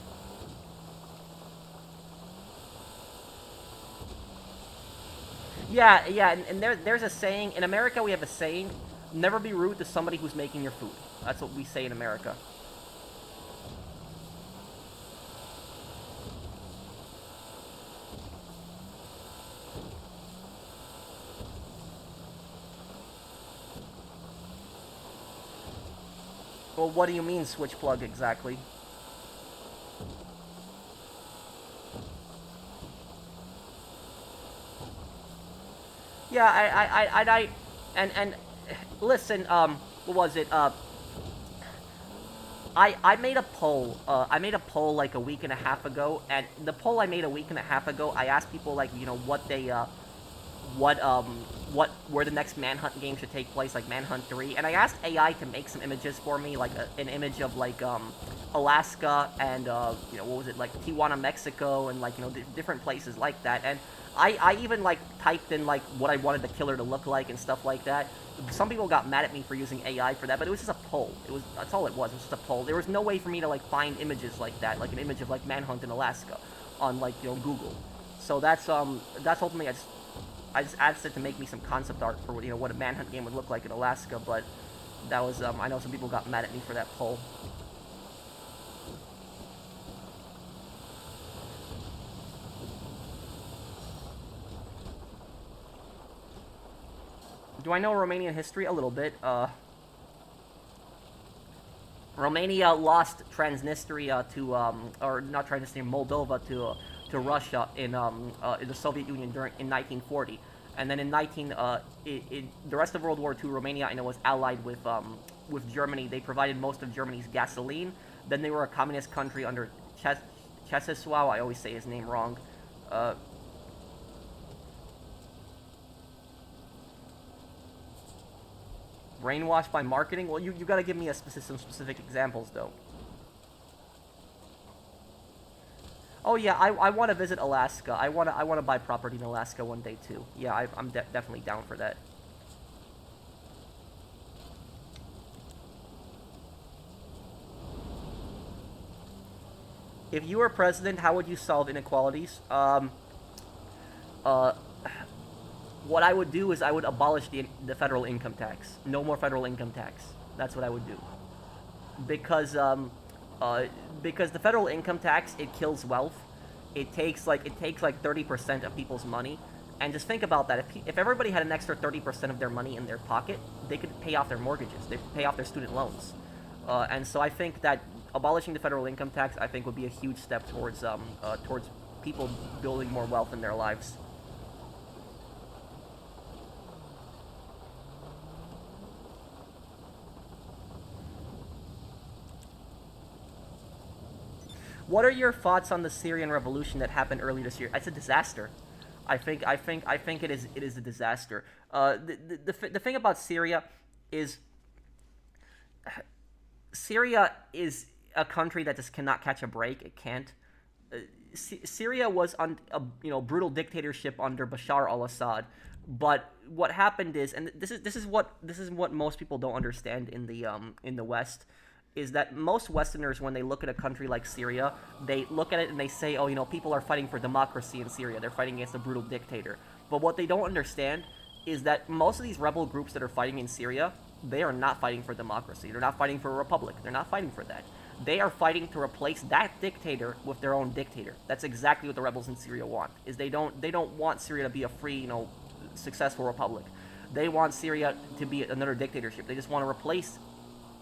Yeah, and there's a saying, in America we have a saying, never be rude to somebody who's making your food. That's what we say in America. Well, what do you mean switch plug exactly? Yeah, and listen, what was it? I made a poll. I made a poll like a week and a half ago, and the poll I made a week and a half ago, I asked people like, what where the next Manhunt game should take place, like Manhunt 3, and I asked AI to make some images for me, like an image of like Alaska and you know, what was it, like Tijuana, Mexico, and like, you know, different places like that. And I even like typed in like what I wanted the killer to look like and stuff like that. Some people got mad at me for using AI for that, but it was just a poll. That's all it was. It was just a poll. There was no way for me to like find images like that, like an image of like Manhunt in Alaska on like, you know, Google. So that's ultimately I just asked it to make me some concept art for, you know, what a Manhunt game would look like in Alaska, but that was I know some people got mad at me for that poll. Do I know Romanian history? A little bit. Romania lost Transnistria to, or not Transnistria, Moldova to Russia in the Soviet Union in 1940, and then in the rest of World War II, Romania, I know, was allied with Germany. They provided most of Germany's gasoline. Then they were a communist country under Ceausescu. I always say his name wrong. Brainwashed by marketing? Well, you gotta give me some specific examples, though. Oh yeah, I want to visit Alaska. I want to buy property in Alaska one day too. Yeah, I'm definitely down for that. If you were president, how would you solve inequalities? What I would do is I would abolish the federal income tax. No more federal income tax. That's what I would do. Because the federal income tax, it kills wealth. It takes like 30% of people's money. And just think about that. If everybody had an extra 30% of their money in their pocket, they could pay off their mortgages. They could pay off their student loans. And so I think that abolishing the federal income tax, I think, would be a huge step towards people building more wealth in their lives. What are your thoughts on the Syrian revolution that happened earlier this year? It's a disaster. I think it is a disaster. The thing about Syria is a country that just cannot catch a break. It can't. Syria was on a brutal dictatorship under Bashar al-Assad, but what happened is, and this is what most people don't understand in the West, is that most Westerners, when they look at a country like Syria, they look at it and they say, oh, people are fighting for democracy in Syria. They're fighting against a brutal dictator. But what they don't understand is that most of these rebel groups that are fighting in Syria, they are not fighting for democracy. They're not fighting for a republic. They're not fighting for that. They are fighting to replace that dictator with their own dictator. That's exactly what the rebels in Syria want. Is they don't want Syria to be a free, successful republic. They want Syria to be another dictatorship. They just want to replace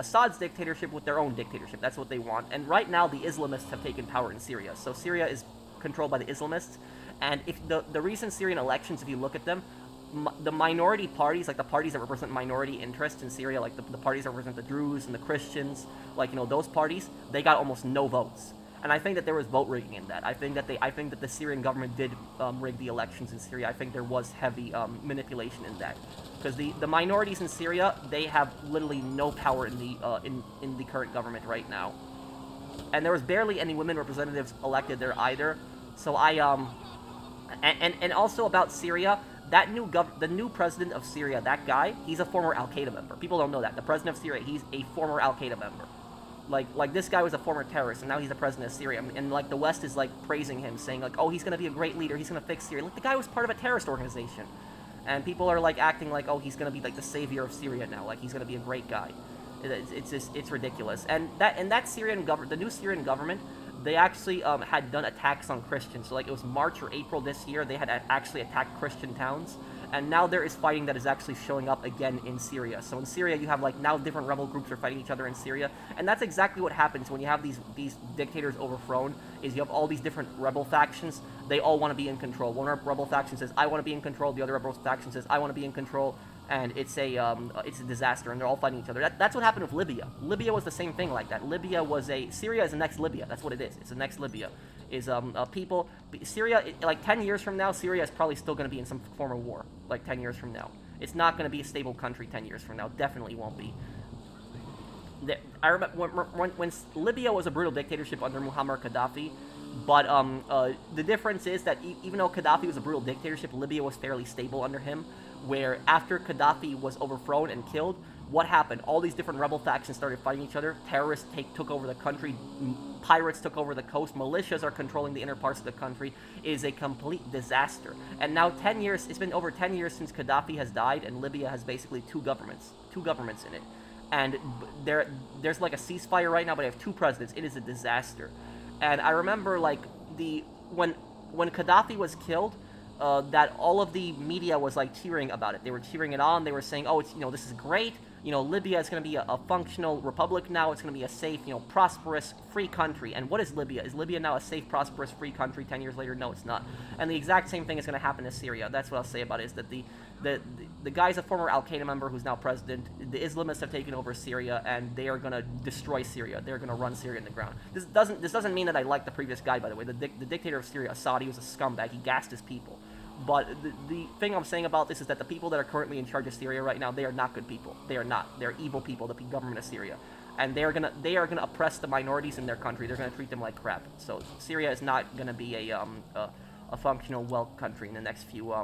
Assad's dictatorship with their own dictatorship. That's what they want. And right now, the Islamists have taken power in Syria. So Syria is controlled by the Islamists. And if the recent Syrian elections, if you look at them, the minority parties, like the parties that represent minority interests in Syria, like the parties that represent the Druze and the Christians, those parties, they got almost no votes. And I think that there was vote rigging in that. I think that the Syrian government did rig the elections in Syria. I think there was heavy manipulation in that, because the minorities in Syria, they have literally no power in the current government right now, and there was barely any women representatives elected there either. So and also about Syria, the new president of Syria, that guy, he's a former Al-Qaeda member. People don't know that. The president of Syria, he's a former Al-Qaeda member. Like this guy was a former terrorist, and now he's the president of Syria. And the West is praising him, saying oh, he's gonna be a great leader. He's gonna fix Syria. The guy was part of a terrorist organization, and people are acting like, oh, he's gonna be the savior of Syria now. He's gonna be a great guy. It's ridiculous. And that Syrian government, the new Syrian government, they actually had done attacks on Christians. So it was March or April this year, they had actually attacked Christian towns. And now there is fighting that is actually showing up again in Syria. So in Syria, you have now different rebel groups are fighting each other in Syria, and that's exactly what happens when you have these dictators overthrown. Is you have all these different rebel factions. They all want to be in control. One rebel faction says, "I want to be in control." The other rebel faction says, "I want to be in control." And it's a disaster, and they're all fighting each other. That's what happened with Libya. Libya was the same thing like that. Syria is the next Libya. That's what it is. It's the next Libya. is people. Syria, like 10 years from now, Syria is probably still going to be in some form of war. Like 10 years from now, it's not going to be a stable country. 10 years from now, definitely won't be. I remember when Libya was a brutal dictatorship under Muammar Gaddafi, but the difference is that even though Gaddafi was a brutal dictatorship, Libya was fairly stable under him. Where after Gaddafi was overthrown and killed, what happened? All these different rebel factions started fighting each other. Terrorists took over the country. Pirates took over the coast. Militias are controlling the inner parts of the country. It is a complete disaster. And now 10 years, it's been over 10 years since Gaddafi has died, and Libya has basically two governments in it. And there's like a ceasefire right now, but they have two presidents. It is a disaster. And I remember like when Gaddafi was killed, that all of the media was like cheering about it. They were cheering it on. They were saying, "Oh, it's this is great. Libya is going to be a functional republic now. It's going to be a safe, prosperous, free country." And what is Libya? Is Libya now a safe, prosperous, free country 10 years later? No, it's not. And the exact same thing is going to happen to Syria. That's what I'll say about it, is that the guy's a former Al-Qaeda member who's now president. The Islamists have taken over Syria, and they are going to destroy Syria. They're going to run Syria in the ground. This doesn't mean that I like the previous guy, by the way. The dictator of Syria, Assad, he was a scumbag. He gassed his people. But the thing I'm saying about this is that the people that are currently in charge of Syria right now, they are not good people. They are not. They're evil people, the government of Syria. And they are gonna oppress the minorities in their country. They're gonna treat them like crap. So Syria is not gonna be a functional, well country in the next few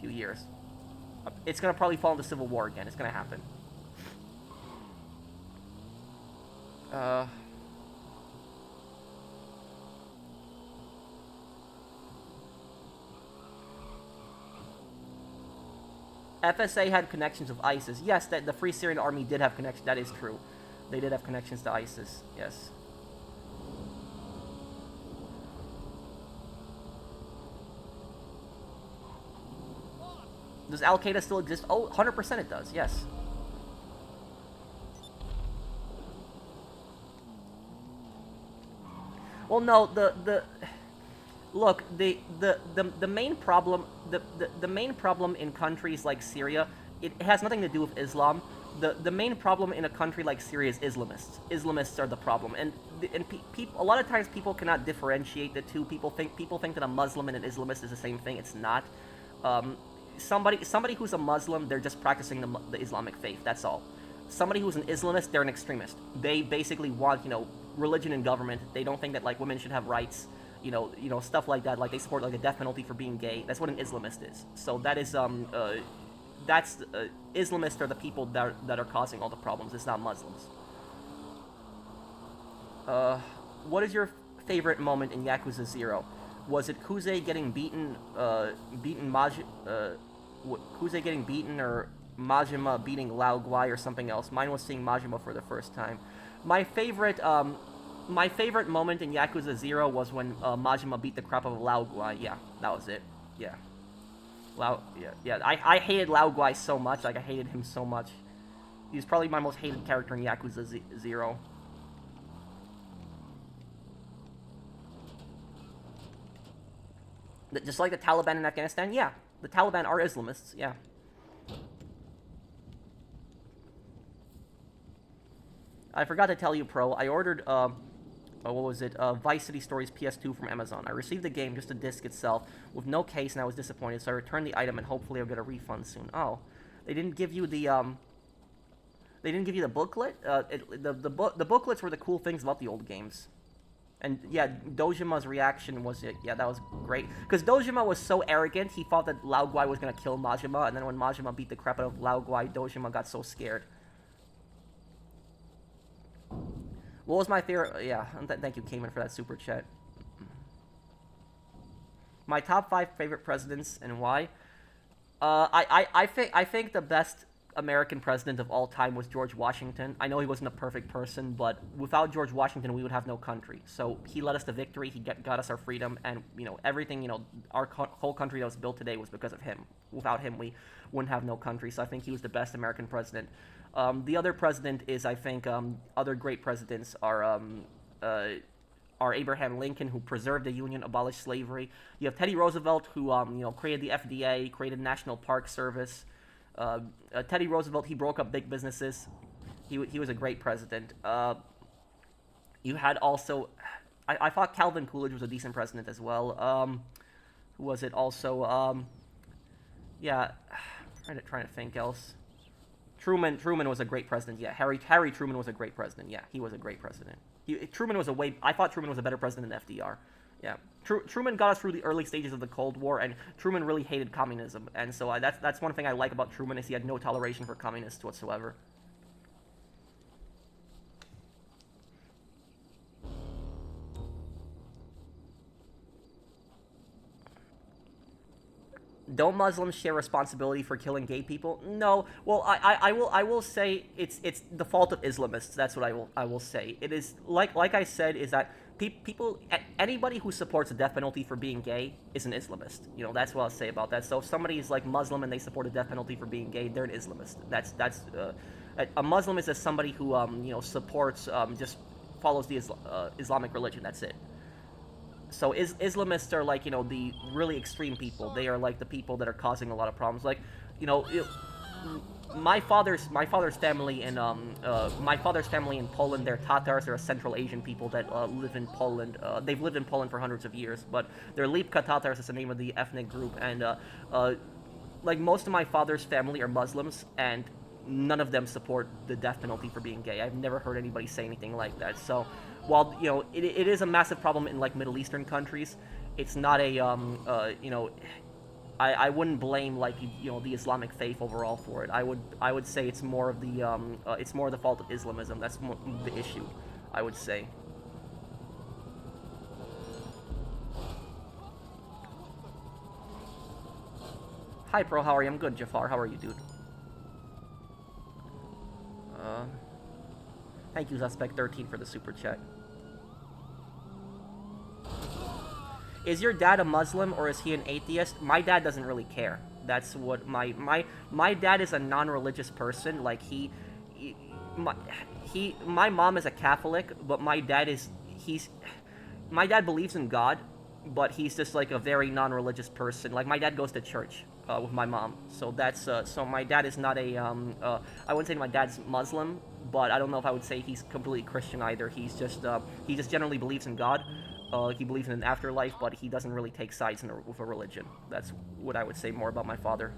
years. It's gonna probably fall into civil war again. It's gonna happen. FSA had connections with ISIS. Yes, that the Free Syrian Army did have connections. That is true. They did have connections to ISIS. Yes. Does Al-Qaeda still exist? Oh, 100% it does. Yes. Well, no, look, the main problem the main problem in countries like Syria, it has nothing to do with Islam. The main problem in a country like Syria is Islamists. Islamists are the problem, and a lot of times people cannot differentiate the two. People think that a Muslim and an Islamist is the same thing. It's not. Somebody who's a Muslim, they're just practicing the Islamic faith. That's all. Somebody who's an Islamist, they're an extremist. They basically want religion and government. They don't think that like women should have rights. Stuff like that. Like they support like the death penalty for being gay. That's what an Islamist is. So that is Islamists are the people that are causing all the problems. It's not Muslims. What is your favorite moment in Yakuza 0? Was it Kuze getting beaten? Kuze getting beaten, or Majima beating Lao Guai, or something else? Mine was seeing Majima for the first time. My favorite moment in Yakuza 0 was when Majima beat the crap out of Lao Guai. Yeah, that was it. Yeah. I hated Lao Guai so much. Like, I hated him so much. He was probably my most hated character in Yakuza 0. Just like the Taliban in Afghanistan? Yeah. The Taliban are Islamists, yeah. I forgot to tell you, Pro. I ordered, what was it? Vice City Stories PS2 from Amazon. I received the game, just the disc itself, with no case, and I was disappointed, so I returned the item, and hopefully I'll get a refund soon. Oh. They didn't give you the, They didn't give you the booklet? The booklets were the cool things about the old games. And, yeah, Dojima's reaction was, yeah, that was great. Because Dojima was so arrogant, he thought that Lao Guai was going to kill Majima, and then when Majima beat the crap out of Lao Guai, Dojima got so scared. What was my favorite? Yeah, thank you, Cayman, for that super chat. My top 5 favorite presidents and why? I think the best American president of all time was George Washington. I know he wasn't a perfect person, but without George Washington, we would have no country. So he led us to victory. He got us our freedom, and everything. Our whole country that was built today was because of him. Without him, we wouldn't have no country. So I think he was the best American president. The other president is, I think, other great presidents are Abraham Lincoln, who preserved the Union, abolished slavery. You have Teddy Roosevelt, who created the FDA, created National Park Service. Teddy Roosevelt, he broke up big businesses. He was a great president. You had also, I thought Calvin Coolidge was a decent president as well. Who was it also? Yeah, trying to think else. Truman was a great president. Yeah, Harry Truman was a great president. Yeah, he was a great president. Truman was I thought Truman was a better president than FDR. Yeah, Truman got us through the early stages of the Cold War, and Truman really hated communism, and so that's one thing I like about Truman is he had no toleration for communists whatsoever. Don't Muslims share responsibility for killing gay people? No. Well, I will say it's the fault of Islamists. That's what I will say. It is like I said is that people anybody who supports the death penalty for being gay is an Islamist. You know, that's what I'll say about that. So if somebody is like Muslim and they support a death penalty for being gay, they're an Islamist. That's a Muslim is just somebody who supports just follows the Islamic religion. That's it. So Islamists are like, the really extreme people. They are like the people that are causing a lot of problems. Like, my father's family in Poland, they're Tatars. They're a Central Asian people that live in Poland. They've lived in Poland for hundreds of years, but they're Lipka Tatars is the name of the ethnic group. And like most of my father's family are Muslims, and none of them support the death penalty for being gay. I've never heard anybody say anything like that. So while it is a massive problem in like Middle Eastern countries, it's not a I wouldn't blame like the Islamic faith overall for it. I would say it's more of the fault of Islamism. That's more the issue, I would say. Hi Pro, how are you? I'm good. Jafar, how are you, dude? Thank you, Suspect13, for the super chat. Is your dad a Muslim or is he an atheist? My dad doesn't really care. That's what my dad is a non-religious person. Like my mom is a Catholic, but my dad believes in God, but he's just like a very non-religious person. Like my dad goes to church with my mom, so that's so my dad is not a I wouldn't say my dad's Muslim, but I don't know if I would say he's completely Christian either. He just generally believes in God. He believes in an afterlife, but he doesn't really take sides with a religion. That's what I would say more about my father.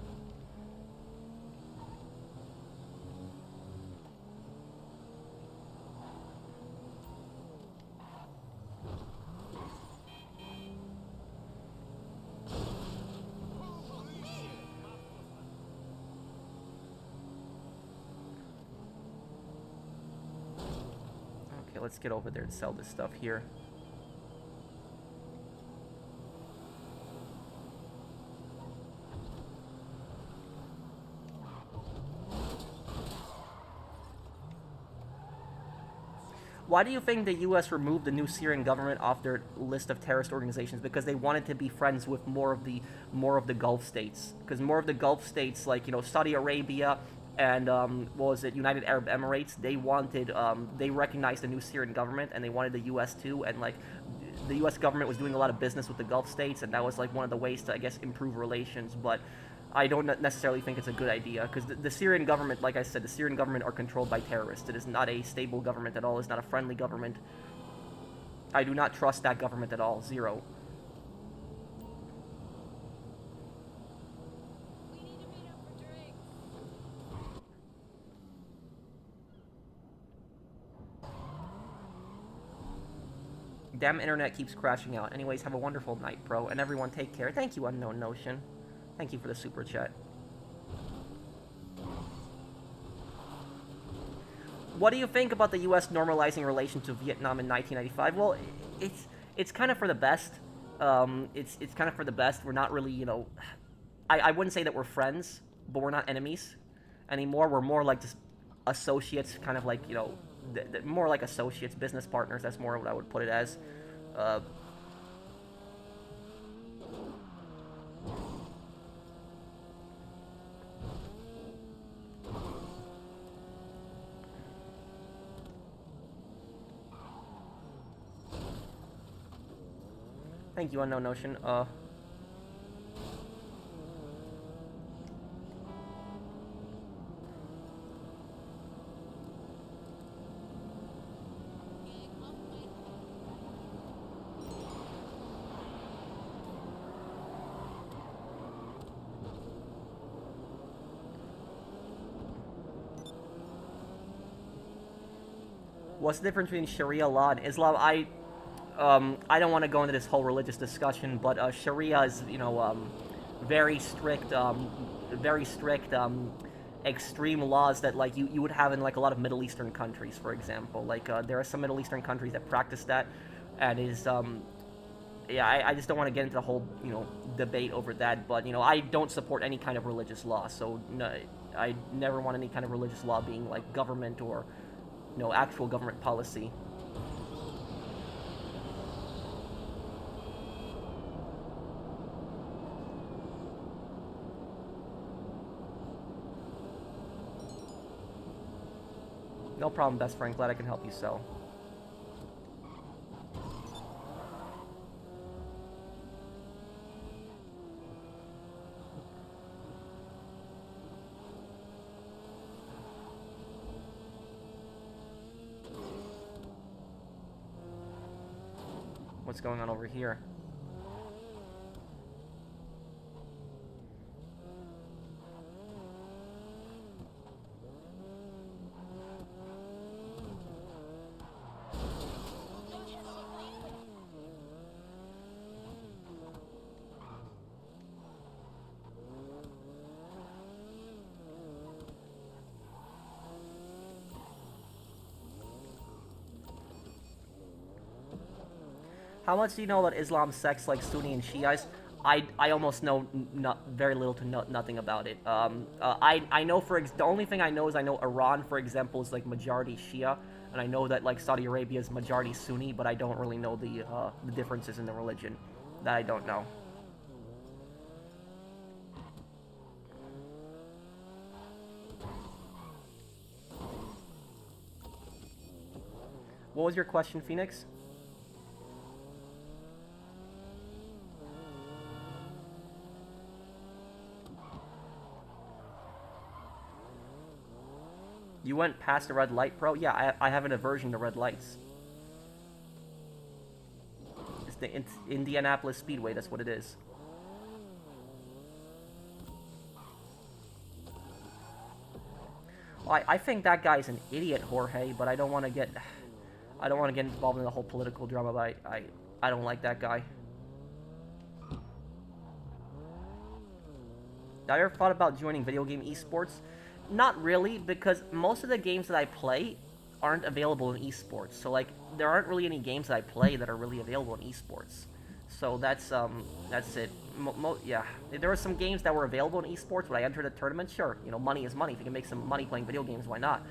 Okay, let's get over there and sell this stuff here. Why do you think the U.S. removed the new Syrian government off their list of terrorist organizations? Because they wanted to be friends with more of the Gulf states. Because more of the Gulf states, like Saudi Arabia and United Arab Emirates, they recognized the new Syrian government and they wanted the U.S. too. And like the U.S. government was doing a lot of business with the Gulf states, and that was like one of the ways to, I guess, improve relations. But I don't necessarily think it's a good idea, because the Syrian government, like I said, the Syrian government are controlled by terrorists. It is not a stable government at all. It's not a friendly government. I do not trust that government at all. Zero. We need to meet up for drinks. Damn internet keeps crashing out. Anyways, have a wonderful night, bro. And everyone take care. Thank you, Unknown Notion. Thank you for the super chat. What do you think about the U.S. normalizing relations to Vietnam in 1995? Well, it's kind of for the best. It's kind of for the best. We're not really, I wouldn't say that we're friends, but we're not enemies anymore. We're more like just associates, kind of like, more like associates, business partners. That's more what I would put it as. Thank you, Unknown Notion. What's the difference between Sharia law and Islam? I don't want to go into this whole religious discussion, but Sharia is, very strict, extreme laws that like you would have in like a lot of Middle Eastern countries, for example. Like there are some Middle Eastern countries that practice that, and is yeah, I just don't want to get into the whole debate over that. But I don't support any kind of religious law, so no, I never want any kind of religious law being like government or actual government policy. No problem, best friend. Glad I can help you sell. What's going on over here? How much do you know about Islam sects like Sunni and Shiites? I almost know very little to nothing about it. I know the only thing I know is I know Iran, for example, is like majority Shia, and I know that like Saudi Arabia is majority Sunni, but I don't really know the differences in the religion. That I don't know. What was your question, Phoenix? You went past the red light, bro? Yeah, I have an aversion to red lights. It's Indianapolis Speedway, that's what it is. Well, I think that guy's an idiot, Jorge, but I don't want to get involved in the whole political drama, but I don't like that guy. Have you ever thought about joining video game esports? Not really, because most of the games that I play aren't available in esports. So like, there aren't really any games that I play that are really available in esports. So that's it. Yeah, there were some games that were available in esports when I entered a tournament. Sure, money is money. If you can make some money playing video games, why not?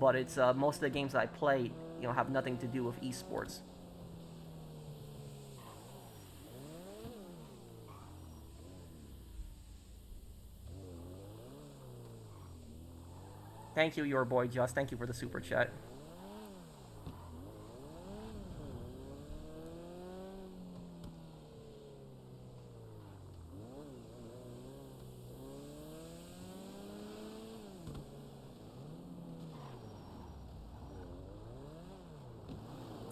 But it's most of the games that I play, have nothing to do with esports. Thank you, your boy Just. Thank you for the super chat.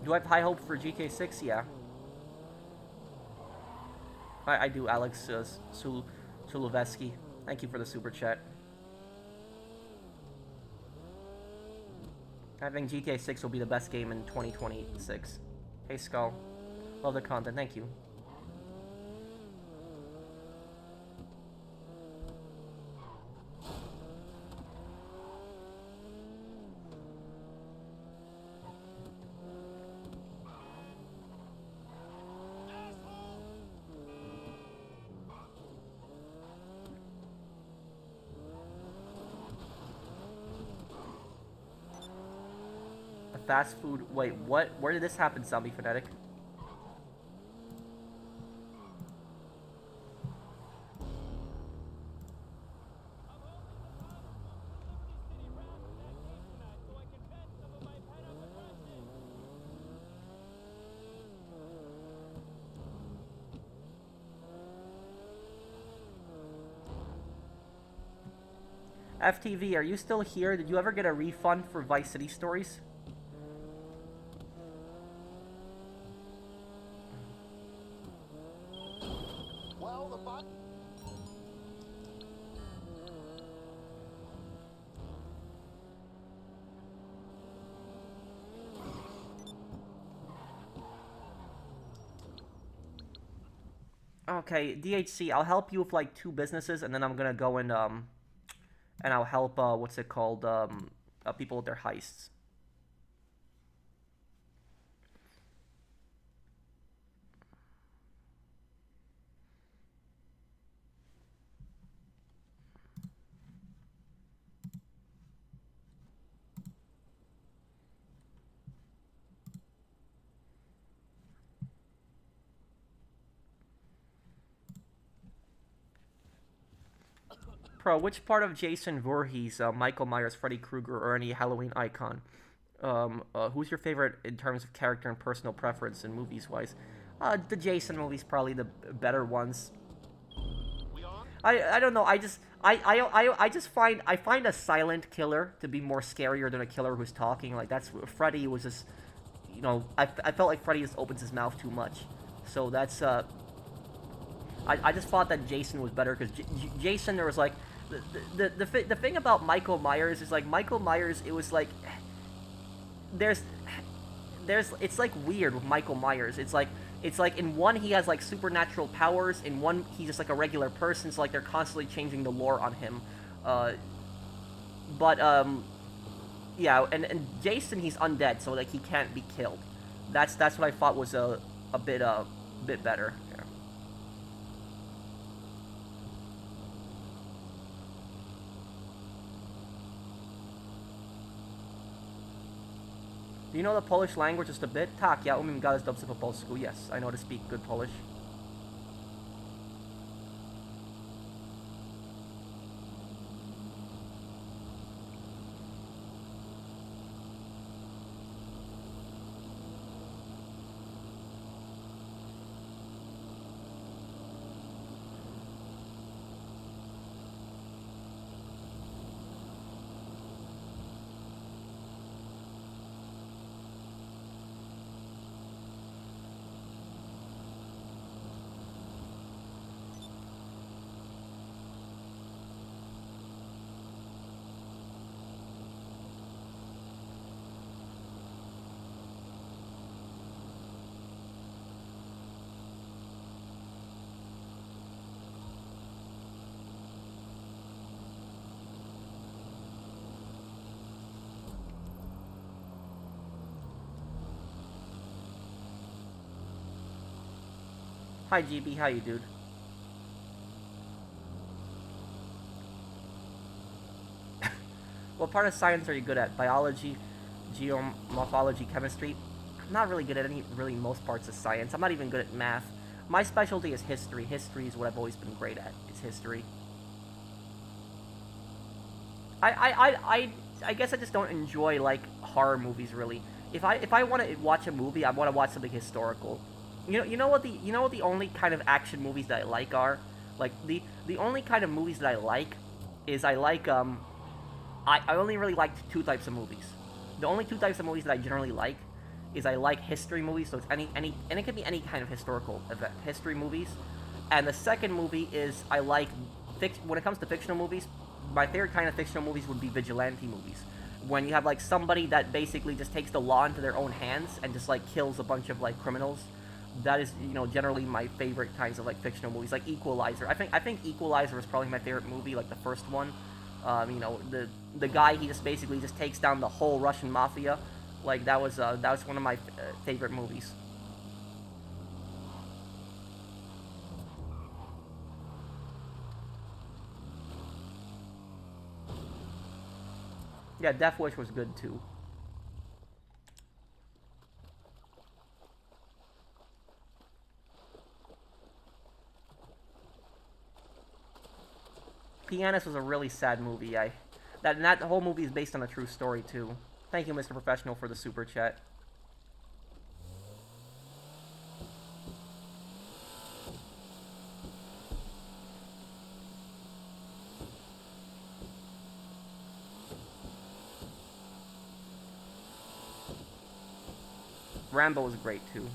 Do I have high hope for GK6? Yeah. I do, Alex Suluveski. Thank you for the super chat. I think GTA 6 will be the best game in 2026. Hey, Skull. Love the content. Thank you. Fast food. Wait, what? Where did this happen, Zombie Fanatic? FTV, are you still here? Did you ever get a refund for Vice City Stories? Okay, DHC, I'll help you with like 2 businesses, and then I'm gonna go and I'll help what's it called people with their heists. Pro, which part of Jason Voorhees, Michael Myers, Freddy Krueger, or any Halloween icon? Who's your favorite in terms of character and personal preference in movies wise? The Jason movies probably the better ones. We on? I don't know. I find a silent killer to be more scarier than a killer who's talking. Like that's Freddy was just, I felt like Freddy just opens his mouth too much. So that's I just thought that Jason was better because Jason, there was like the thing about Michael Myers is like Michael Myers, it was like there's it's like weird with Michael Myers. It's like in one he has like supernatural powers, in one he's just like a regular person, so like they're constantly changing the lore on him. Yeah, and Jason, he's undead, so like he can't be killed. That's what I thought was a bit better. Yeah. Do you know the Polish language just a bit? Tak, ja umiem gadać dobrze po polsku. Yes, I know to speak good Polish. Hi GB, how you dude? What part of science are you good at? Biology, geomorphology, chemistry? I'm not really good at most parts of science. I'm not even good at math. My specialty is history. History is what I've always been great at. It's history. I guess I just don't enjoy like horror movies really. If I want to watch a movie, I want to watch something historical. You know what the only kind of action movies that I like are? Like the only kind of movies that I like is I only really like 2 types of movies. The only 2 types of movies that I generally like is I like history movies, so it's any and it can be any kind of historical event, history movies. And the second movie is I like when it comes to fictional movies, my favorite kind of fictional movies would be vigilante movies. When you have like somebody that basically just takes the law into their own hands and just like kills a bunch of like criminals. That is, generally my favorite kinds of like fictional movies, like Equalizer. I think Equalizer is probably my favorite movie, like the first one. The guy, he just basically just takes down the whole Russian mafia. Like that was one of my favorite movies. Yeah, Death Wish was good too. Pianist was a really sad movie. That whole movie is based on a true story too. Thank you, Mr. Professional, for the super chat. Rambo was great too.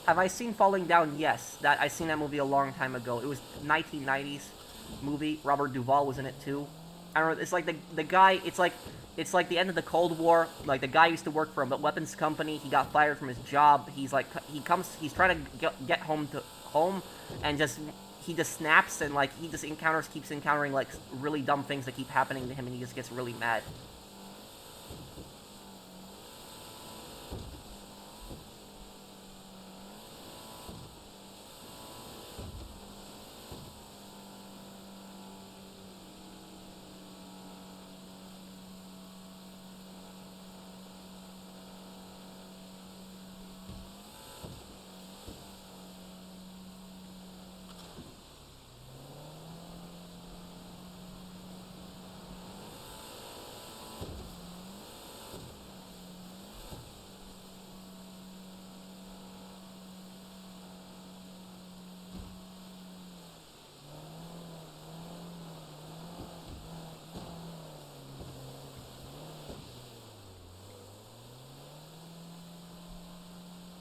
Have I seen Falling Down? Yes. I seen that movie a long time ago. It was 1990s movie. Robert Duvall was in it too. I don't know. It's like the guy. It's like the end of the Cold War. Like the guy used to work for a weapons company. He got fired from his job. He's like he's trying to get home, and he just snaps, and like he just keeps encountering like really dumb things that keep happening to him, and he just gets really mad.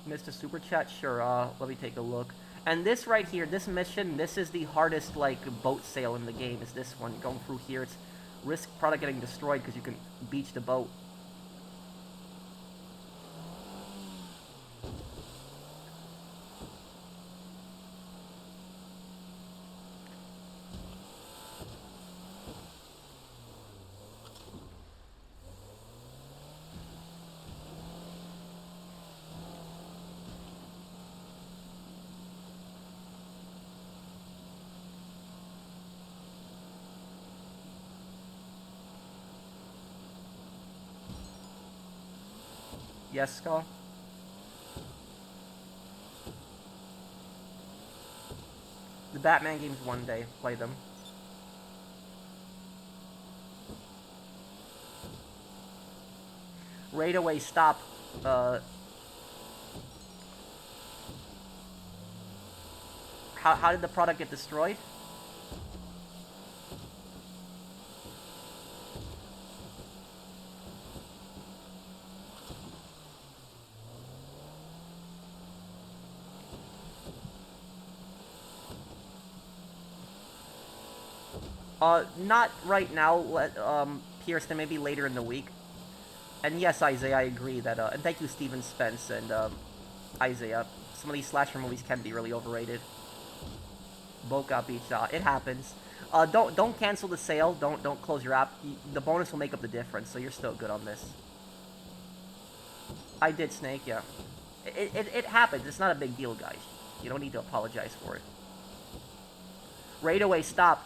Mr. Super Chat, sure, let me take a look. And this right here, this mission, this is the hardest, like, boat sail in the game, is this one. You're going through here, it's risk product getting destroyed because you can beach the boat. Yes, Skull? The Batman games one day. Play them. Raid away, stop. How did the product get destroyed? Not right now, Pearson, maybe later in the week. And yes, Isaiah, I agree that, and thank you, Steven Spence and, Isaiah. Some of these slasher movies can be really overrated. Boca Beach, it happens. Don't cancel the sale, don't close your app. The bonus will make up the difference, so you're still good on this. I did, Snake, yeah. It happens, it's not a big deal, guys. You don't need to apologize for it. Raid away, stop.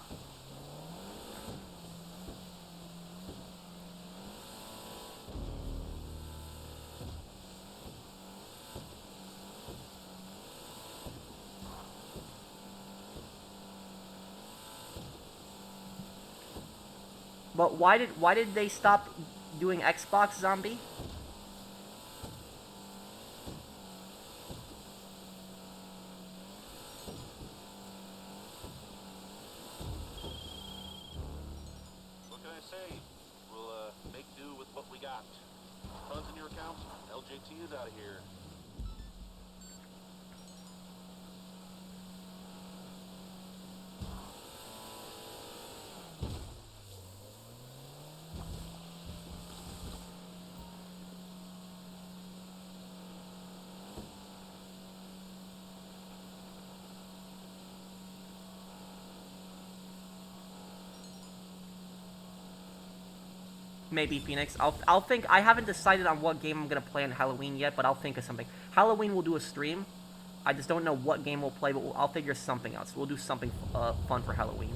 But why did they stop doing Xbox, Zombie? What can I say? We'll make do with what we got. Funds in your account. LJT is out of here. Maybe Phoenix. I'll think. I haven't decided on what game I'm gonna play on Halloween yet, but I'll think of something. Halloween we'll do a stream. I just don't know what game we'll play, but I'll figure something out. So we'll do something fun for Halloween.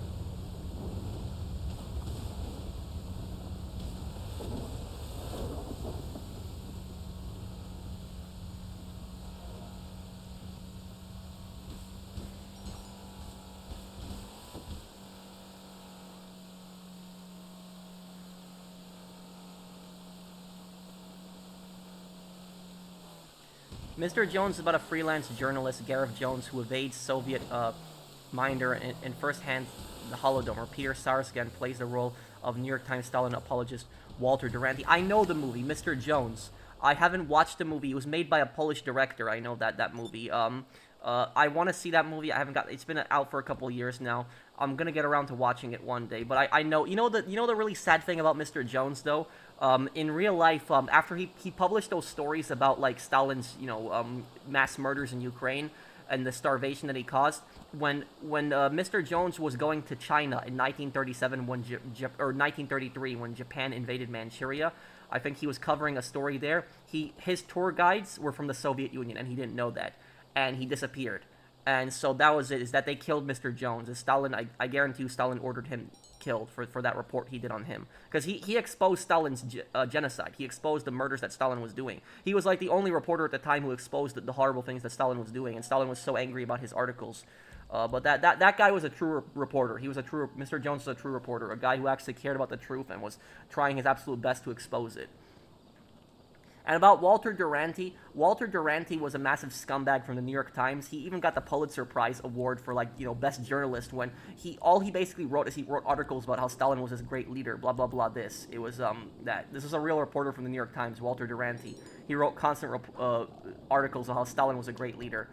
Mr. Jones is about a freelance journalist, Gareth Jones, who evades Soviet minder in first-hand the Holodomor. Peter Sarsgaard plays the role of New York Times Stalin apologist Walter Duranty. I know the movie, Mr. Jones. I haven't watched the movie. It was made by a Polish director. I know that movie. I want to see that movie. I haven't got. It's been out for a couple years now. I'm gonna get around to watching it one day. But I know the really sad thing about Mr. Jones though. In real life, after he published those stories about like Stalin's mass murders in Ukraine and the starvation that he caused, when Mr. Jones was going to China in 1937 or 1933 when Japan invaded Manchuria, I think he was covering a story there. His tour guides were from the Soviet Union and he didn't know that, and he disappeared. And so that was it, is that they killed Mr. Jones. And Stalin, I guarantee you, Stalin ordered him killed for that report he did on him. Because he exposed Stalin's genocide. He exposed the murders that Stalin was doing. He was like the only reporter at the time who exposed the horrible things that Stalin was doing. And Stalin was so angry about his articles. But that guy was a true reporter. He was Mr. Jones was a true reporter. A guy who actually cared about the truth and was trying his absolute best to expose it. And about Walter Duranty was a massive scumbag from the New York Times. He even got the Pulitzer Prize award for best journalist when all he basically wrote is he wrote articles about how Stalin was this great leader, blah blah blah. This was a real reporter from the New York Times, Walter Duranty. He wrote constant articles on how Stalin was a great leader.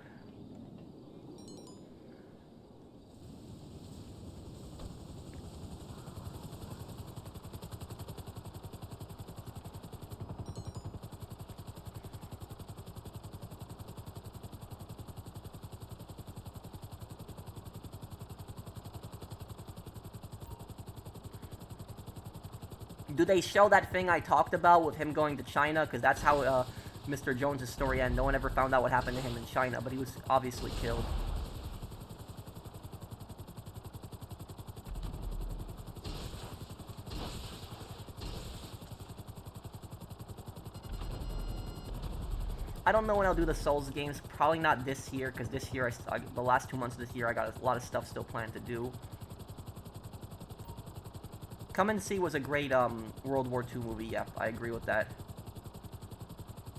Do they show that thing I talked about with him going to China? Because that's how Mr. Jones' story ended. No one ever found out what happened to him in China, but he was obviously killed. I don't know when I'll do the Souls games. Probably not this year, because this year, the last 2 months of this year, I got a lot of stuff still planned to do. Come and See was a great World War II movie. Yeah, I agree with that.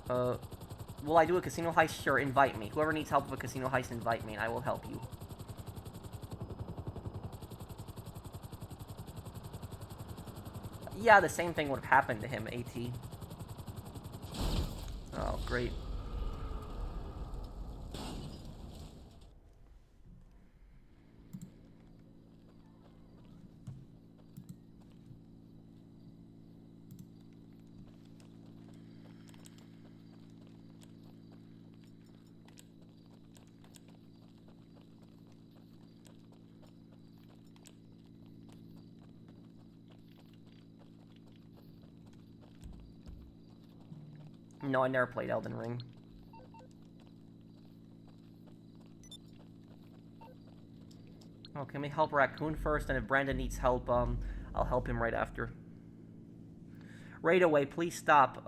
Will I do a casino heist? Sure, invite me. Whoever needs help with a casino heist, invite me, and I will help you. Yeah, the same thing would have happened to him, AT. Oh, great. No, I never played Elden Ring. Okay, let me help Raccoon first, and if Brandon needs help, I'll help him right after. Raid away, please stop.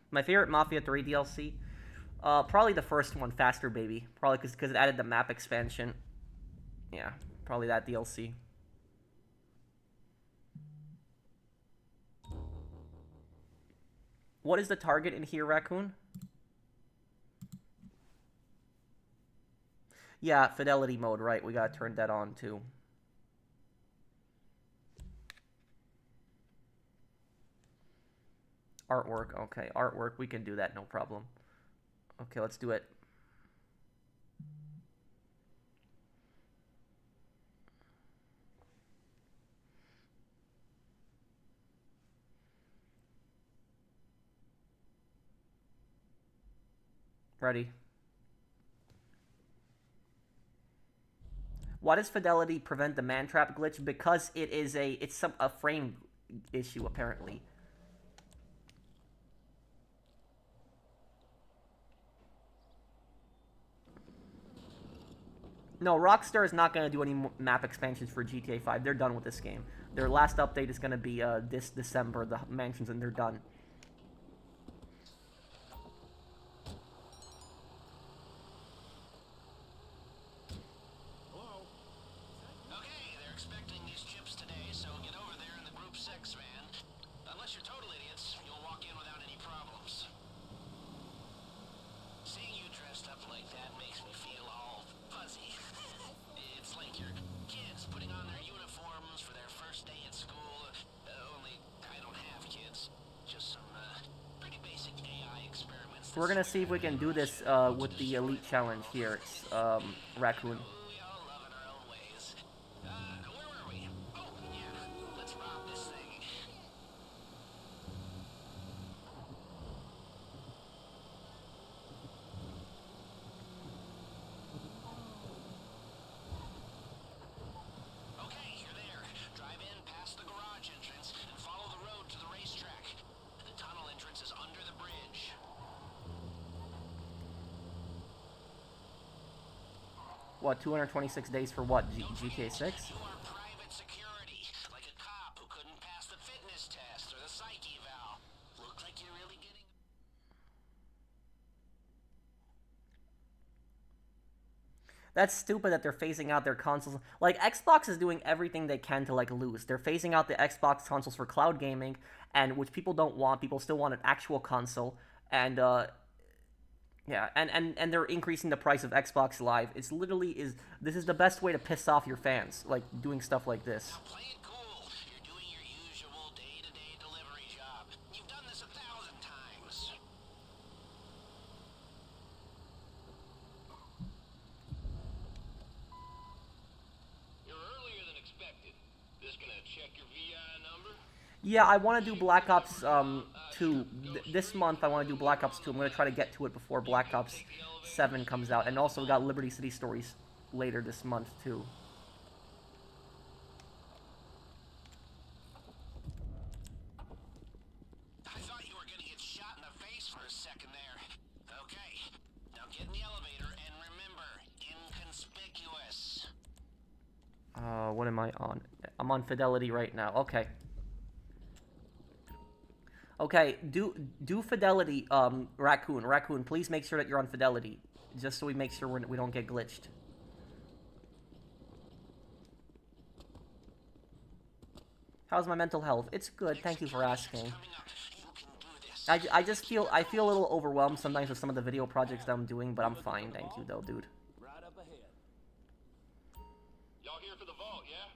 My favorite Mafia 3 DLC? Probably the first one, Faster Baby. Probably because it added the map expansion. Yeah, probably that DLC. What is the target in here, Raccoon? Yeah, fidelity mode, right. We gotta turn that on, too. Artwork, okay. Artwork, we can do that, no problem. Okay, let's do it. Ready. Why does fidelity prevent the man trap glitch? Because it's a frame issue apparently. No, Rockstar is not going to do any map expansions for GTA 5. They're done with this game. Their last update is going to be this December, the mansions, and they're done. Just We're gonna see if we can do this with the Elite Challenge here, Raccoon. We all love in our own ways. Where were we? Oh, yeah. Let's rob this thing. Okay, you're there. Drive in past the garage entrance and follow the road to the racetrack. The tunnel entrance is under the bridge. What, 226 days for what, GTA 6? You are private security, like a cop who couldn't pass the fitness test or the psych eval. Look like you're really getting... That's stupid that they're phasing out their consoles. Like, Xbox is doing everything they can to, like, lose. They're phasing out the Xbox consoles for cloud gaming, and which people don't want. People still want an actual console, and, yeah, and they're increasing the price of Xbox Live. It's literally this is the best way to piss off your fans, like, doing stuff like this. Now play it cool. You're doing your usual day-to-day delivery job. You've done this 1,000 times. You're earlier than expected. This gonna check your VI number? Yeah, I want to do Black Ops 2. This month I want to do Black Ops 2. I'm going to try to get to it before Black Ops 7 comes out. And also we got Liberty City Stories later this month too. I thought you were gonna get shot in the face for a second there. Okay, now get in the elevator and remember, inconspicuous. What am I on? I'm on Fidelity right now. Okay. Okay, do Fidelity, Raccoon, please make sure that you're on Fidelity. Just so we make sure we don't get glitched. How's my mental health? It's good, thank you for asking. Coming up. You can do this. I feel a little overwhelmed sometimes with some of the video projects that I'm doing, but I'm fine, thank you though, dude. Right up ahead. Y'all here for the vault, yeah?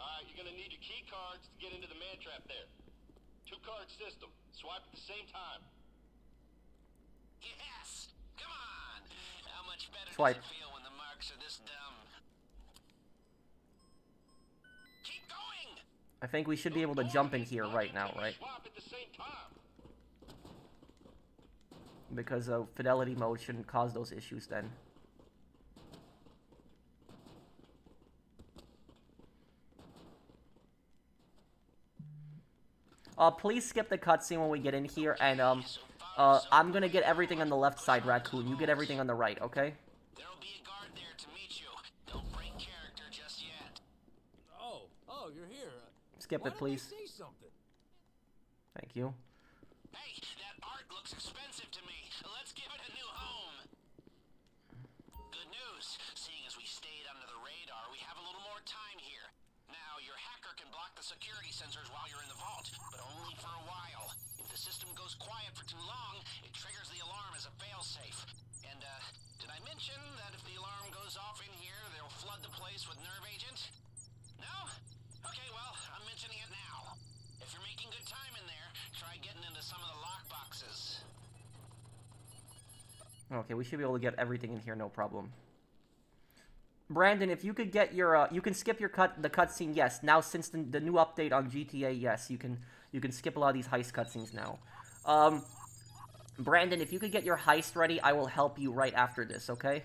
Alright, you're gonna need your key cards to get into the man trap there. 2-card system. Swipe at the same time. Yes! Come on! How much better Swipe. does it feel when the marks are this dumb? Keep going! I think we should be able to jump in here right now, right? Swap at the same time. Because Fidelity mode shouldn't cause those issues then. Please skip the cutscene when we get in here, and, I'm gonna get everything on the left side, Raccoon. You get everything on the right, okay? There'll be a guard there to meet you. Don't break character just yet. Oh, you're here. Skip Why it, don't please. they say something? Thank you. Hey, that art looks expensive to me. Let's give it a new home. Good news. Seeing as we stayed under the radar, we have a little more time here. Now, your hacker can block the security sensors while you're in the vault, but only for a while. If the system goes quiet for too long, it triggers the alarm as a failsafe. And, did I mention that if the alarm goes off in here, they'll flood the place with nerve agent? No? Okay, well, I'm mentioning it now. If you're making good time in there, try getting into some of the lock boxes. Okay, we should be able to get everything in here, no problem. Brandon, if you could get your, you can skip your the cutscene, yes. Now, since the new update on GTA, yes, you can skip a lot of these heist cutscenes now. Brandon, if you could get your heist ready, I will help you right after this, okay?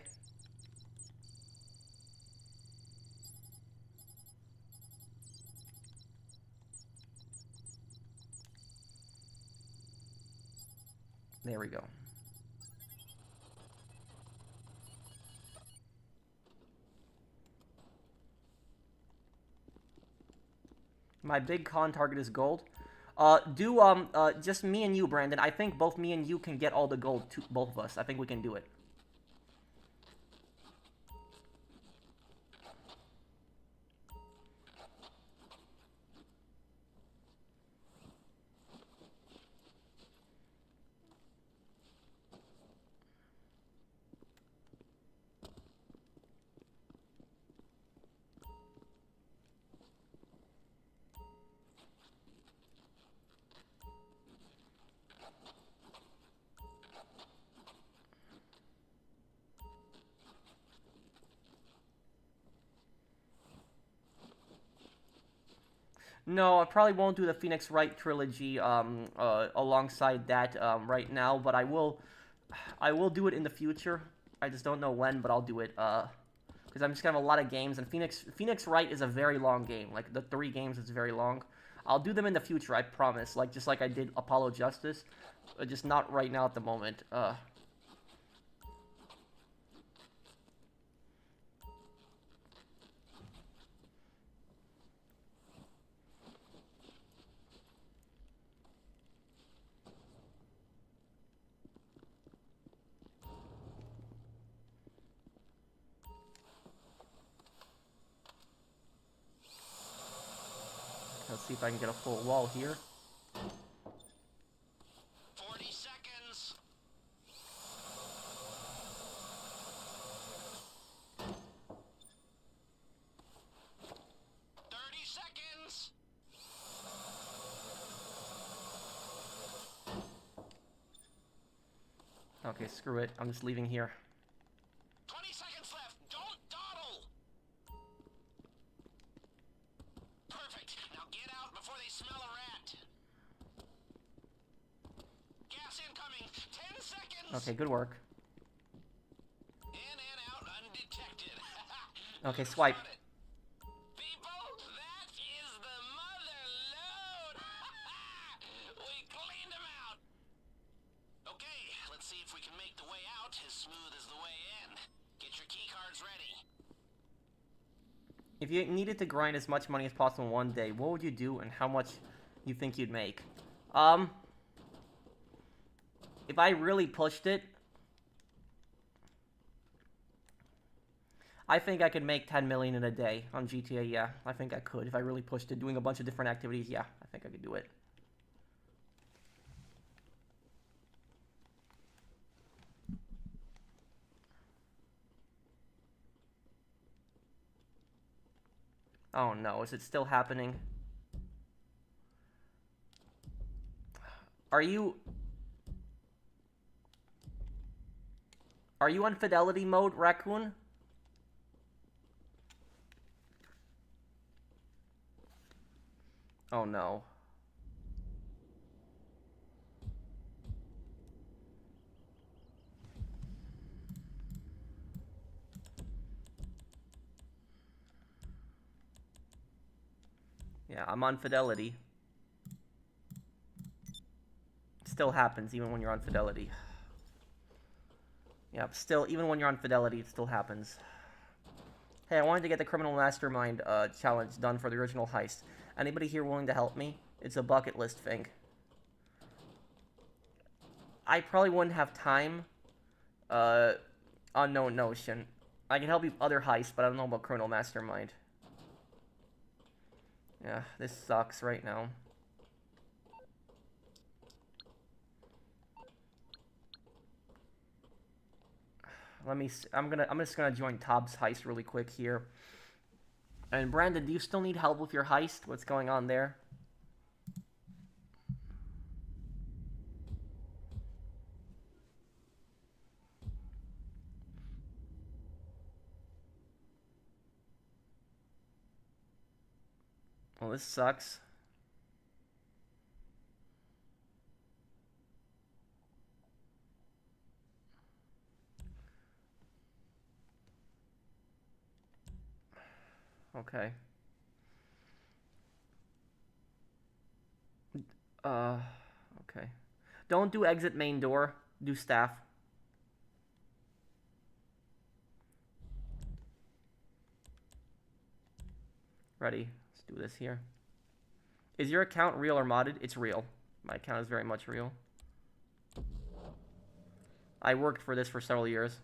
There we go. My big con target is gold. Just me and you, Brandon. I think both me and you can get all the gold, both of us. I think we can do it. No, I probably won't do the Phoenix Wright trilogy alongside that right now, but I will do it in the future. I just don't know when, but I'll do it because I'm just gonna have a lot of games, and Phoenix Wright is a very long game. Like the 3 games is very long. I'll do them in the future, I promise. Like just like I did Apollo Justice, just not right now at the moment. Let's see if I can get a full wall here. 40 seconds. 30 seconds. Okay, screw it. I'm just leaving here. 20 seconds left. Don't dawdle. Perfect. Now get out before they smell a rat. Gas incoming. 10 seconds. Okay, good work. In and out undetected. Okay, swipe. Got it. People, that is the mother load. We cleaned them out. Okay, let's see if we can make the way out as smooth as the way in. Get your key cards ready. If you needed to grind as much money as possible in one day, what would you do and how much you think you'd make? If I really pushed it, I think I could make 10 million in a day on GTA, yeah. I think I could. If I really pushed it, doing a bunch of different activities, yeah. I think I could do it. Oh no, is it still happening? Are you on fidelity mode, Raccoon? Oh no. Yeah, I'm on fidelity. It still happens even when you're on fidelity. Yeah, still, even when you're on fidelity, it still happens. Hey, I wanted to get the Criminal Mastermind challenge done for the original heist. Anybody here willing to help me? It's a bucket list thing. I probably wouldn't have time. Unknown Notion. I can help you with other heists, but I don't know about Criminal Mastermind. Yeah, this sucks right now. I'm just gonna join Tob's heist really quick here. And Brandon, do you still need help with your heist? What's going on there? Well, this sucks. Okay. Okay. Don't do exit main door. Do staff. Ready. Let's do this here. Is your account real or modded? It's real. My account is very much real. I worked for this for several years.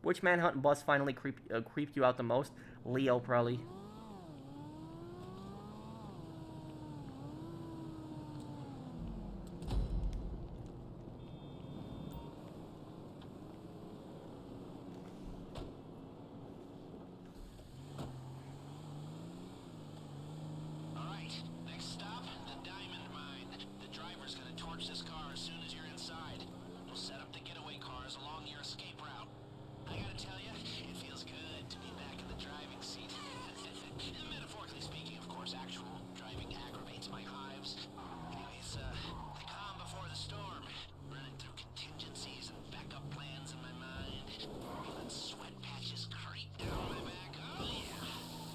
Which manhunt bus finally creeped you out the most? Leo, probably. Alright, next stop, the Diamond Mine. The driver's gonna torch this car as soon as you're inside. We'll set up the getaway cars along your escape route. I gotta tell you, it feels good to be back in the driving seat.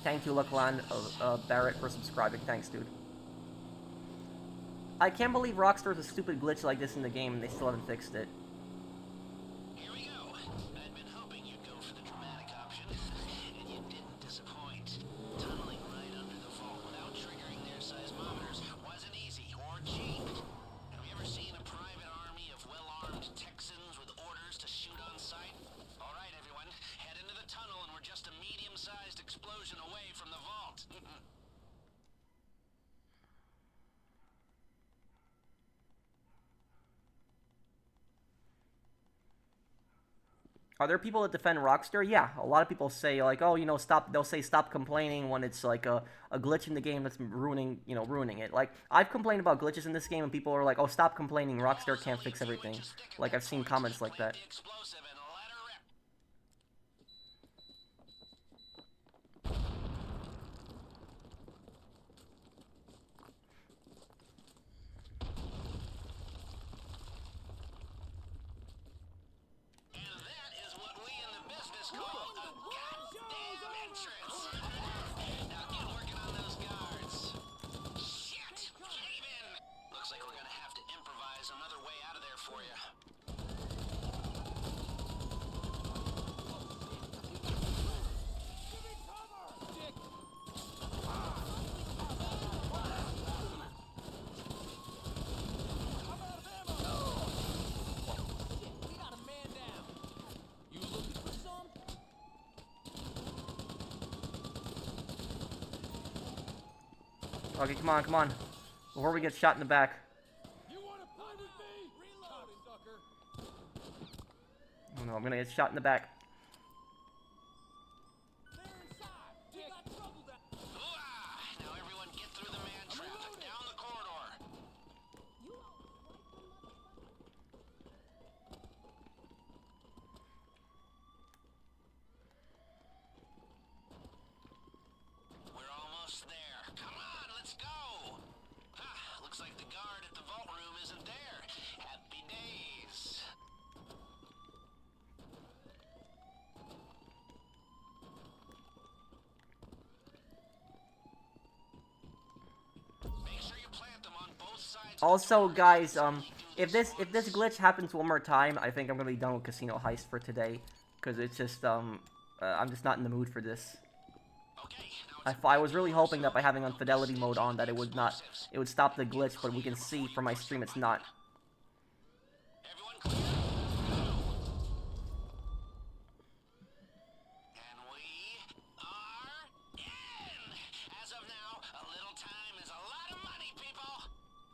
Thank you, Luckland Barrett, for subscribing. Thanks, dude. I can't believe Rockstar has a stupid glitch like this in the game and they still haven't fixed it. Here we go. I'd been hoping you'd go for the dramatic option, and you didn't disappoint. Tunneling right under the vault without triggering their seismometers wasn't easy or cheap. Have you ever seen a private army of well-armed Texans with orders to shoot on sight? All right, everyone, head into the tunnel and we're just a medium-sized explosion away from the vault. Are there people that defend Rockstar? Yeah, a lot of people say like, oh, you know, stop. They'll say stop complaining when it's like a glitch in the game that's ruining it. Like I've complained about glitches in this game, and people are like, oh, stop complaining. Rockstar can't fix everything. Like I've seen comments like that. Okay, come on, come on. Before we get shot in the back. You want to fight with me? Reload, sucker. Oh no, I'm gonna get shot in the back. They're inside. We got trouble down. Now everyone get through the man trap. Down the corridor. We're almost there. Come on, let's go. Looks like the guard at the vault room isn't there. Happy days. Make sure you plant them on both sides. Also, guys, if this glitch happens one more time, I think I'm gonna be done with Casino Heist for today, because it's just I'm just not in the mood for this. Okay, now I was really hoping that by having Unfidelity mode on that it would stop the glitch, but we can see from my stream it's not. everyone clear? Go. And we are in! As of now, a little time is a lot of money, people!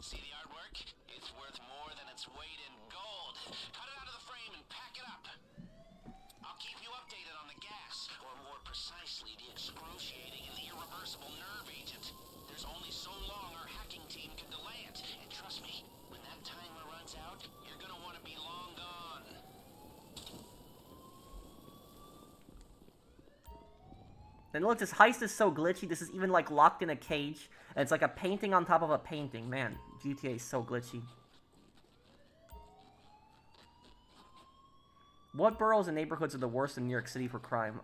See the artwork? It's worth more than its weight in gold. Cut it out of the frame and pack it up. I'll keep you updated on the gas, or more precisely, the excruciating and irreversible nerve agent. There's only so long our hacking team can delay it. And trust me, when that timer runs out, you're gonna want to be long gone. And look, this heist is so glitchy. This is even like locked in a cage, and it's like a painting on top of a painting. Man, GTA is so glitchy. What boroughs and neighborhoods are the worst in New York City for crime?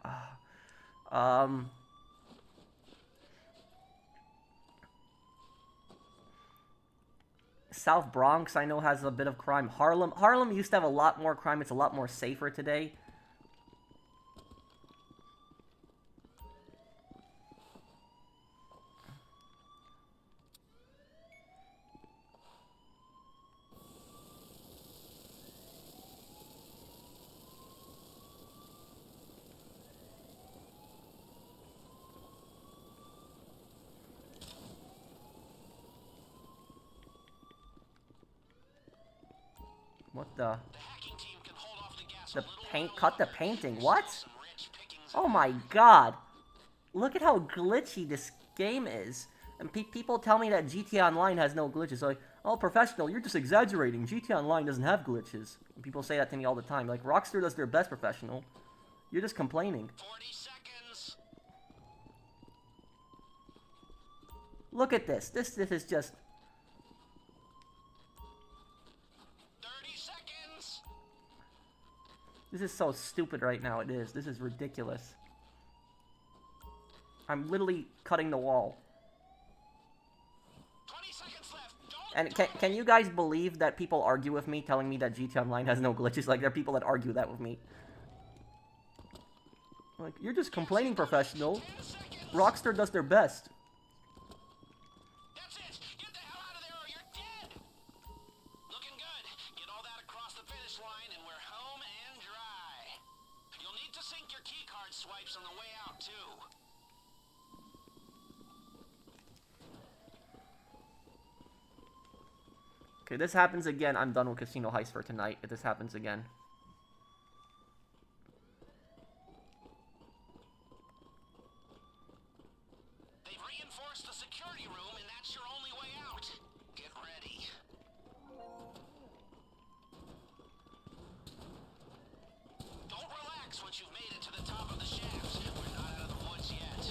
South Bronx, I know, has a bit of crime. Harlem used to have a lot more crime. It's a lot more safer today. What the? The hacking team can hold off the gas The a little paint? longer. Cut the painting? What? Some rich pickings. Oh my god. Look at how glitchy this game is. And people tell me that GTA Online has no glitches. Like, oh, professional, you're just exaggerating. GTA Online doesn't have glitches. And people say that to me all the time. Like, Rockstar does their best, professional. You're just complaining. 40 seconds. Look at this. This is just... 30 seconds. This is so stupid right now. It is. This is ridiculous. I'm literally cutting the wall. 20 seconds left. And can you guys believe that people argue with me, telling me that GTA Online has no glitches? Like, there are people that argue that with me. Like, you're just complaining, professional. 10 seconds. Rockstar does their best. That's it. Get the hell out of there or you're dead. Looking good. Get all that across the finish line and we're home and dry. You'll need to sync your keycard swipes on the way out too. Okay, this happens again. I'm done with Casino Heist for tonight. If this happens again. They've reinforced the security room and that's your only way out. Get ready. Don't relax once you've made it to the top of the shafts. We're not out of the woods yet.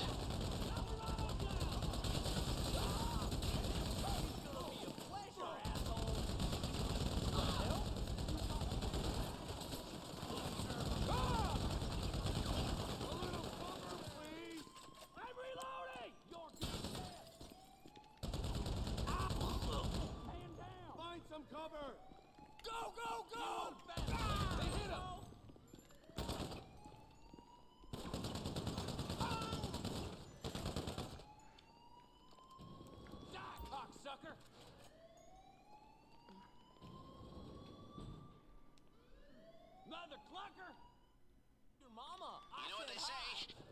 I'm reloading! You're Hand down! Find some cover! Go, go, go! They hit him! Die, cocksucker! Mother clucker! Your mama! You know what they say?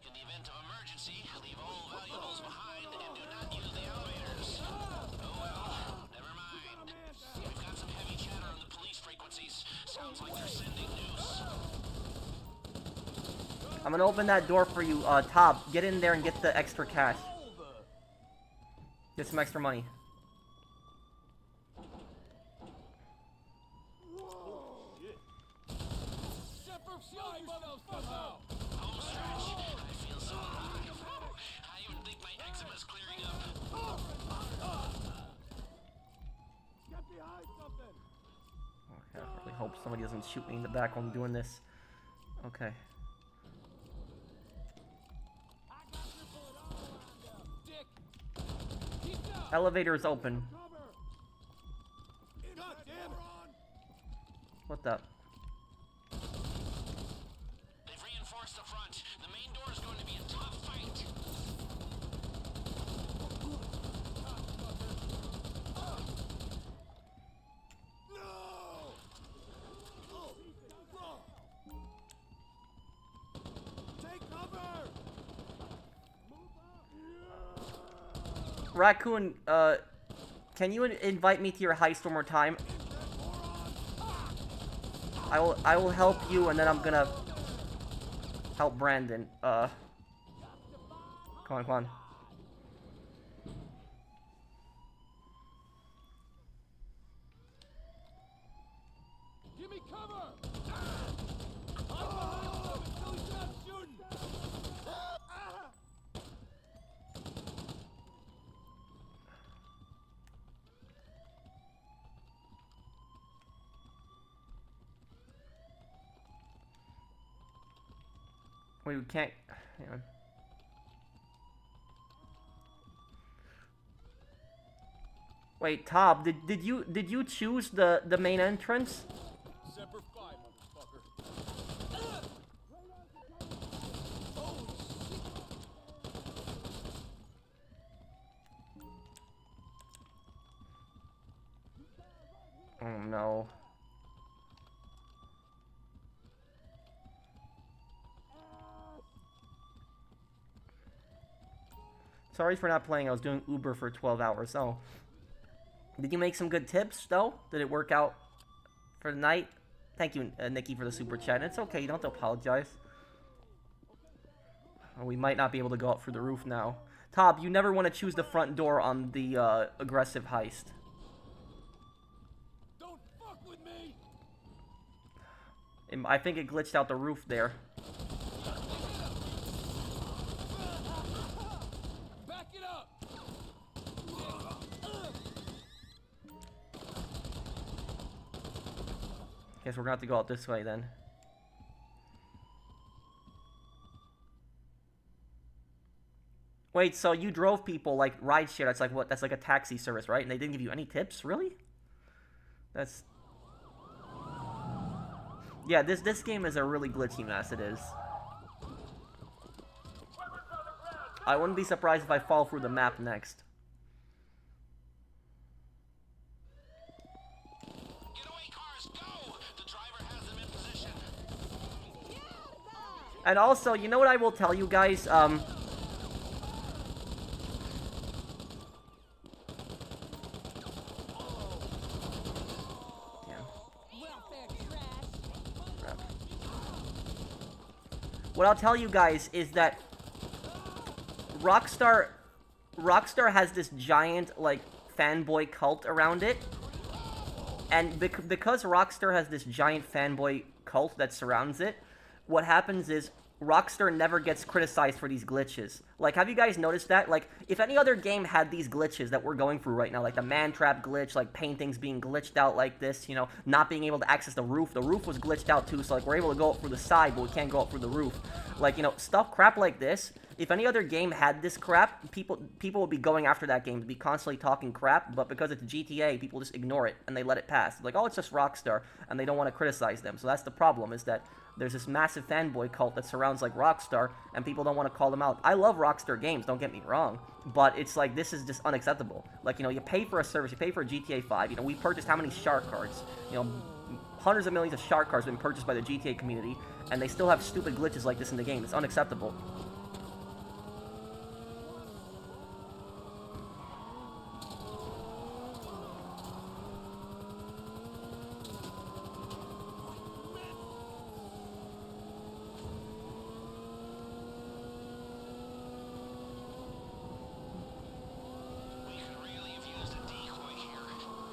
In the event of emergency, leave all valuables behind and do not use the elevators. Oh well, never mind. We've got some heavy chatter on the police frequencies. Sounds like they're sending news. I'm gonna open that door for you, Top. Get in there and get the extra cash. Get some extra money. Home stretch. I feel so alive. I even think my eczema's clearing up. Get behind something! Okay, I really hope somebody doesn't shoot me in the back while I'm doing this. Okay. I got your bullet all lined up. Dick! Keep up! Elevator is open. Cover! God damn it! What the? They've reinforced the front. The main door is going to be a tough fight. No! Take cover! Raccoon, can you invite me to your heist one more time? I will help you, and then I'm gonna help Brandon. Come on, come on. Give me cover! I'm behind him until he stops shooting! Wait, we can't. Hang on. Wait, Tob, did you choose the main entrance? Semper Fi, motherfucker. Holy shit! Oh no. Sorry for not playing. I was doing Uber for 12 hours. Oh. Did you make some good tips, though? Did it work out for the night? Thank you, Nikki, for the super chat. It's okay. You don't have to apologize. Oh, we might not be able to go up through the roof now. Tob, you never want to choose the front door on the aggressive heist. Don't fuck with me! I think it glitched out the roof there. Back it up! Guess we're gonna have to go out this way then. Wait, so you drove people like rideshare? That's like what? That's like a taxi service, right? And they didn't give you any tips, really? That's. Yeah, this game is a really glitchy mess. It is. I wouldn't be surprised if I fall through the map next. Getaway cars, go! The driver has them in position. And also, you know what I will tell you guys? Welfare trash. What I'll tell you guys is that Rockstar has this giant like fanboy cult around it, and because Rockstar has this giant fanboy cult that surrounds it, what happens is Rockstar never gets criticized for these glitches. Like, have you guys noticed that? Like, if any other game had these glitches that we're going through right now, like the man trap glitch, like paintings being glitched out like this, you know, not being able to access the roof was glitched out too, so like we're able to go up through the side, but we can't go up through the roof. Like, you know, crap like this. If any other game had this crap, people would be going after that game to be constantly talking crap, but because it's GTA, people just ignore it and they let it pass. Like, oh, it's just Rockstar, and they don't want to criticize them. So that's the problem, is that there's this massive fanboy cult that surrounds like Rockstar, and people don't want to call them out. I love Rockstar games, don't get me wrong, but it's like, this is just unacceptable. Like, you know, you pay for a service, you pay for a GTA 5, you know, we purchased how many shark cards? You know, hundreds of millions of shark cards have been purchased by the GTA community, and they still have stupid glitches like this in the game. It's unacceptable. We could really have used a decoy here.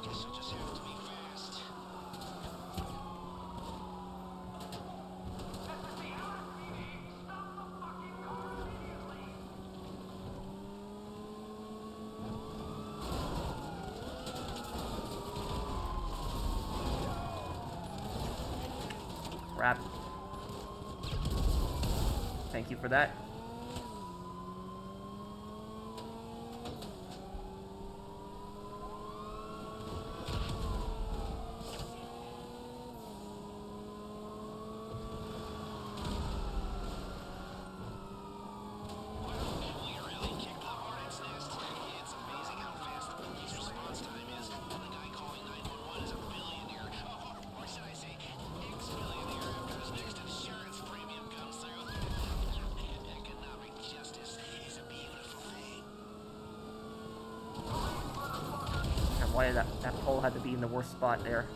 Guess you'll just have to be fast. Crap. Thank you for that. We really kicked the hornet's nest. It's amazing how fast the police response time is. The guy calling 911 is a billionaire. Or should I say, ex-billionaire, after his next insurance premium comes through. Economic justice is a beautiful thing. And why did that pole had to be in the worst spot there?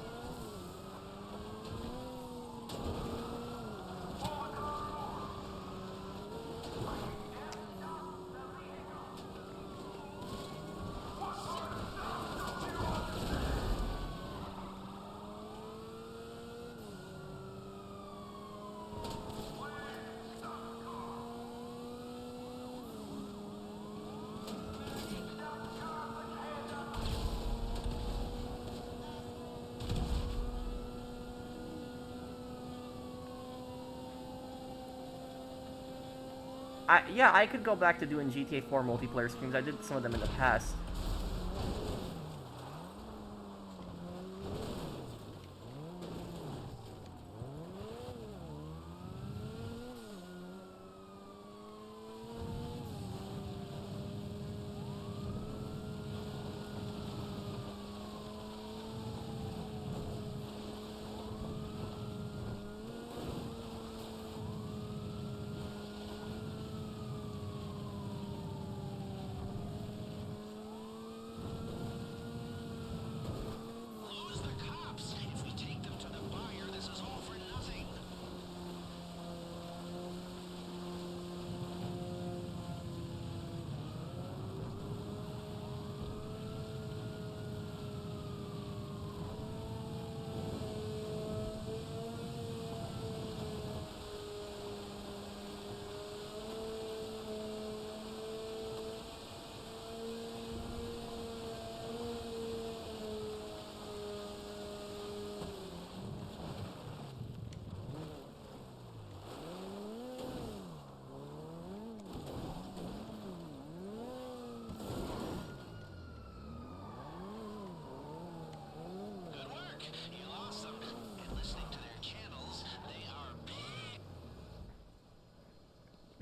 Yeah, I could go back to doing GTA 4 multiplayer streams. I did some of them in the past.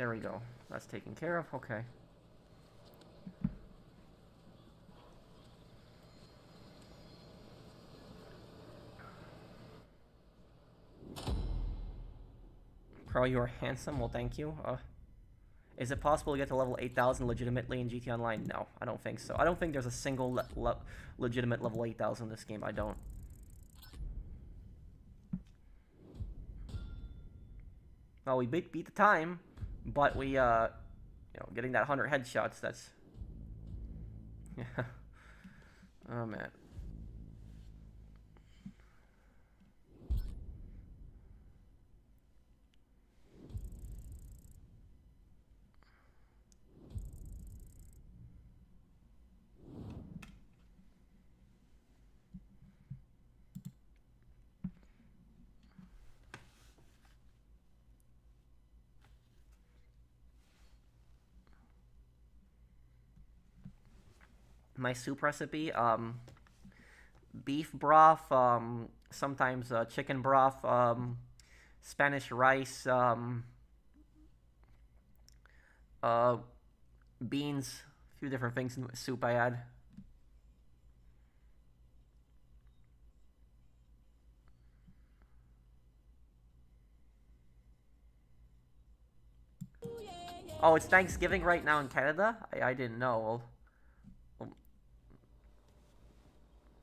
There we go. That's taken care of. Okay. Pro, you are handsome. Well, thank you. Is it possible to get to level 8,000 legitimately in GT Online? No, I don't think so. I don't think there's a single legitimate level 8,000 in this game. I don't. Well, we beat the time, but we, you know, getting that 100 headshots, that's... Yeah. Oh, man. My soup recipe, beef broth, sometimes chicken broth, Spanish rice, beans, a few different things in the soup I add. Oh, it's Thanksgiving right now in Canada? I didn't know.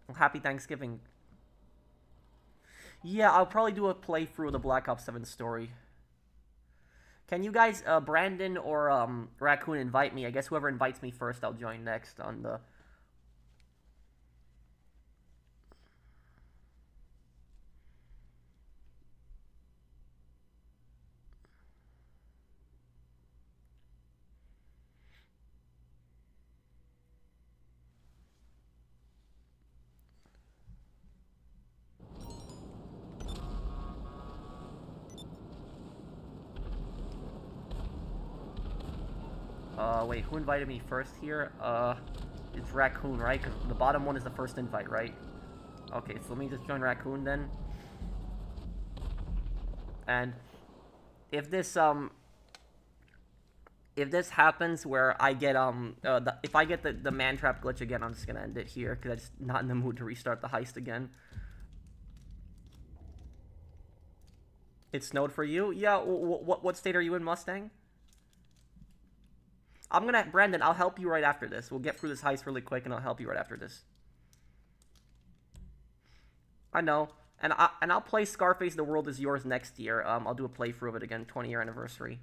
Well, happy Thanksgiving. Yeah, I'll probably do a playthrough of the Black Ops 7 story. Can you guys, Brandon or Raccoon, invite me? I guess whoever invites me first, I'll join next on the... Wait, who invited me first here? It's Raccoon, right? Because the bottom one is the first invite, right? Okay, so let me just join Raccoon then. And if this happens where I get, if I get the man trap glitch again, I'm just gonna end it here, because I'm just not in the mood to restart the heist again. It snowed for you? Yeah, what state are you in, Mustang? Brandon, I'll help you right after this. We'll get through this heist really quick, and I'll help you right after this. I know. And I'll play Scarface The World Is Yours next year. I'll do a playthrough of it again, 20-year anniversary.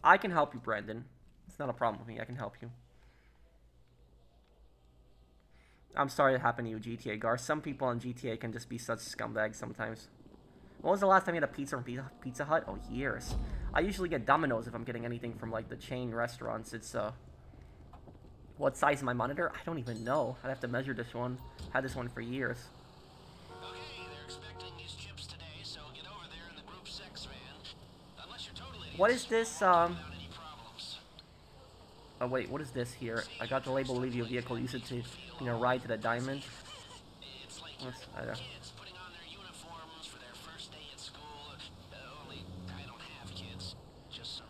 I can help you, Brandon. It's not a problem with me. I can help you. I'm sorry it happened to you, GTA Gar. Some people on GTA can just be such scumbags sometimes. When was the last time you had a pizza from Pizza Hut? Oh, years. I usually get Domino's if I'm getting anything from, like, the chain restaurants. It's, what size is my monitor? I don't even know. I'd have to measure this one. Had this one for years. Okay, they're expecting these chips today, so get over there in the group 6 van. Unless you're totally What is this, without any problems. Oh, wait, what is this here? I got the label, leave your vehicle, use it to, you know, ride to the diamond. It's like I don't... kids putting on their uniforms for their first day at school. Only I don't have kids. Just some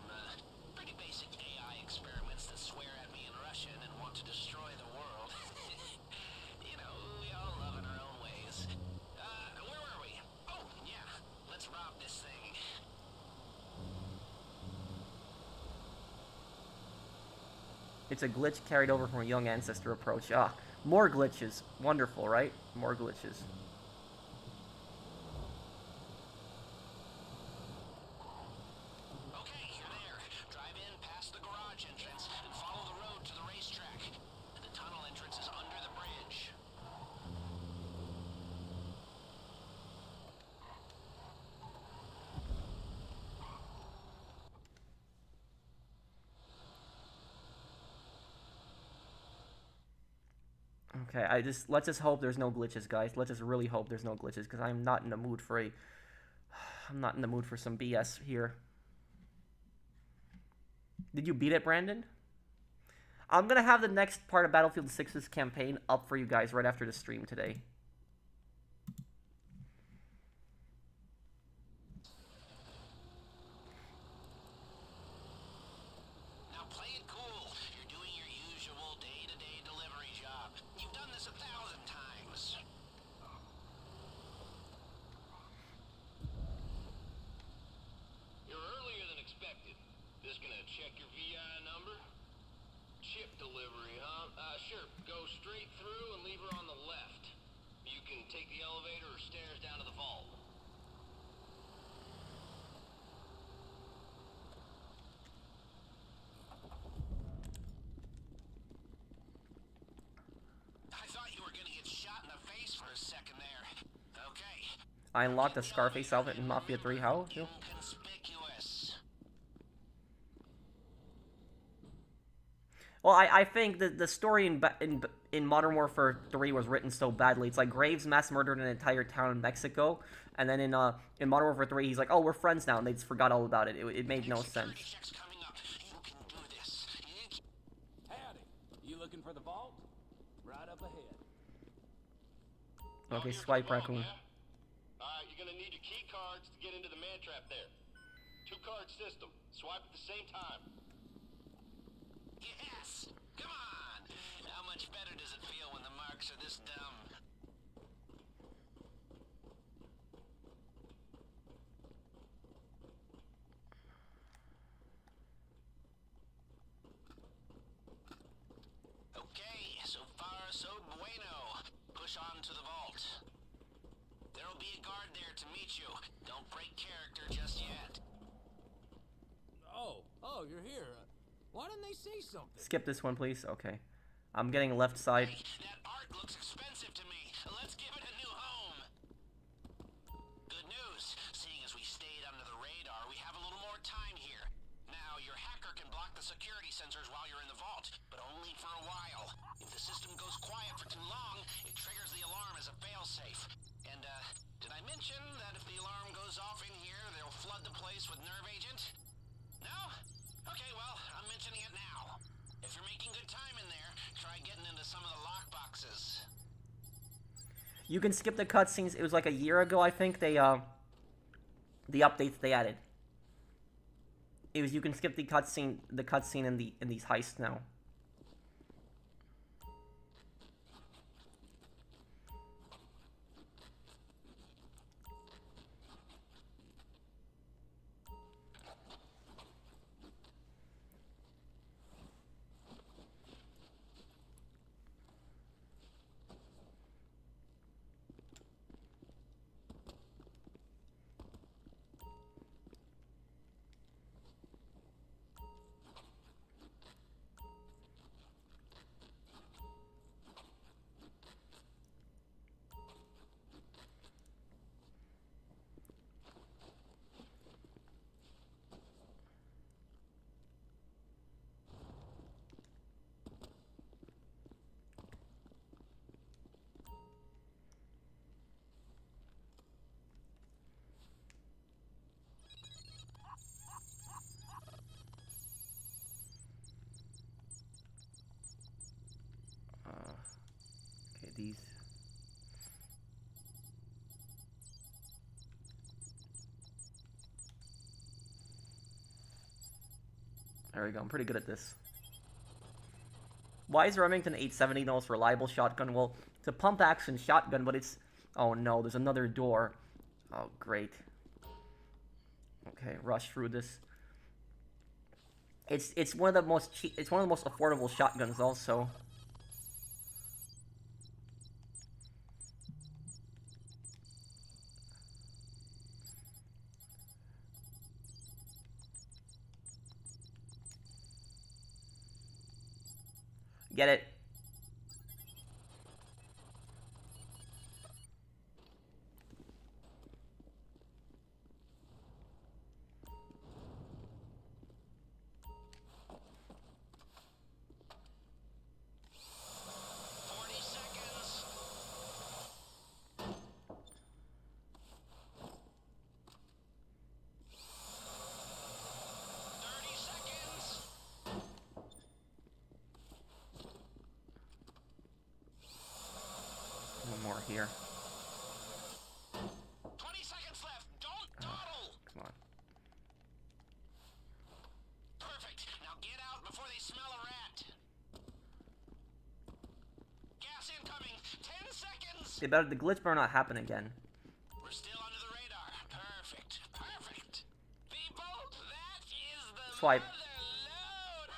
pretty basic AI experiments that swear at me in Russian and want to destroy the world. You know, we all love in our own ways. Where were we? Oh, yeah. Let's rob this thing. It's a glitch carried over from a young ancestor approach. Ah, more glitches. Wonderful, right? More glitches. Okay, you're there. Drive in past the garage entrance and follow the road to the racetrack. The tunnel entrance is under the bridge. Okay, let's just hope there's no glitches, guys. Let's just really hope there's no glitches, because I'm not in the mood for a I'm not in the mood for some BS here. Did you beat it, Brandon? I'm gonna have the next part of Battlefield 6's campaign up for you guys right after the stream today. Now play it cool. You're doing your usual day-to-day delivery job. You've done this 1,000 times. You're earlier than expected. Just gonna check your VI number? Chip delivery, huh? Sure. Go straight through and leave her on the left. You can take the elevator or stairs down to the vault. I thought you were gonna get shot in the face for a second there. Okay. I unlocked the Scarface outfit in Mafia 3. How? No. Inconspicuous. Well, I think the story in Modern Warfare 3 was written so badly. It's like Graves mass murdered an entire town in Mexico, and then in Modern Warfare 3, he's like, oh, we're friends now, and they just forgot all about it. It made no sense. Check's coming up. You can do this. Howdy. You looking for the vault? Right up ahead. Okay, Here's swipe the vault, raccoon. yeah? You're gonna need your key cards to get into the man trap there. 2-card system. Swipe at the same time. Yes! Come on! How much better does it feel when the marks are this dumb? Okay, so far so bueno. Push on to the vault. There'll be a guard there to meet you. Don't break character just yet. Oh, you're here. Why didn't they say something? Skip this one, please. Okay. I'm getting left side. Hey, that art looks expensive to me. Let's give it a new home. Good news. Seeing as we stayed under the radar, we have a little more time here. Now, your hacker can block the security sensors while you're in the vault, but only for a while. If the system goes quiet for too long, it triggers the alarm as a failsafe. And, did I mention that if the alarm goes off in here, they'll flood the place with nerve agent? No? Okay, well, I'm mentioning it now. If you're making good time in there, try getting into some of the lock boxes. You can skip the cutscenes. It was like a year ago, I think. The updates they added. It was you can skip the cutscene in these heists now. Okay, these. There we go. I'm pretty good at this. Why is Remington 870 the most reliable shotgun? Well, it's a pump-action shotgun, but it's... Oh no, there's another door. Oh, great. Okay, rush through this. It's one of the most it's one of the most affordable shotguns also. Get it? more here. 20 seconds left. Don't dawdle. Come on. Perfect. Now get out before they smell a rat. Gas incoming. 10 seconds. The glitch better not happen again. We're still under the radar. Perfect. Perfect. People, that is the Swipe. mother load.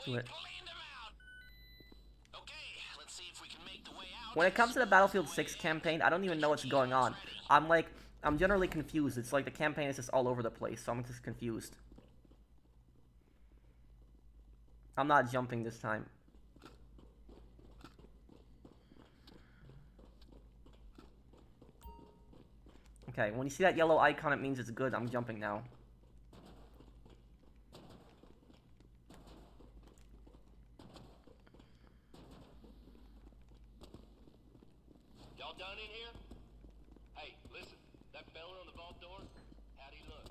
Do We it. cleaned them out. Okay, let's see if we can make the way out. When it comes to the Battlefield 6 campaign, I don't even know what's going on. I'm generally confused. It's like the campaign is just all over the place, so I'm just confused. I'm not jumping this time. Okay, when you see that yellow icon, it means it's good. I'm jumping now. Y'all done in here? Hey, listen, that fella on the vault door, how'd he look?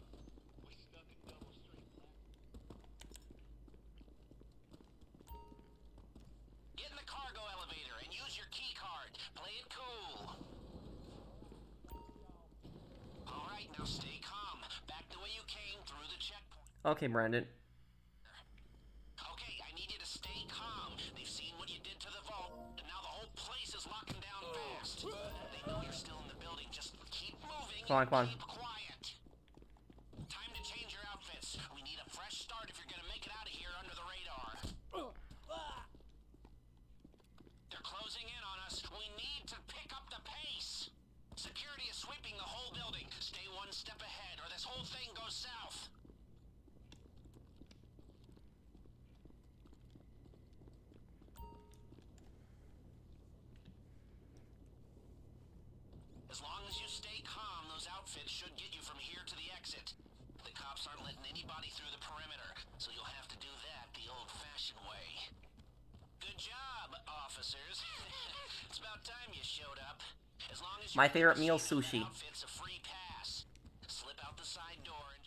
We stuck in double straight black. Get in the cargo elevator and use your key card. Play it cool. All right, now stay calm. Back the way you came through the checkpoint. Okay, Brandon. Okay, I need you to stay calm. They've seen what you did to the vault, and now the whole place is locking down fast. They know you're still in the building. Just keep moving. Come on, come on. Keep quiet. Time to change your outfits. We need a fresh start if you're gonna make it out of here under the radar. They're closing in on us. We need to pick up the pace. Security is sweeping the whole building. Stay one step ahead, or this whole thing goes south. As long as you stay calm, those outfits should get you from here to the exit. The cops aren't letting anybody through the perimeter, so you'll have to do that the old-fashioned way. Good job, officers. It's about time you showed up. As long as My favorite meal, sushi. Outfit's a free pass. Slip out the side door and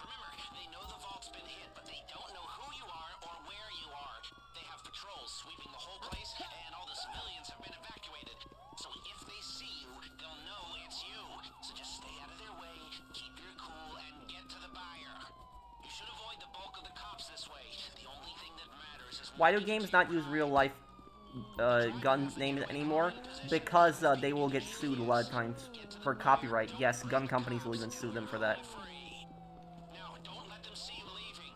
remember, they know the vault's been hit, but they don't know who you are or where you are. They have patrols sweeping the whole place, and all the civilians have been evacuated. So if they see you, they'll know it's you. So just stay out of their way, keep your cool, and get to the buyer. You should avoid the bulk of the cops this way. The only thing that matters is... Why do games not use real life gun names anymore? Because they will get sued a lot of times for copyright. Yes, gun companies will even sue them for that. Free. Now, don't let them see you leaving.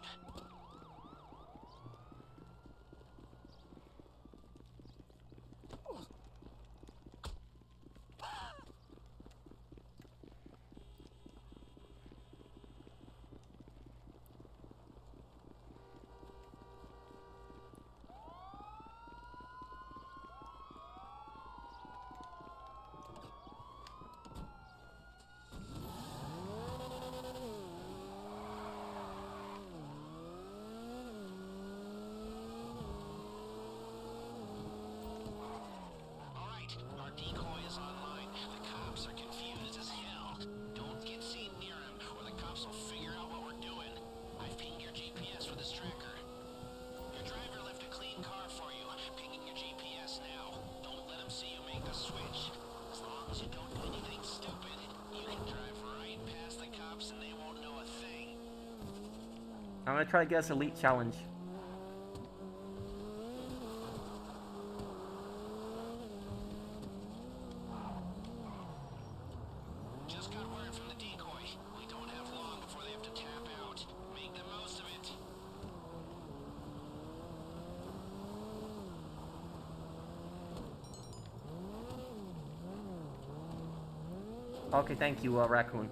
Alright, our decoy is online. The cops are confused as hell. Don't get seen near him, or the cops will figure out what we're doing. I've pinged your GPS with this tracker. Your driver left a clean car for you. Pinging your GPS now. Don't let him see you make the switch. As long as you don't do anything stupid, you can drive right past the cops and they won't know a thing. I'm gonna try to get us Elite Challenge. Just got word from the decoy. We don't have long before they have to tap out. Make the most of it. Okay, thank you, Raccoon.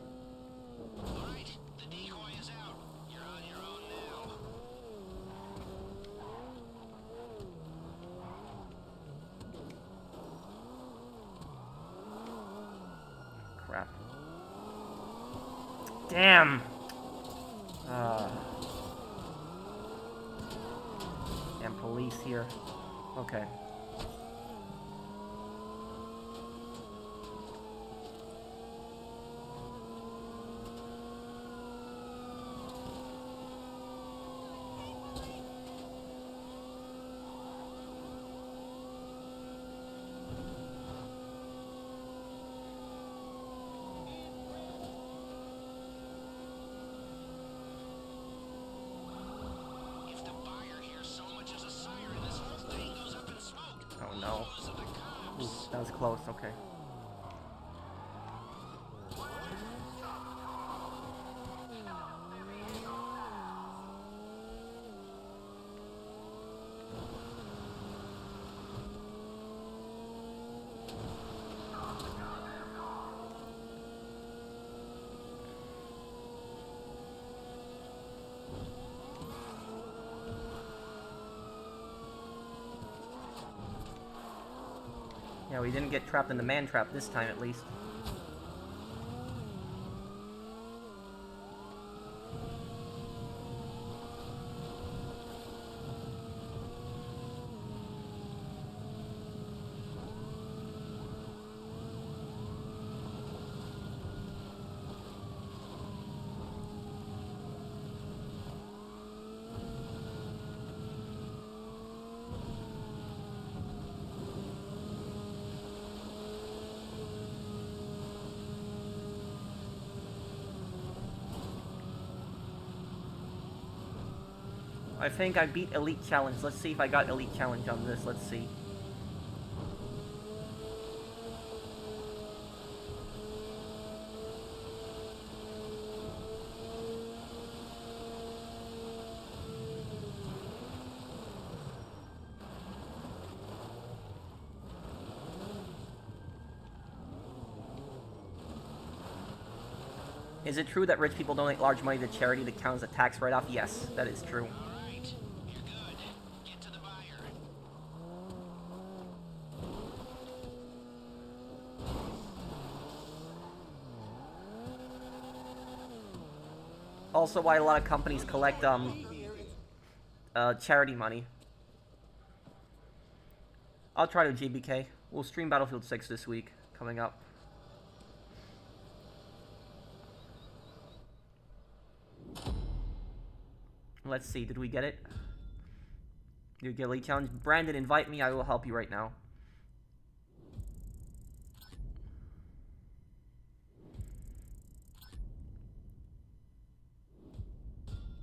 Alright, the decoy is out. You're on your own now. Crap. Damn. Damn police here. Okay. If the buyer hears so much as a siren, this whole thing goes up in smoke. Oh no. Laws of the cops. Ooh, that was close. Okay. Yeah, we didn't get trapped in the man trap this time, at least. I think I beat Elite Challenge. Let's see if I got Elite Challenge on this. Let's see. Is it true that rich people donate large money to charity that counts as a tax write-off? Yes, that is true. Alright, you're good. Get to the buyer. Also, why a lot of companies collect charity money. I'll try to JBK. We'll stream Battlefield 6 this week, coming up. Let's see, did we get it? Did we get Elite Challenge? Brandon, invite me, I will help you right now.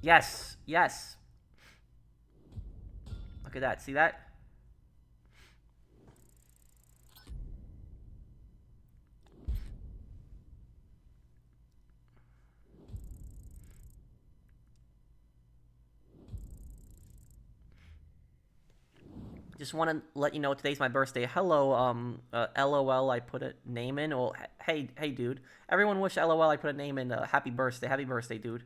Yes, yes. Look at that, see that? Just want to let you know today's my birthday. Hello, LOL, I put a name in. Well, hey, dude. Everyone wish LOL I put a name in. Happy birthday, dude.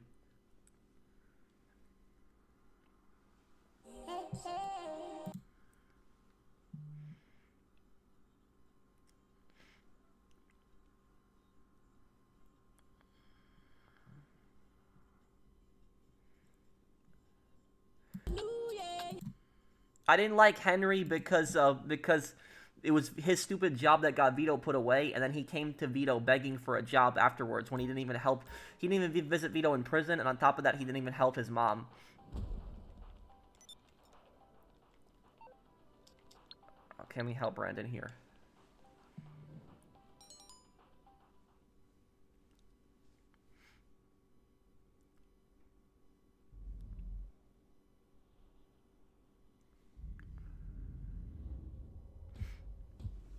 I didn't like Henry because it was his stupid job that got Vito put away, and then he came to Vito begging for a job afterwards when he didn't even help. He didn't even visit Vito in prison, and on top of that, he didn't even help his mom. Can we help Brandon here?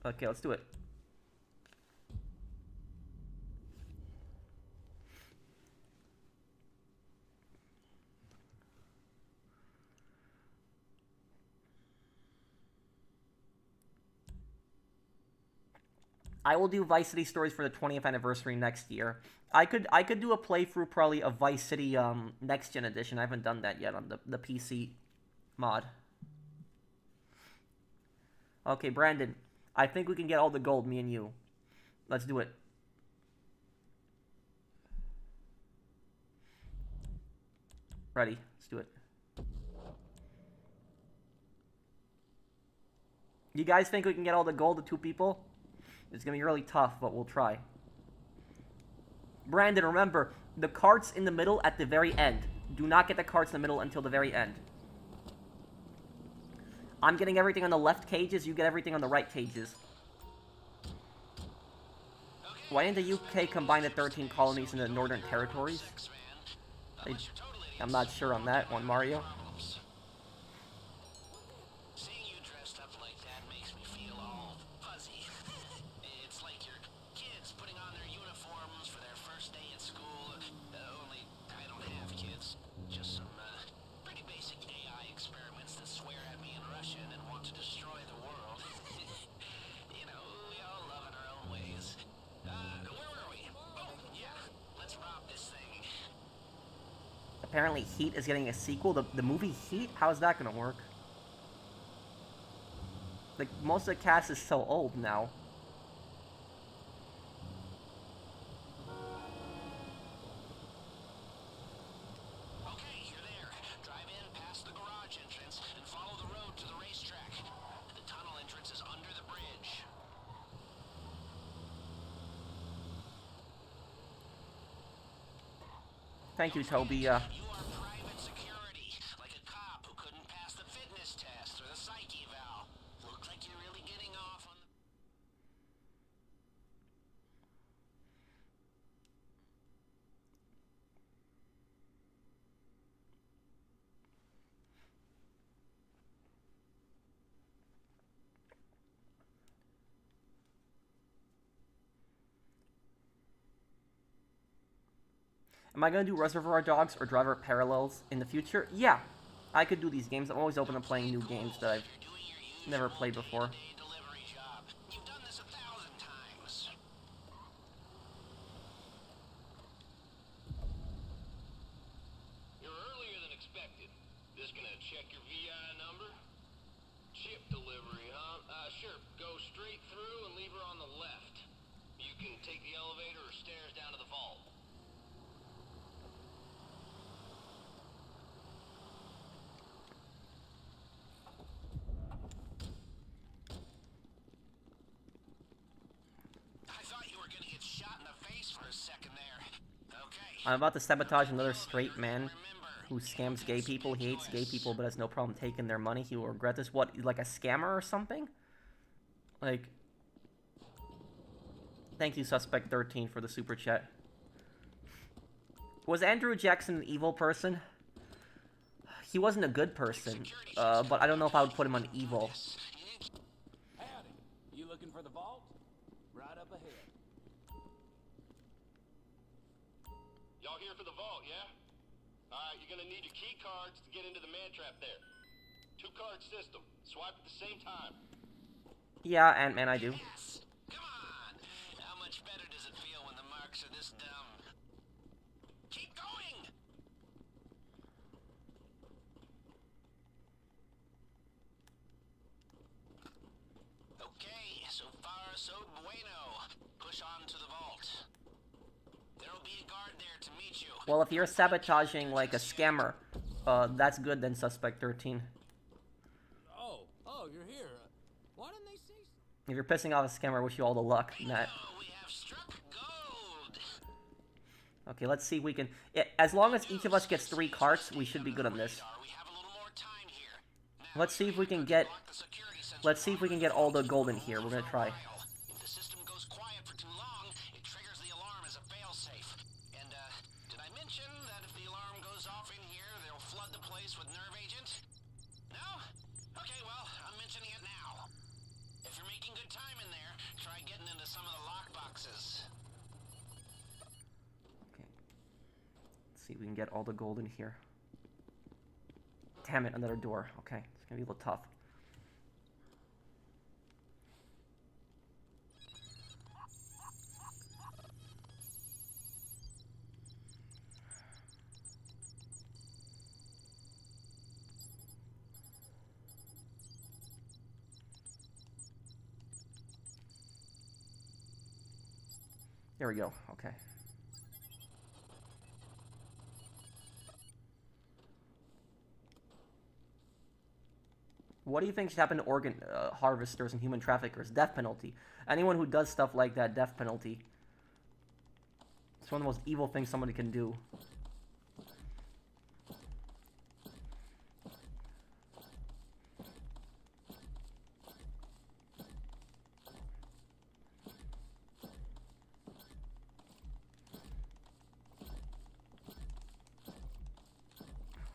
Okay, let's do it. I will do Vice City Stories for the 20th anniversary next year. I could do a playthrough probably of Vice City Next Gen Edition. I haven't done that yet on the PC mod. Okay, Brandon. I think we can get all the gold, me and you. Let's do it. Ready. Let's do it. You guys think we can get all the gold to 2 people? It's gonna be really tough, but we'll try. Brandon, remember, the carts in the middle at the very end. Do not get the carts in the middle until the very end. I'm getting everything on the left cages, you get everything on the right cages. Why didn't the UK combine the 13 colonies into the Northern Territories? I'm not sure on that one, Mario. Seeing you dressed up like that makes me feel all fuzzy. It's like your kids putting on their uniforms for their first day at school. Only I don't have kids. Just some pretty basic AI experiments that swear at me in Russian and want to destroy the world. You know, we all love in our own ways. Where were we? Oh, yeah. Let's rob this thing. Apparently Heat is getting a sequel. The movie Heat? How is that gonna work? Like, most of the cast is so old now. Okay, you're there. Drive in past the garage entrance and follow the road to the racetrack. The tunnel entrance is under the bridge. Thank you, Toby. You are private security, like a cop who couldn't pass the fitness test or the psych eval. Looks like you're really getting off on the... Am I gonna do Reservoir Dogs or Driver Parallels in the future? Yeah, I could do these games. I'm always open to playing new games that I've never played before. Day delivery job. You've done this 1,000 times. You're earlier than expected. This gonna check your VI number? Chip delivery, huh? Sure. Go straight through and leave her on the left. You can take the elevator or stairs down to the vault. I thought you were gonna get shot in the face for a second there. Okay. I'm about to sabotage another straight man who scams gay people. He hates gay people but has no problem taking their money. He will regret this. What, like a scammer or something? Like... Thank you, Suspect 13, for the super chat. Was Andrew Jackson an evil person? He wasn't a good person, but I don't know if I would put him on evil. Howdy. You looking for the vault? Right up ahead. Y'all here for the vault, yeah? Alright, you're gonna need your key cards to get into the man trap there. 2-card system. Swipe at the same time. Yeah, Ant-Man, I do. Yes. Come on. How much better does it feel when the marks are this dumb? Keep going. Okay, so far so bueno. Push on to the vault. There'll be a guard there to meet you. Well, if you're sabotaging like a scammer, that's good then, Suspect 13. Oh, you're here. Why didn't they say so? If you're pissing off a scammer, I wish you all the luck in that. Oh, we have struck gold. Okay, let's see if we can... as long as each of us gets 3 carts, we should be good on this. We have a little more time here. Now, Let's see if we can get... lock the security sensor Let's see if we can get all the gold in here. We're gonna try. If the system goes quiet for too long, it triggers the alarm as a failsafe. And, did I mention that if the alarm goes off in here, they'll flood the place with nerve agent? No? Okay, well, I'm mentioning it now. If you're making good time in there, try getting into some of the lock boxes. Okay. Let's see if we can get all the gold in here. Damn it, another door. Okay, it's gonna be a little tough. There we go. Okay. What do you think should happen to organ harvesters and human traffickers? Death penalty. Anyone who does stuff like that, death penalty. It's one of the most evil things somebody can do.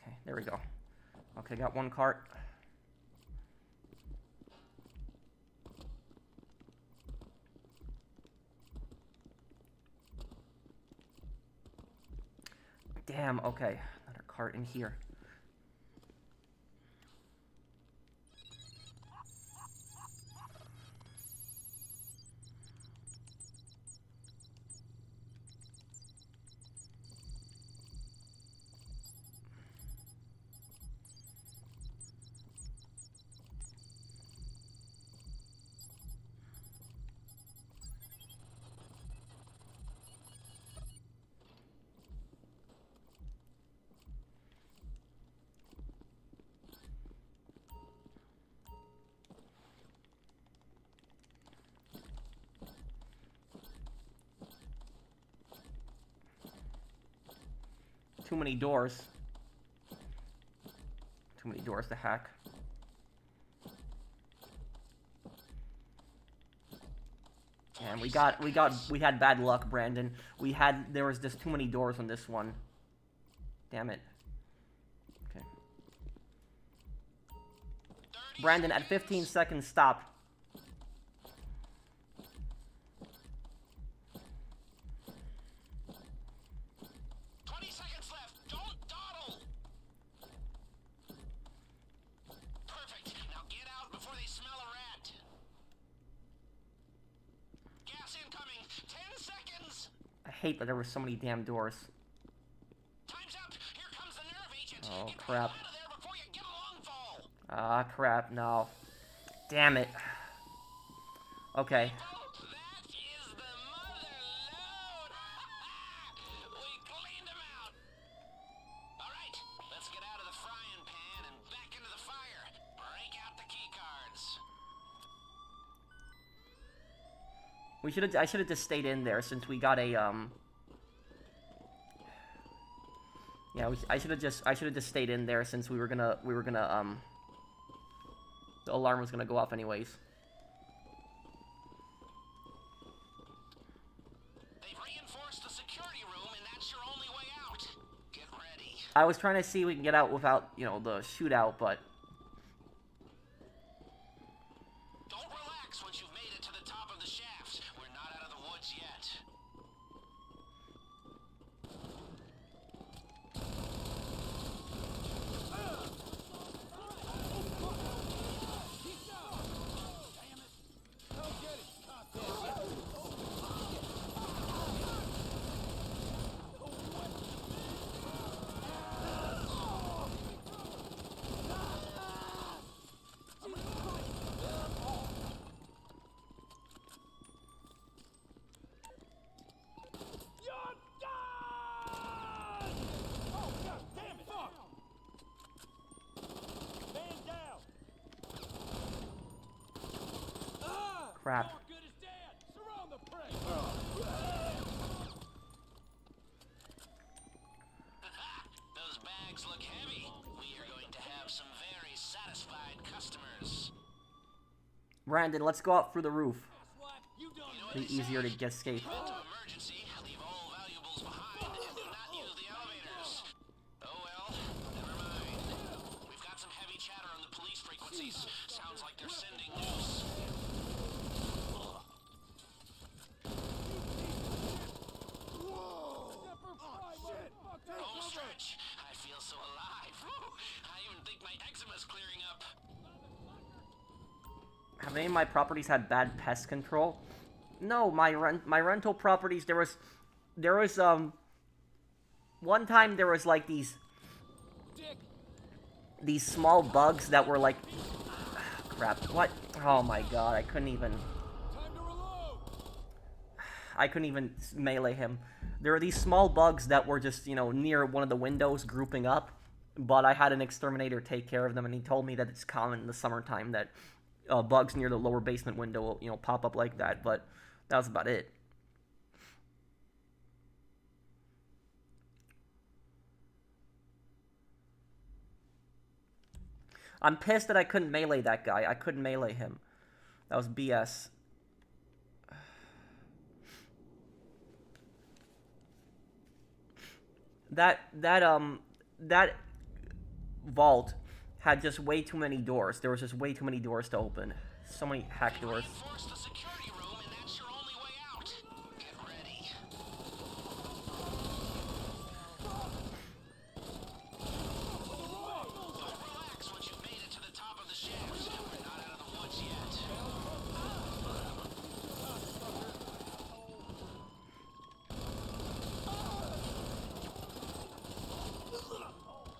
Okay, there we go. Okay, got one cart. Damn, okay. Another cart in here. Too many doors. Too many doors to hack. And we had bad luck, Brandon. There was just too many doors on this one. Damn it. Okay. Brandon, at 15 seconds, stop. 20 seconds left. Don't dawdle. Perfect. Now get out before they smell a rat. Gas incoming. 10 seconds. I hate that there were so many damn doors. Time's up. Here comes the nerve agent. Oh, Get the crap. hell out of there before you get a long fall. Ah, crap, no. Damn it. Okay. Oh, that is the mother load. We cleaned them out. All right, let's get out of the frying pan and back into the fire. Break out the key cards. I should have just stayed in there since we got a yeah, I should have just stayed in there since we were gonna the alarm was gonna go off anyways. They've reinforced the security room, and that's your only way out. Get ready. I was trying to see if we can get out without, you know, the shootout, but Don't relax once you've made it to the top of the shafts. We're not out of the woods yet. You're done! Oh, God damn it! Fuck! Man down! Ah! crap. More good is dead! Surround the prey! Those bags look heavy. We are going to have some very satisfied customers. Brandon, let's go out through the roof. What? You done You know what Be they easier to say? get escape. Event of emergency, leave all valuables behind, and do not use the elevators. Oh well, never mind. We've got some heavy chatter on the police frequencies. Sounds like they're sending news. Home stretch. I feel so alive. Woo. I even think my eczema's clearing up. Have any of my properties had bad pest control? No, my rental properties, there was one time there was like these small bugs that were like crap. What? Oh my god, I couldn't even melee him. There were these small bugs that were just, you know, near one of the windows grouping up, but I had an exterminator take care of them, and he told me that it's common in the summertime that bugs near the lower basement window will, you know, pop up like that, but that was about it. I'm pissed that I couldn't melee that guy. I couldn't melee him. That was BS. That vault had just way too many doors. There was just way too many doors to open. So many hack doors. Reinforce the security room, and that's your only way out. Get ready. Relax once you've made it to the top of the shafts. We're not out of the woods yet.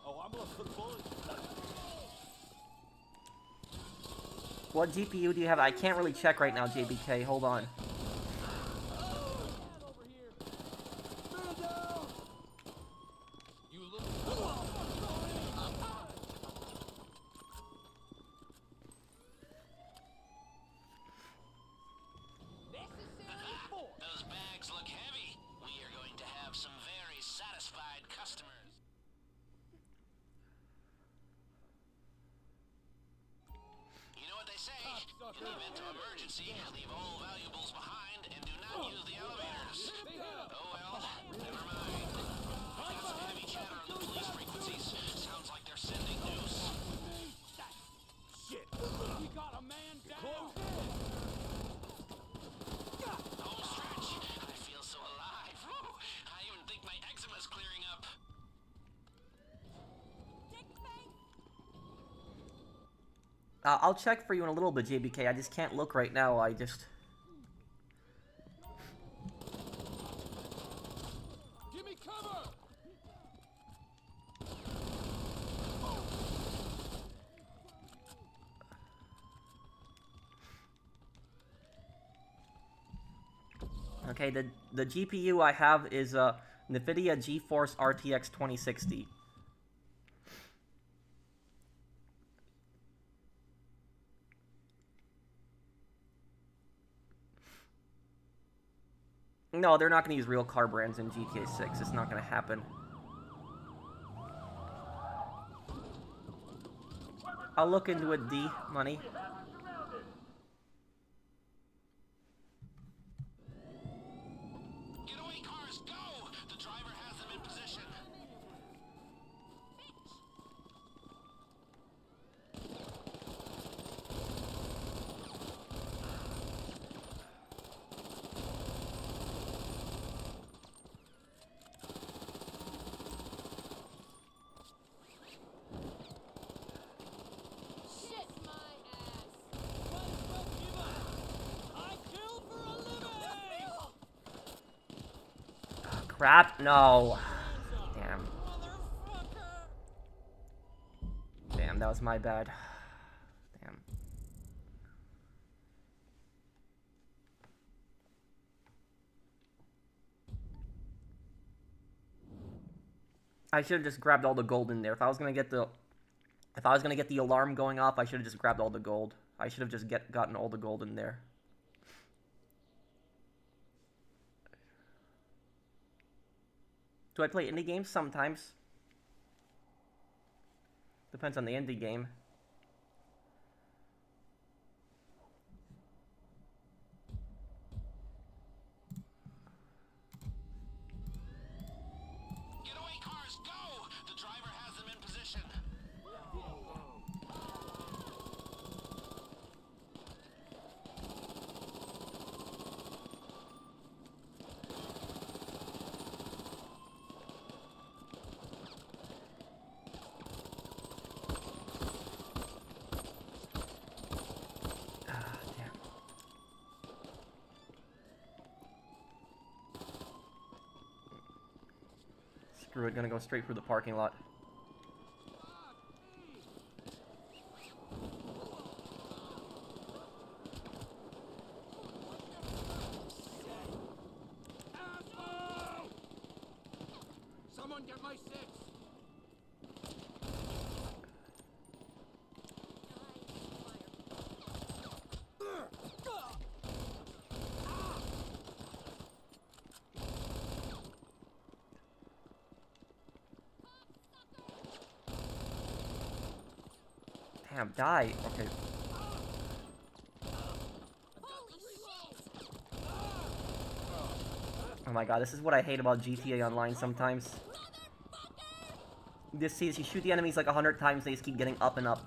Oh, I'm gonna put bullets. What GPU do you have? I can't really check right now, JBK. Hold on. You look. Those bags look heavy. We are going to have some very satisfied customers. You know what they say? In the event of emergency, leave all valuables behind and do not use the elevators. Oh well, never mind. Got some heavy chatter on the police frequencies. Sounds like they're sending news. Shit! We got a man down. Home stretch. I feel so alive. Whew. I even think my eczema's clearing up. I'll check for you in a little bit, JBK. I just can't look right now. I just... Give me cover! Okay, the GPU I have is NVIDIA GeForce RTX 2060. No, they're not going to use real car brands in GTA 6. It's not going to happen. I'll look into it, D. Money. Getaway cars, go! The driver has them in position. Shit my ass. Might as well give up. I kill for a living. Crap, no. Damn. Motherfucker! Damn, that was my bad. Damn. I should have just grabbed all the gold in there. If I was gonna get the alarm going off, I should have just grabbed all the gold. I should have just gotten all the gold in there. Do I play indie games? Sometimes. Depends on the indie game. Getaway cars, go! The driver has them in position. Ah, damn. Screw it, gonna go straight through the parking lot. Asshole! Someone get my six. Damn, die. Okay. Oh my god, this is what I hate about GTA Online sometimes. This is, you shoot the enemies like 100 times, they just keep getting up and up.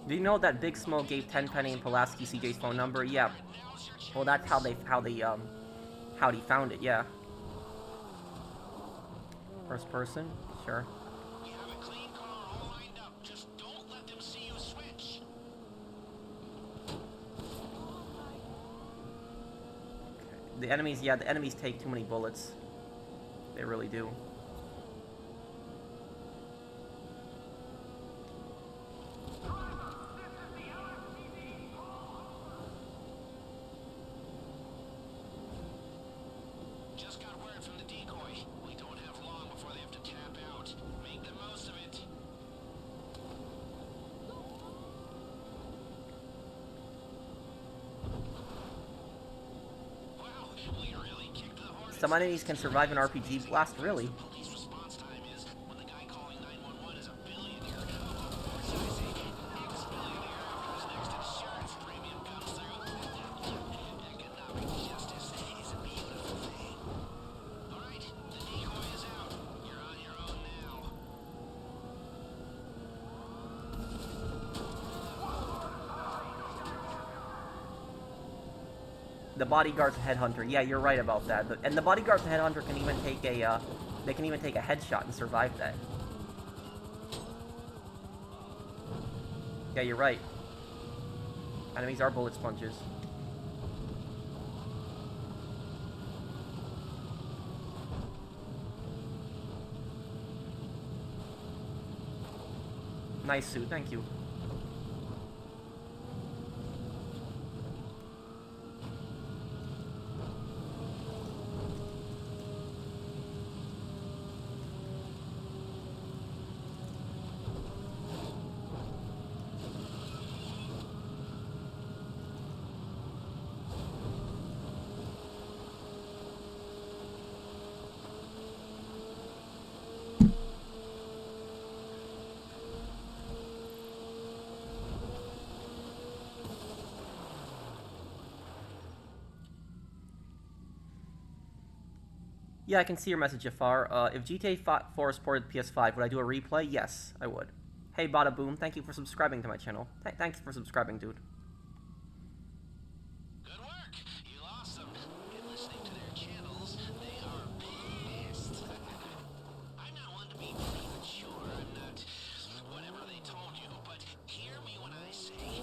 Do you know that Big Smoke gave Tenpenny and Pulaski CJ's phone number? Yeah. Well, that's how he found it. Yeah. First person, sure. We have a clean car all lined up. Just don't let them see you switch. The enemies, yeah, the enemies take too many bullets. They really do. Just got word from the decoy. We don't have long before they have to tap out. Make the most of it. Wow, we really kicked the hornets. Some enemies can survive an RPG blast, really. Police response time is when the guy calling 911 is a billionaire. Or should I say, ex-billionaire after his next insurance premium comes through. Economic justice is a beautiful thing. Alright, the decoy is out. You're on your own now. The bodyguard's a headhunter. Yeah, you're right about that. And the bodyguard's a headhunter can even take a, they can even take a headshot and survive that. Yeah, you're right. Enemies are bullet sponges. Nice suit, thank you. Yeah, I can see your message, Jafar. If GTA 4 is ported to PS5, would I do a replay? Yes, I would. Hey, Bada Boom, thank you for subscribing to my channel. Thanks for subscribing, dude. Good work. You lost them. In listening to their channels, they are pissed. I'm not one to be premature. I'm not whatever they told you, but hear me when I say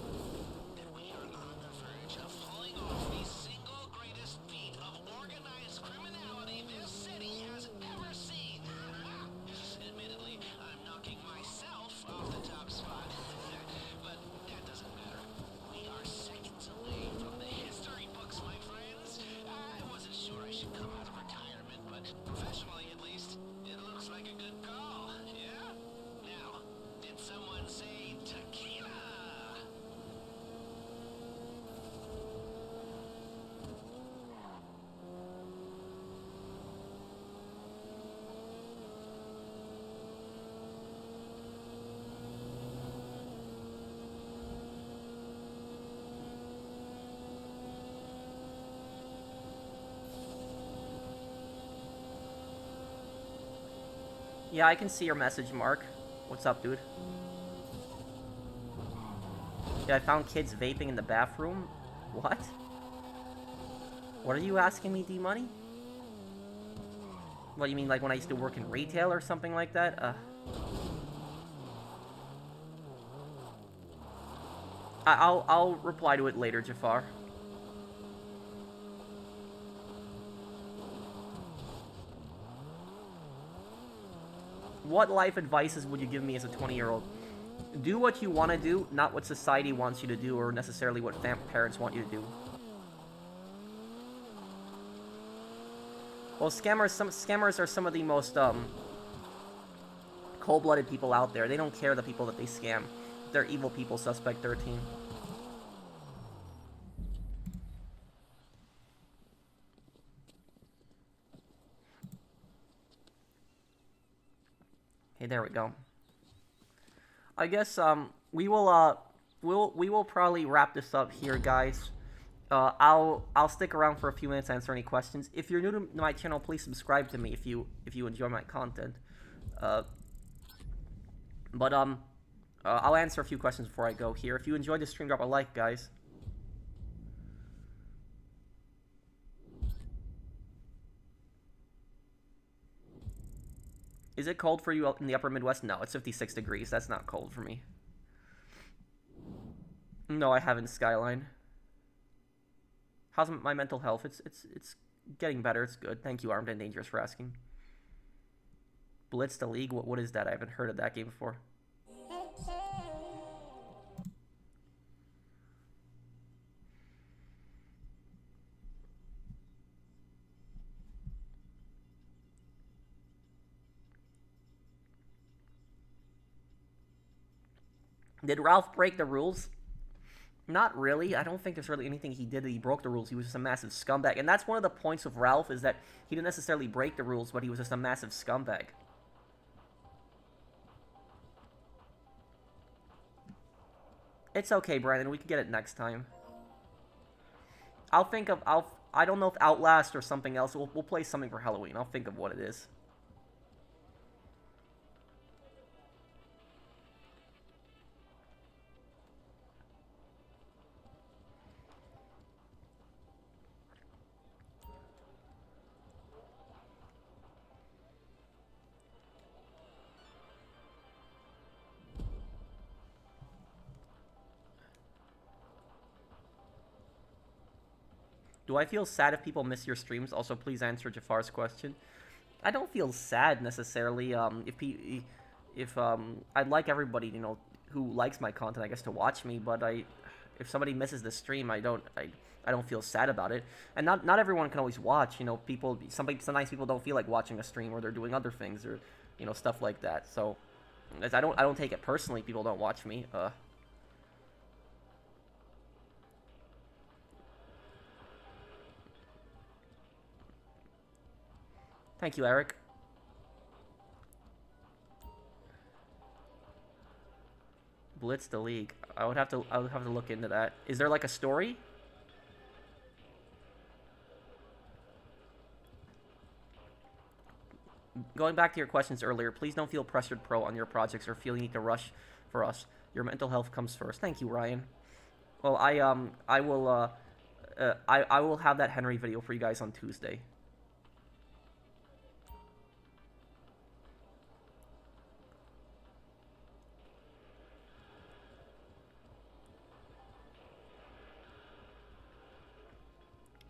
that we are on the verge of pulling off the single greatest feat of organized criminality this city has ever seen. Admittedly, I'm knocking myself off the top spot, but that doesn't matter. We are seconds away from the history books, my friends. I wasn't sure I should come out of retirement, but professionally at least, it looks like a good call, yeah? Now, did someone say tequila? Yeah, I can see your message, Mark. What's up, dude? Yeah, I found kids vaping in the bathroom. What? What are you asking me, D-Money? What, you mean like when I used to work in retail or something like that? I'll reply to it later, Jafar. What life advices would you give me as a 20-year-old? Do what you want to do, not what society wants you to do, or necessarily what parents want you to do. Well, scammers are some of the most cold-blooded people out there. They don't care the people that they scam. They're evil people, Suspect 13. Okay, there we go. I guess we will probably wrap this up here, guys. I'll stick around for a few minutes to answer any questions. If you're new to my channel, please subscribe to me if you enjoy my content. I'll answer a few questions before I go here. If you enjoyed the stream, drop a like, guys. Is it cold for you out in the upper Midwest? No, it's 56 degrees. That's not cold for me. No, I haven't, Skyline. How's my mental health? It's getting better. It's good. Thank you, Armed and Dangerous, for asking. Blitz the League? What is that? I haven't heard of that game before. Did Ralph break the rules? Not really. I don't think there's really anything he did that he broke the rules. He was just a massive scumbag. And that's one of the points of Ralph, is that he didn't necessarily break the rules, but he was just a massive scumbag. It's okay, Brandon. We can get it next time. I don't know if Outlast or something else. We'll play something for Halloween. I'll think of what it is. Do I feel sad if people miss your streams? Also, please answer Jafar's question. I don't feel sad necessarily. If I'd like everybody, you know, who likes my content, I guess, to watch me. But if somebody misses the stream, I don't feel sad about it. And not everyone can always watch. You know, sometimes people don't feel like watching a stream, or they're doing other things, or you know, stuff like that. So, I don't take it personally. People don't watch me. Thank you, Eric. Blitz the League. I would have to look into that. Is there like a story? Going back to your questions earlier, please don't feel pressured, Pro, on your projects or feel you need to rush for us. Your mental health comes first. Thank you, Ryan. Well, I will have that Henry video for you guys on Tuesday.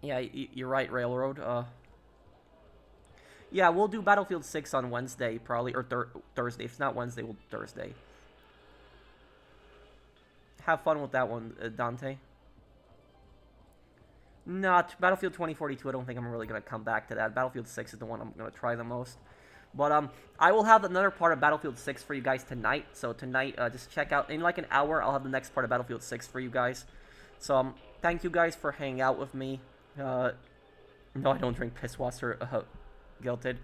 Yeah, you're right, Railroad. Yeah, we'll do Battlefield 6 on Wednesday, probably, or Thursday. If it's not Wednesday, we'll Thursday. Have fun with that one, Dante. Not Battlefield 2042. I don't think I'm really gonna come back to that. Battlefield 6 is the one I'm gonna try the most. But I will have another part of Battlefield 6 for you guys tonight. So tonight, just check out in like an hour. I'll have the next part of Battlefield 6 for you guys. So thank you guys for hanging out with me. No, I don't drink piss water. Guilted.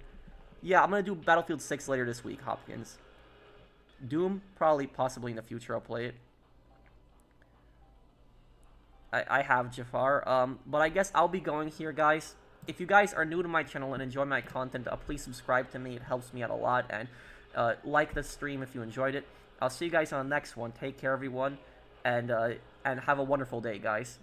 Yeah, I'm gonna do Battlefield 6 later this week, Hopkins. Doom, probably, possibly in the future, I'll play it. I have Jafar. But I guess I'll be going here, guys. If you guys are new to my channel and enjoy my content, please subscribe to me. It helps me out a lot. And like the stream if you enjoyed it. I'll see you guys on the next one. Take care, everyone. And have a wonderful day, guys.